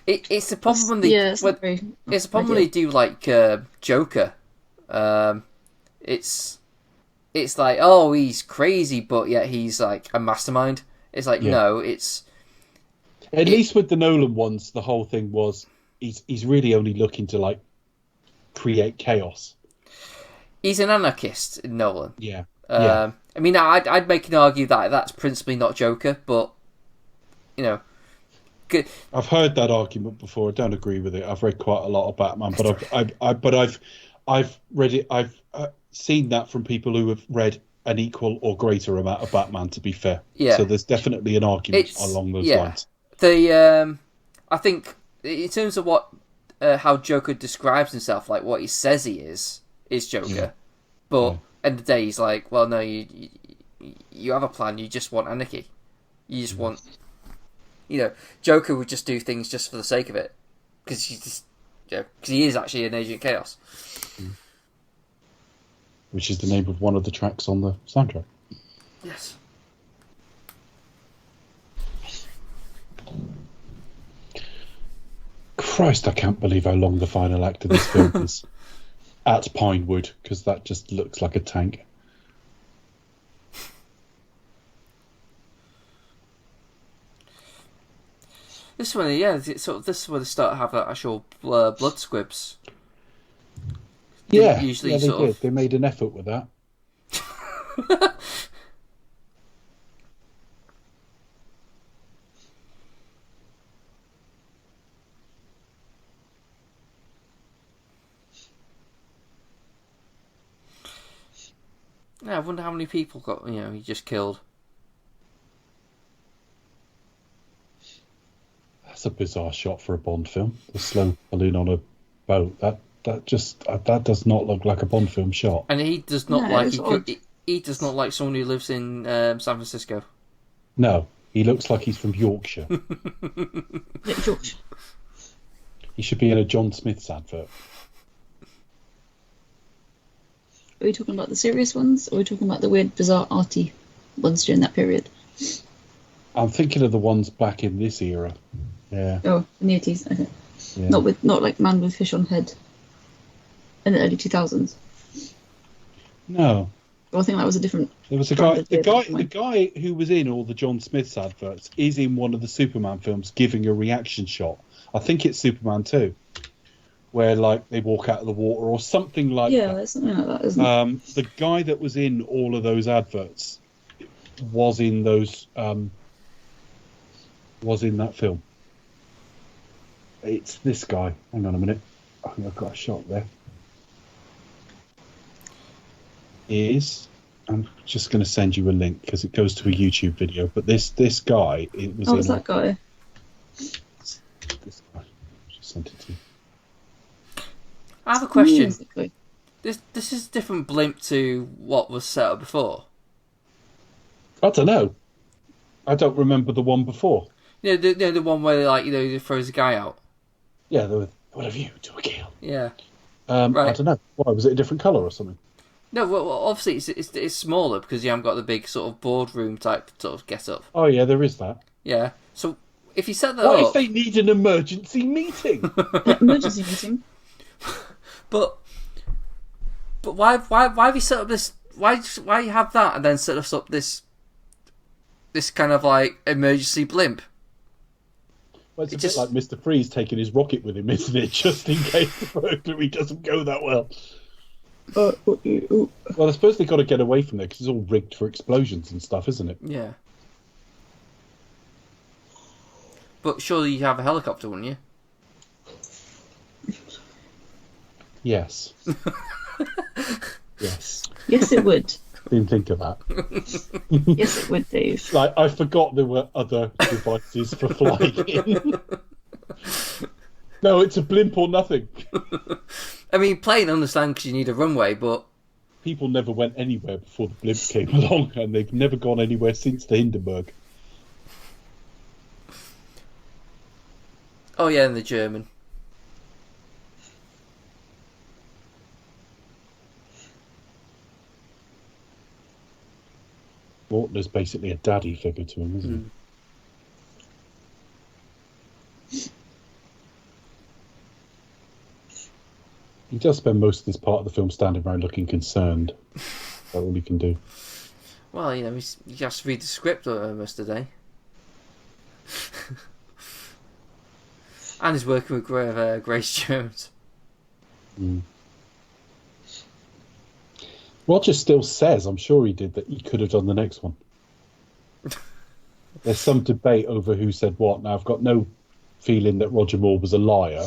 It's the problem when they it's the problem when they do Joker. It's like, oh, he's crazy, but yet he's a mastermind. It's no, it's at least with the Nolan ones, the whole thing was he's really only looking to create chaos. He's an anarchist in Nolan. Yeah. I mean, I'd make an argue that that's principally not Joker, but Good. I've heard that argument before. I don't agree with it. I've read quite a lot of Batman, but I've read it. I've seen that from people who have read an equal or greater amount of Batman. To be fair, Yeah. so there's definitely an argument along those lines. I think in terms of what how Joker describes himself, like what he says he is Joker, Yeah. but end of the day he's like, well, no, you have a plan. You just want anarchy. You just want, Joker would just do things just for the sake of it, because he is actually an agent of chaos. Which is the name of one of the tracks on the soundtrack. Yes. Christ, I can't believe how long the final act of this film is. At Pinewood, because that just looks like a tank. This one, this is where they start to have actual blood squibs. Yeah, Usually they did. They made an effort with that. Yeah, I wonder how many people he just killed. That's a bizarre shot for a Bond film. The slow balloon on a boat. That does not look like a Bond film shot. And he does not he does not like someone who lives in San Francisco. No, he looks like he's from Yorkshire. Yorkshire. He should be in a John Smith's advert. Are we talking about the serious ones, or are we talking about the weird, bizarre, arty ones during that period? I'm thinking of the ones back in this era. Yeah. Oh, in the 80s. Okay. Yeah. Not like Man with Fish on Head in the early 2000s. No. Well, I think that was a different. There was the guy who was in all the John Smith's adverts is in one of the Superman films giving a reaction shot. I think it's Superman 2, where like they walk out of the water or something like that. Yeah, there's something like that, isn't it? The guy that was in all of those adverts was in those was in that film. It's this guy. Hang on a minute. I think I've got a shot there. I'm just going to send you a link because it goes to a YouTube video. But this guy, it was. Oh, it's that guy. This guy. Just sent it to you. I have a question. Musically. This is a different blimp to what was set up before. I don't know. I don't remember the one before. The one where he throws a guy out. Yeah, what have you to a kill? Yeah. Right. I don't know. Why was it a different colour or something? No, well, obviously it's smaller because you haven't got the big sort of boardroom type sort of get up. Oh yeah, there is that. Yeah. So if you set that what up, if they need an emergency meeting? Emergency meeting. But why have you set up this? Why you have that and then set us up this kind of like emergency blimp? Well, it's a bit like Mr. Freeze taking his rocket with him, isn't it? Just in case the burglary doesn't go that well. Well, I suppose they've got to get away from there because it's all rigged for explosions and stuff, isn't it? Yeah. But surely you have a helicopter, wouldn't you? Yes. Yes. Yes, it would. Didn't think of that. Yes, it would, Dave. Like, I forgot there were other devices for flying in. No, it's a blimp or nothing. I mean, plane, understand because you need a runway, but people never went anywhere before the blimp came along, and they've never gone anywhere since the Hindenburg. Oh yeah, and the German. Mortner's basically a daddy figure to him, isn't he? He does spend most of this part of the film standing around looking concerned. That's all he can do. Well, he has to read the script most of the day. And he's working with Grace Jones. Mm. Roger still says, I'm sure he did, that he could have done the next one. There's some debate over who said what. Now, I've got no feeling that Roger Moore was a liar,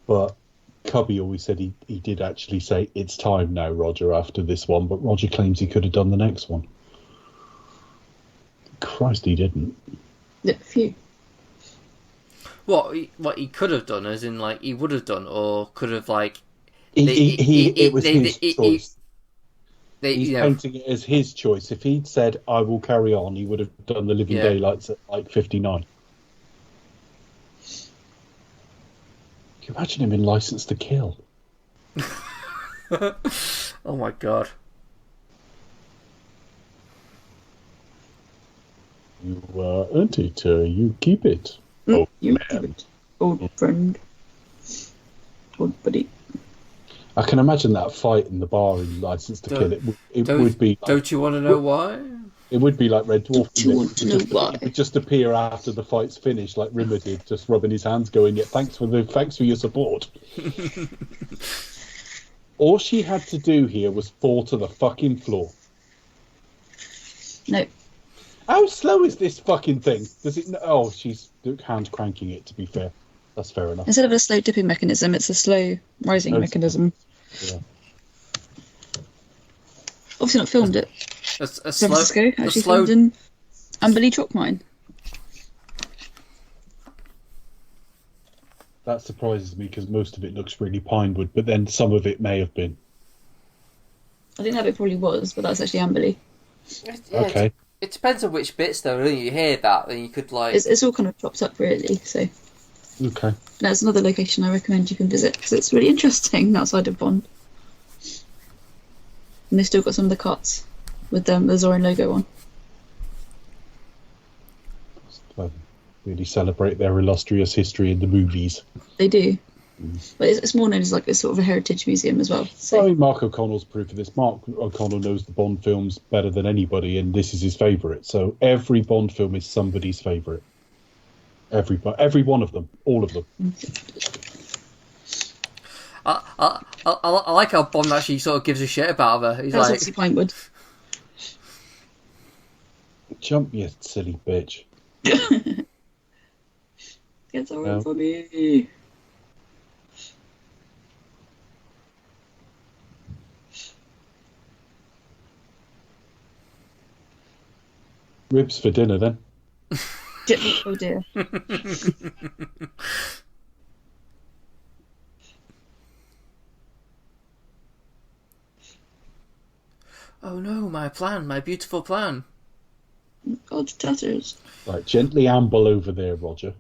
but Cubby always said he did actually say, it's time now, Roger, after this one, but Roger claims he could have done the next one. Christ, he didn't. Yeah, phew. What he could have done, as in, like, he would have done, or could have, like... It was his choice. He's you know, painting it as his choice. If he'd said, I will carry on, he would have done the Living Daylights at, like, 59. Can you imagine him in License to Kill? Oh my god. You earned it, you keep it. Oh, you keep it. Old friend. Old buddy. I can imagine that fight in the bar in License to Kill. It would be. Like, don't you want to know why? It would be like Red Dwarf. Do you want to know why? It would just appear after the fight's finished, like Rimmer did, just rubbing his hands, going, "Yeah, thanks for your support." All she had to do here was fall to the fucking floor. No. How slow is this fucking thing? Does it? Oh, she's hand cranking it. To be fair, that's fair enough. Instead of a slow dipping mechanism, it's a slow rising mechanism. Yeah. Obviously not filmed at San Francisco. Actually filmed in Amberley Chalk Mine. That surprises me because most of it looks really pinewood, but then some of it may have been. I think that bit probably was, but that's actually Amberley. Okay. It depends on which bits, though. Really, you hear that, then you could like. It's all kind of chopped up, really. So. Okay. That's another location I recommend you can visit because it's really interesting outside of Bond. And they've still got some of the carts with the Zorin logo on. Really celebrate their illustrious history in the movies. They do. But it's more known as like a sort of a heritage museum as well. So. I mean, Mark O'Connell's proof of this. Mark O'Connell knows the Bond films better than anybody, and this is his favourite. So every Bond film is somebody's favourite. Every one of them. All of them. I like how Bond actually sort of gives a shit about her. He's that's like, obviously Pinewood. Jump, you silly bitch. Get over for me. Ribs for dinner, then. Oh dear. oh no, my beautiful plan. God, tatters. Right, gently amble over there, Roger.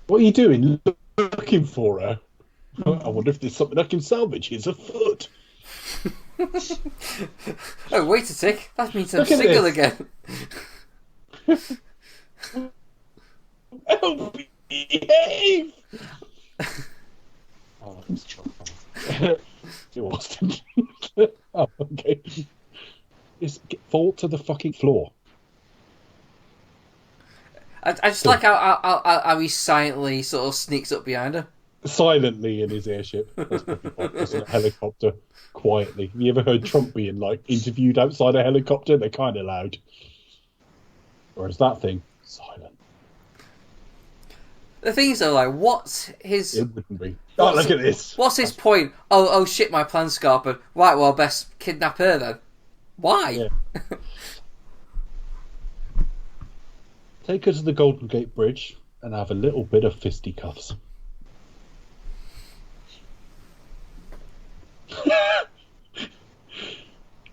What are you doing? Looking for her? I wonder if there's something I can salvage. Here's a foot. Oh, wait a tick. That means I'm single again. Oh, behave! Oh, that's it was. Oh, okay. Just fall to the fucking floor. I just like how he silently sort of sneaks up behind her. Silently in his airship. That's probably what, just in a helicopter, quietly. Have you ever heard Trump being like interviewed outside a helicopter? They're kind of loud. Whereas that thing, silent. The thing is, though, like, what's his... It wouldn't be. Oh, look at this. What's his point? Oh shit, my plan's scarpered. Right, well, best kidnap her then. Why? Yeah. Take her to the Golden Gate Bridge and have a little bit of fisticuffs.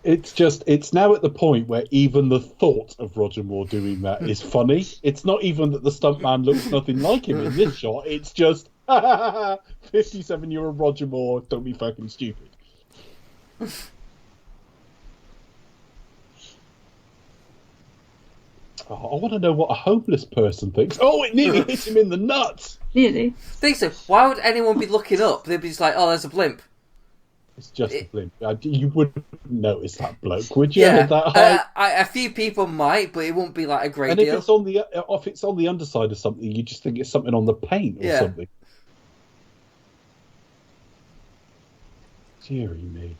It's now at the point where even the thought of Roger Moore doing that is funny. It's not even that the stuntman looks nothing like him in this shot. It's just, 57-year-old Roger Moore, don't be fucking stupid. Oh, I want to know what a homeless person thinks. Oh, it nearly hit him in the nuts. Nearly. Think so. Why would anyone be looking up? They'd be just like, oh, there's a blimp. It's just a blimp. You wouldn't notice that bloke, would you? Yeah, That height? a few people might, but it wouldn't be like a great and deal. If it's on the underside of something, you just think it's something on the paint or something. Deary me.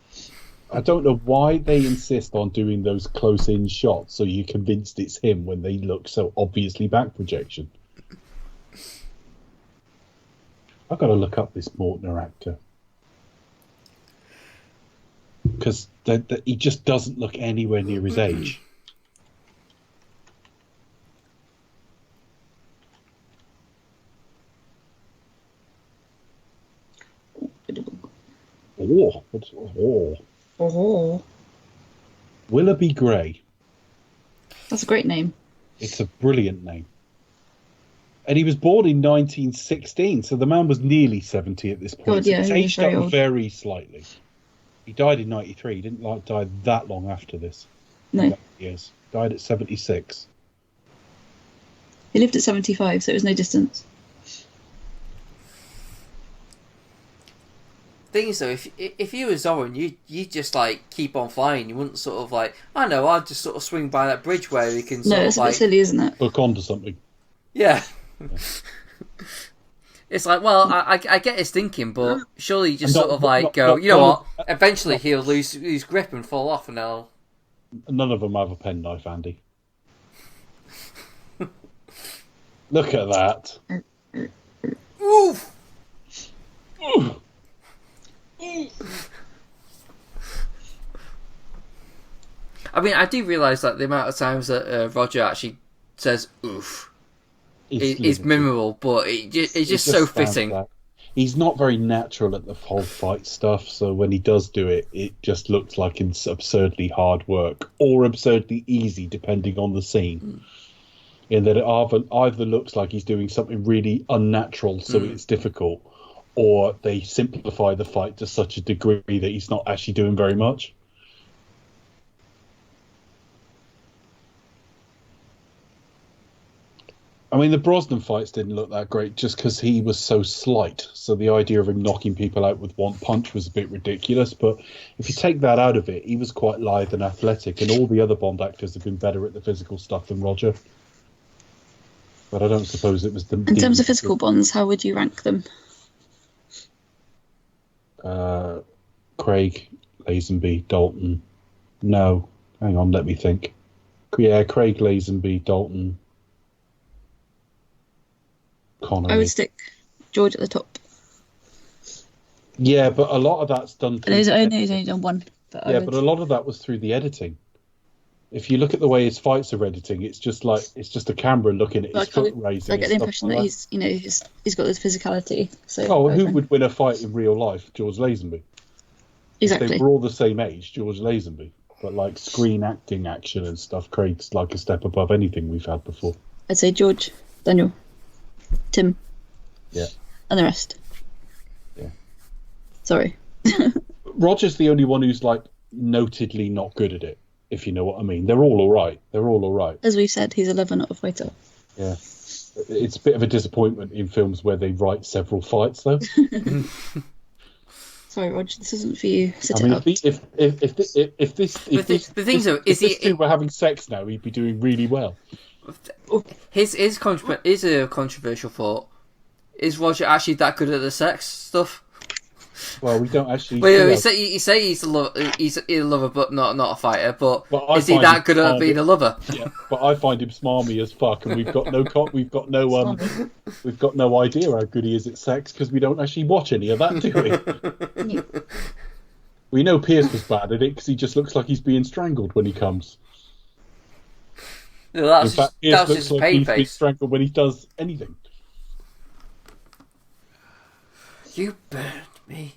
I don't know why they insist on doing those close-in shots so you're convinced it's him when they look so obviously back projection. I've got to look up this Mortner actor. Because he just doesn't look anywhere near his age. Willoughby Gray. That's a great name. It's a brilliant name. And he was born in 1916, so the man was nearly 70 at this point. God, yeah, so he's he was aged very up old. very slightly. He died in 93. He didn't die that long after this. No. Years. Died at 76. He lived at 75, so it was no distance. Thing is, though, if you were Zoran, you just like keep on flying. You wouldn't sort of like, I know, I'll just sort of swing by that bridge where we can. Sort No, of it's a like, bit silly, isn't it? Hook onto something. Yeah. It's like, well, I get his thinking, but surely you just sort of like go, you know what? Eventually he'll lose grip and fall off, and I'll. None of them have a penknife, Andy. Look at that. Oof. Ooh. I mean, I do realise that the amount of times that Roger actually says "oof" is memorable, but it's just so fitting. That. He's not very natural at the whole fight stuff, so when he does do it, it just looks like it's absurdly hard work or absurdly easy, depending on the scene. In that it either looks like he's doing something really unnatural, so it's difficult, or they simplify the fight to such a degree that he's not actually doing very much. I mean, the Brosnan fights didn't look that great just because he was so slight. So the idea of him knocking people out with one punch was a bit ridiculous. But if you take that out of it, he was quite lithe and athletic. And all the other Bond actors have been better at the physical stuff than Roger. But I don't suppose it was the... In terms of physical Bonds, how would you rank them? Craig, Lazenby, Dalton. No. Hang on, let me think. Yeah, Craig, Lazenby, Dalton... Connery. I would stick George at the top. Yeah, but a lot of that's done through... I know he's only done one. But but a lot of that was through the editing. If you look at the way his fights are editing, it's just a camera looking at his foot raising. I get the impression that he's got this physicality. So who would win a fight in real life? George Lazenby. Exactly. If they were all the same age, George Lazenby. But like screen acting action and stuff, Craig's like a step above anything we've had before. I'd say George, Daniel, Tim. Yeah. And the rest. Yeah. Sorry. Roger's the only one who's like notedly not good at it, if you know what I mean. They're all right. As we've said, he's a lover, not a fighter. Yeah. It's a bit of a disappointment in films where they write several fights, though. Sorry, Roger, this isn't for you. Sit I mean, it up. if these two were having sex now, he'd be doing really well. His is a controversial thought. Is Roger actually that good at the sex stuff? Well, we don't actually. Well, you say he's a lover, but not a fighter. But is he that good at being a lover? Yeah, but I find him smarmy as fuck, and we've got no idea how good he is at sex because we don't actually watch any of that, do we? We know Pierce was bad at it because he just looks like he's being strangled when he comes. No, in fact, Pierce looks like he's being face. strangled when he does anything. You burned me.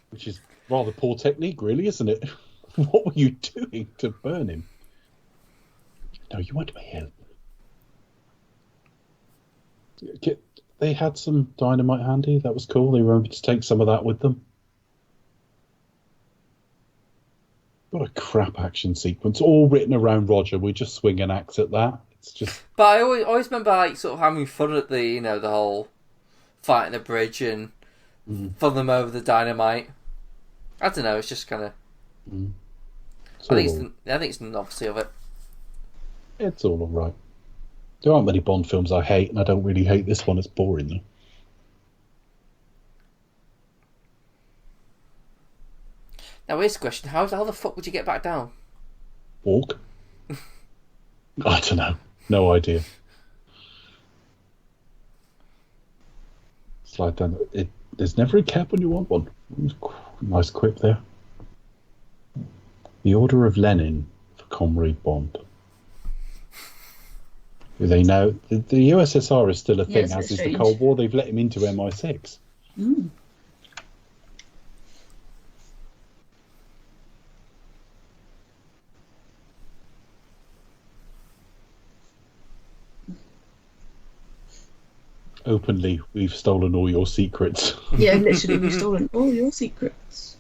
Which is rather poor technique, really, isn't it? What were you doing to burn him? No, you want my help. They had some dynamite handy. That was cool. They remembered to take some of that with them. What a crap action sequence. All written around Roger. We just swing an axe at that. It's just... But I always remember like sort of having fun at the the whole fighting the bridge and fun them over the dynamite. I don't know. It's just kind of. I think it's the novelty of it. It's all right. There aren't many Bond films I hate, and I don't really hate this one. It's boring though. Now here's the question: how the fuck would you get back down? Walk? I don't know. No idea. Slide down. There's never a cab when you want one. Nice quip there. The Order of Lenin for Comrade Bond. They know the USSR is still a thing, as is the Cold War. They've let him into MI6. Mm. Openly, we've stolen all your secrets. Yeah, literally, we've stolen all your secrets.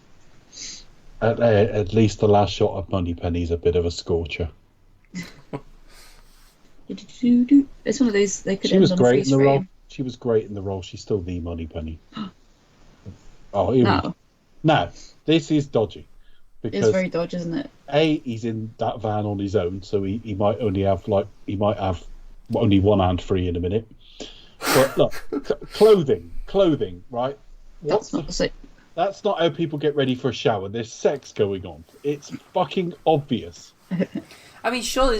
At least the last shot of Moneypenny's a bit of a scorcher. It's one of those they could. She was great in the role. She was great in the role. She's still the Moneypenny. Oh, no, this is dodgy. Because it's very dodgy, isn't it? He's in that van on his own, so he might only have only one hand free in a minute. But look, clothing, right? That's not how people get ready for a shower. There's sex going on. It's fucking obvious. I mean, surely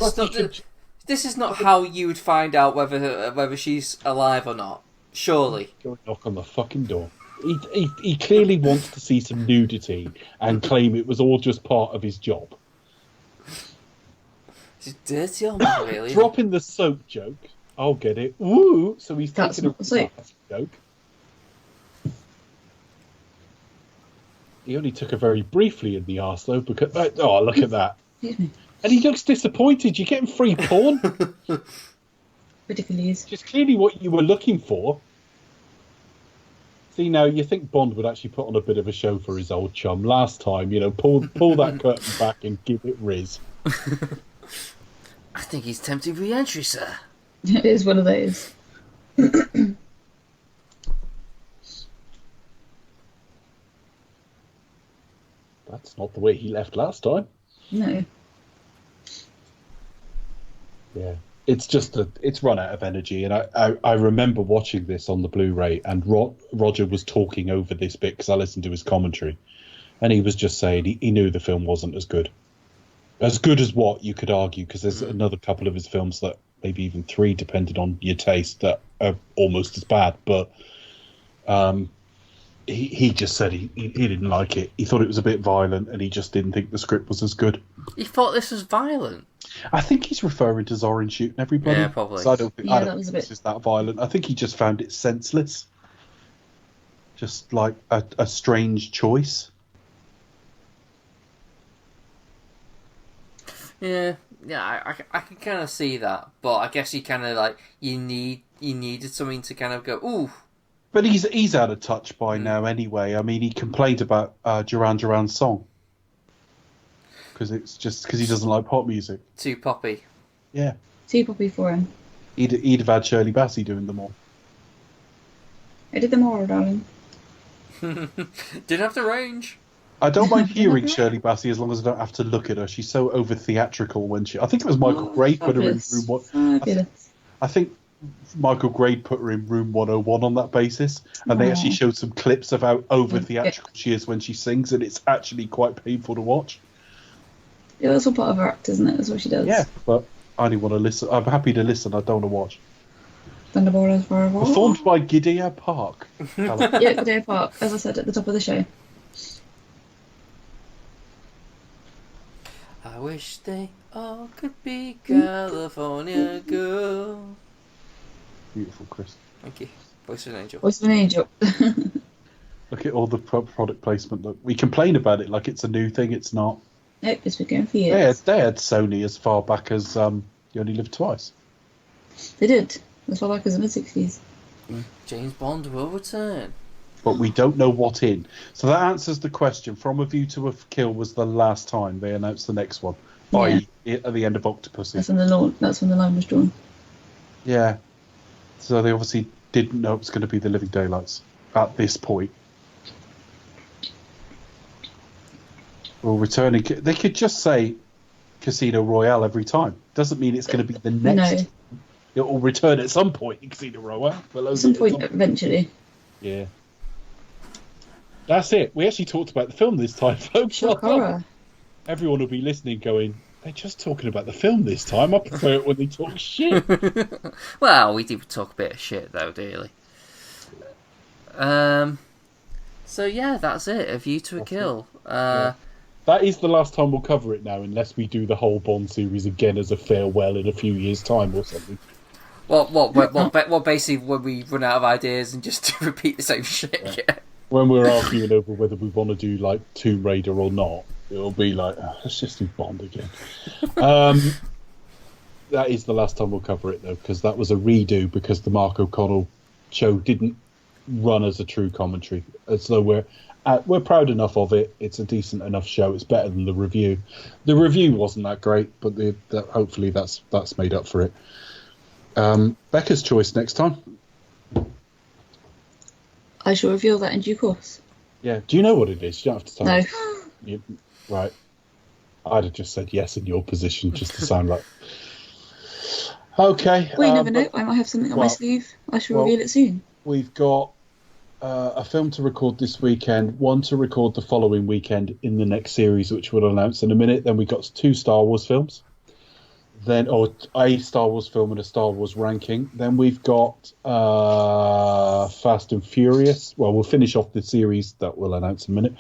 this is not how you would find out whether she's alive or not. Surely. Go knock on the fucking door. He clearly wants to see some nudity and claim it was all just part of his job. She's dirty old man, really. Dropping the soap joke. I'll get it. Woo! So he's taking a joke. He only took her very briefly in the arse, though, because... Oh, look at that. Excuse me. And he looks disappointed. You're getting free porn? Ridiculous. Which is clearly what you were looking for. See, now, you think Bond would actually put on a bit of a show for his old chum. Last time, pull that curtain back and give it Riz. I think he's tempting re-entry, sir. It is one of those. That's not the way he left last time. No. Yeah. It's run out of energy, and I remember watching this on the Blu-ray, and Roger was talking over this bit because I listened to his commentary, and he was just saying he knew the film wasn't as good as what you could argue, because there's another couple of his films that maybe even 3, depending on your taste, that are almost as bad. But he just said he didn't like it. He thought it was a bit violent, and he just didn't think the script was as good. He thought this was violent? I think he's referring to Zorin shooting everybody. Yeah, probably. So I don't think this is that violent. I think he just found it senseless. Just like a strange choice. Yeah, I can kind of see that, but I guess you kind of you needed something to kind of go, ooh. But he's out of touch by now anyway. I mean, he complained about Duran Duran's song because he doesn't like pop music. Too poppy. Yeah. Too poppy for him. He'd have had Shirley Bassey doing them all. I did them all, darling. Didn't have the range. I don't mind hearing Shirley Bassey as long as I don't have to look at her. She's so over theatrical when I think it was Michael Gray put her in Room 1. I think Michael Gray put her in Room 101 on that basis, and they actually showed some clips of how over theatrical she is when she sings, and it's actually quite painful to watch. Yeah, that's all part of her act, isn't it? That's what she does. Yeah, but I only want to listen. I'm happy to listen. I don't want to watch. Performed by Gidea Park. Yeah, Gidea Park, as I said at the top of the show. I wish they all could be California girls. Beautiful, Chris. Thank you. Voice of an angel. Voice of an angel. Look at all the product placement. Look, we complain about it like it's a new thing. It's not. Nope, it's been going for years. They had Sony as far back as You Only Live Twice. They did. As far back as the mid-60s. James Bond will return. But we don't know what in. So that answers the question. From A View to a Kill was the last time they announced the next one. At the end of Octopussy. That's when the line was drawn. Yeah. So they obviously didn't know it was going to be The Living Daylights at this point. Well, returning... They could just say Casino Royale every time. Doesn't mean it's going to be the next... No. It will return at some point in Casino Royale. At some point, eventually. Yeah. That's it. We actually talked about the film this time, folks. Shock horror. Everyone will be listening going, they're just talking about the film this time. I prefer it when they talk shit. Well, we did talk a bit of shit, though, dearly. So, yeah, that's it. A View to a Kill. Yeah. That is the last time we'll cover it now, unless we do the whole Bond series again as a farewell in a few years' time or something. What basically when we run out of ideas and just repeat the same shit? Yeah. When we're arguing over whether we want to do, like, Tomb Raider or not, it'll be like, let's just do Bond again. That is the last time we'll cover it, though, because that was a redo because the Mark O'Connell show didn't run as a true commentary. So we're proud enough of it. It's a decent enough show. It's better than the review. The review wasn't that great, but hopefully that's made up for it. Becca's choice next time. I shall reveal that in due course. Yeah. Do you know what it is? You don't have to tell No. me. Right. I'd have just said yes in your position just to sound like... Okay. Well, you never know. I might have something on my sleeve. I shall reveal it soon. We've got a film to record this weekend, one to record the following weekend in the next series, which we'll announce in a minute. Then we've got 2 Star Wars films. A Star Wars film and a Star Wars ranking. Then we've got Fast and Furious. Well, we'll finish off the series that we'll announce in a minute.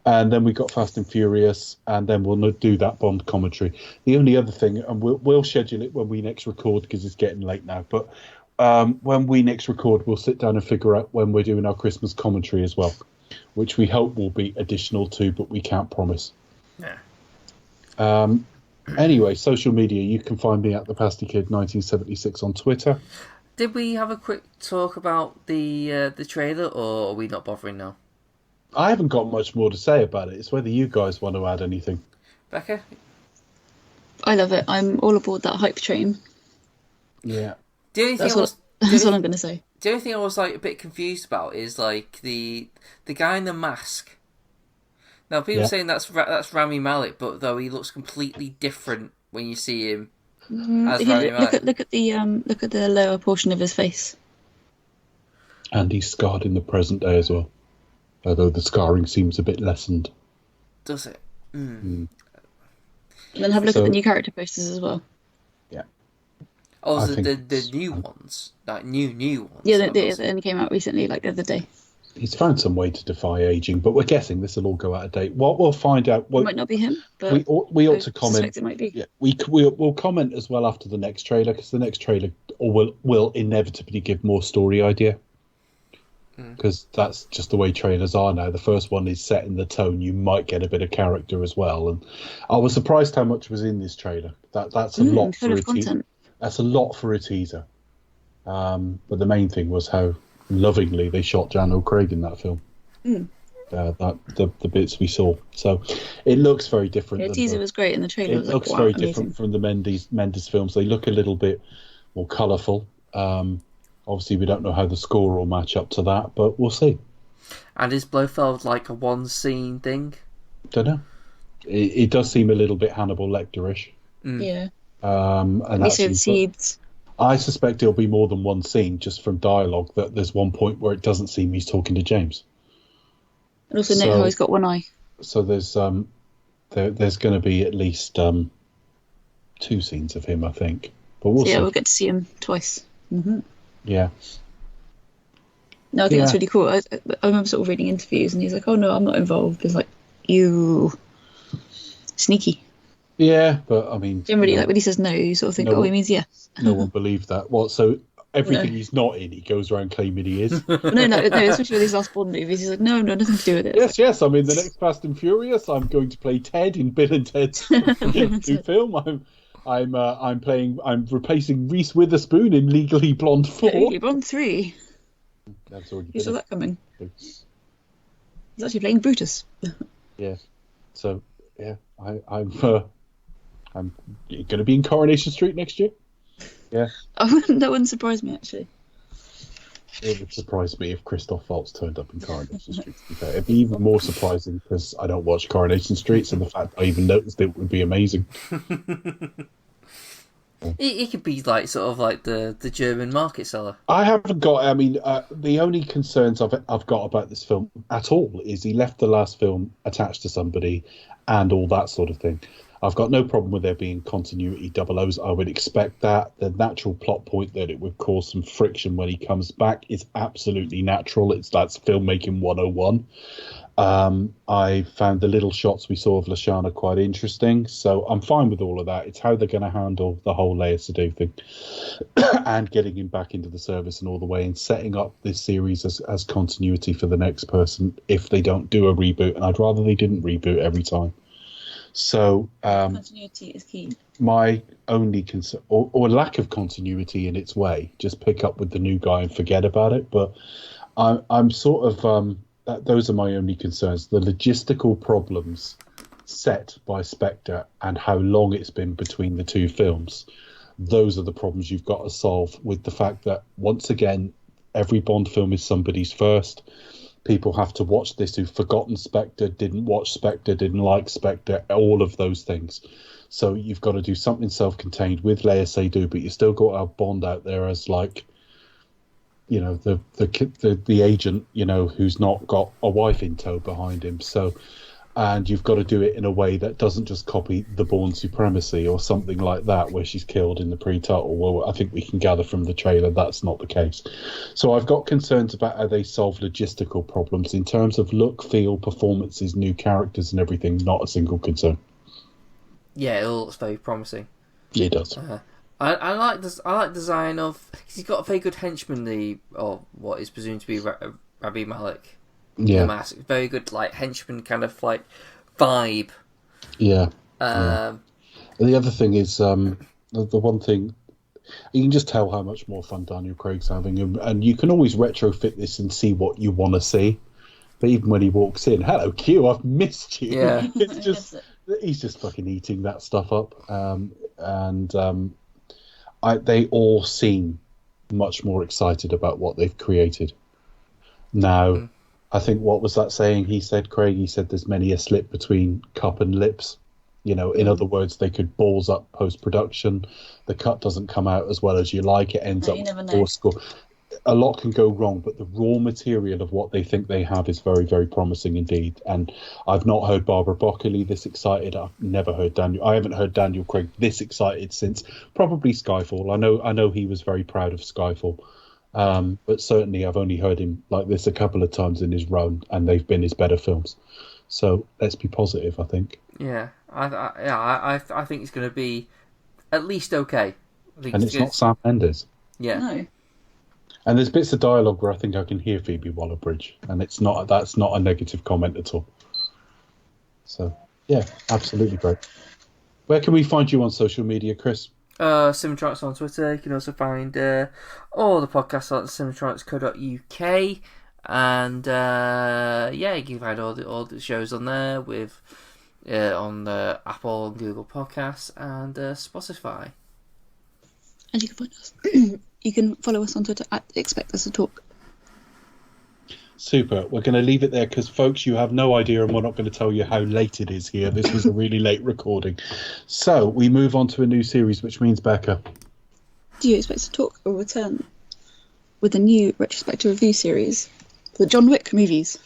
And then we've got Fast and Furious, and then we'll do that Bond commentary. The only other thing, and we'll schedule it when we next record because it's getting late now, but when we next record, we'll sit down and figure out when we're doing our Christmas commentary as well, which we hope will be additional to, but we can't promise. Yeah. Anyway, social media. You can find me at the Pasty Kid 1976 on Twitter. Did we have a quick talk about the trailer, or are we not bothering now? I haven't got much more to say about it. It's whether you guys want to add anything. Becca? I love it. I'm all aboard that hype train. Yeah. That's what I'm going to say. The only thing I was like a bit confused about is like the guy in the mask. Now people are saying that's Rami Malek, but though he looks completely different when you see him as Rami Malek. Look at the lower portion of his face. And he's scarred in the present day as well, although the scarring seems a bit lessened. Does it? And then have a look at the new character posters as well. Yeah. Oh, the new ones, like new ones. Yeah, they only came out recently, like the other day. He's found some way to defy aging, but we're guessing this will all go out of date. What we'll find out... It might not be him, but we ought to comment. It might be. Yeah, we'll comment as well after the next trailer, because the next trailer will inevitably give more story idea. Because that's just the way trailers are now. The first one is set in the tone. You might get a bit of character as well. And I was surprised how much was in this trailer. That's a lot for a teaser. That's a lot for a teaser. But the main thing was how lovingly they shot Daniel Craig in that film. The bits we saw. So it looks very different. The teaser was great, and the trailer was looks very different from the Mendes films. They look a little bit more colourful. Obviously, we don't know how the score will match up to that, but we'll see. And is Blofeld like a one-scene thing? Don't know. It does seem a little bit Hannibal Lecter-ish. Yeah. And that seeds. I suspect it'll be more than one scene, just from dialogue. That there's one point where it doesn't seem he's talking to James. And also note how he's got one eye. So there's going to be at least 2 scenes of him, I think. But we'll see. We'll get to see him twice. Yeah. No, I think that's really cool. I remember sort of reading interviews, and he's like, "Oh no, I'm not involved." It's like, you sneaky. Yeah, but I mean, generally, like when he says no, you sort of think, he means yes. No one believed that. What? So everything he's not in, he goes around claiming he is. no, especially with his last Bond movies, he's like, no, nothing to do with it. Yes, I'm in the next Fast and Furious. I'm going to play Ted in Bill and Ted's new film. I'm replacing Reese Witherspoon in Legally Blonde 4. Legally Blonde 3. That's already. You saw that coming. He's actually playing Brutus. Yeah. So yeah, I'm going to be in Coronation Street next year. Yeah. That wouldn't surprise me, actually. It would surprise me if Christoph Waltz turned up in Coronation Street. To be fair. It'd be even more surprising because I don't watch Coronation Street, so the fact I even noticed it would be amazing. He could be like sort of like the German market seller. I haven't got. I mean, the only concerns I've got about this film at all is he left the last film attached to somebody, and all that sort of thing. I've got no problem with there being continuity double O's. I would expect that. The natural plot point that it would cause some friction when he comes back is absolutely natural. That's filmmaking 101. I found the little shots we saw of Lashana quite interesting, so I'm fine with all of that. It's how they're going to handle the whole Leia Sadu thing and getting him back into the service and all the way, and setting up this series as continuity for the next person if they don't do a reboot. And I'd rather they didn't reboot every time. So continuity is key. My only concern, or lack of continuity in its way, just pick up with the new guy and forget about it. But I'm sort of those are my only concerns. The logistical problems set by Spectre and how long it's been between the two films. Those are the problems you've got to solve, with the fact that once again, every Bond film is somebody's first. People have to watch this who've forgotten Spectre, didn't watch Spectre, didn't like Spectre, all of those things. So you've got to do something self-contained with Leia Seydoux, but you still got to have Bond out there as like, you know, the agent, you know, who's not got a wife in tow behind him. So, and you've got to do it in a way that doesn't just copy The Bourne Supremacy or something like that, where she's killed in the pre-title. Well, I think we can gather from the trailer that's not the case. So I've got concerns about how they solve logistical problems. In terms of look, feel, performances, new characters and everything, not a single concern. Yeah, it looks very promising. Yeah, it does. I like this. I like the design of. He's got a very good henchman. Or what is presumed to be Ravi Malek. Yeah, the mask. Very good, like henchman kind of like vibe. Yeah. The other thing is the one thing you can just tell how much more fun Daniel Craig's having, and you can always retrofit this and see what you want to see. But even when he walks in, hello Q, I've missed you. Yeah, it's just he's just fucking eating that stuff up, they all seem much more excited about what they've created now. I think, what was that saying he said, Craig? He said there's many a slip between cup and lips. You know, in other words, they could balls up post-production. The cut doesn't come out as well as you like. It ends up poor score. A lot can go wrong, but the raw material of what they think they have is very, very promising indeed. And I've not heard Barbara Broccoli this excited. I haven't heard Daniel Craig this excited since probably Skyfall. I know he was very proud of Skyfall. But certainly I've only heard him like this a couple of times in his run, and they've been his better films. So let's be positive, I think. Yeah, I think it's going to be at least okay. And it's not Sam Mendes. Yeah. No. And there's bits of dialogue where I think I can hear Phoebe Waller-Bridge, and that's not a negative comment at all. So yeah, absolutely great. Where can we find you on social media, Chris? Cinematronics on Twitter. You can also find all the podcasts on cinematronics.co.uk, and you can find all the shows on there with on the Apple and Google Podcasts and Spotify. And you can find us. You can follow us on Twitter at Expect Us to Talk. Super. We're going to leave it there because, folks, you have no idea, and we're not going to tell you how late it is here. This was a really late recording. So we move on to a new series, which means, Becca, Do You Expect to Talk will return with a new retrospective review series for the John Wick movies.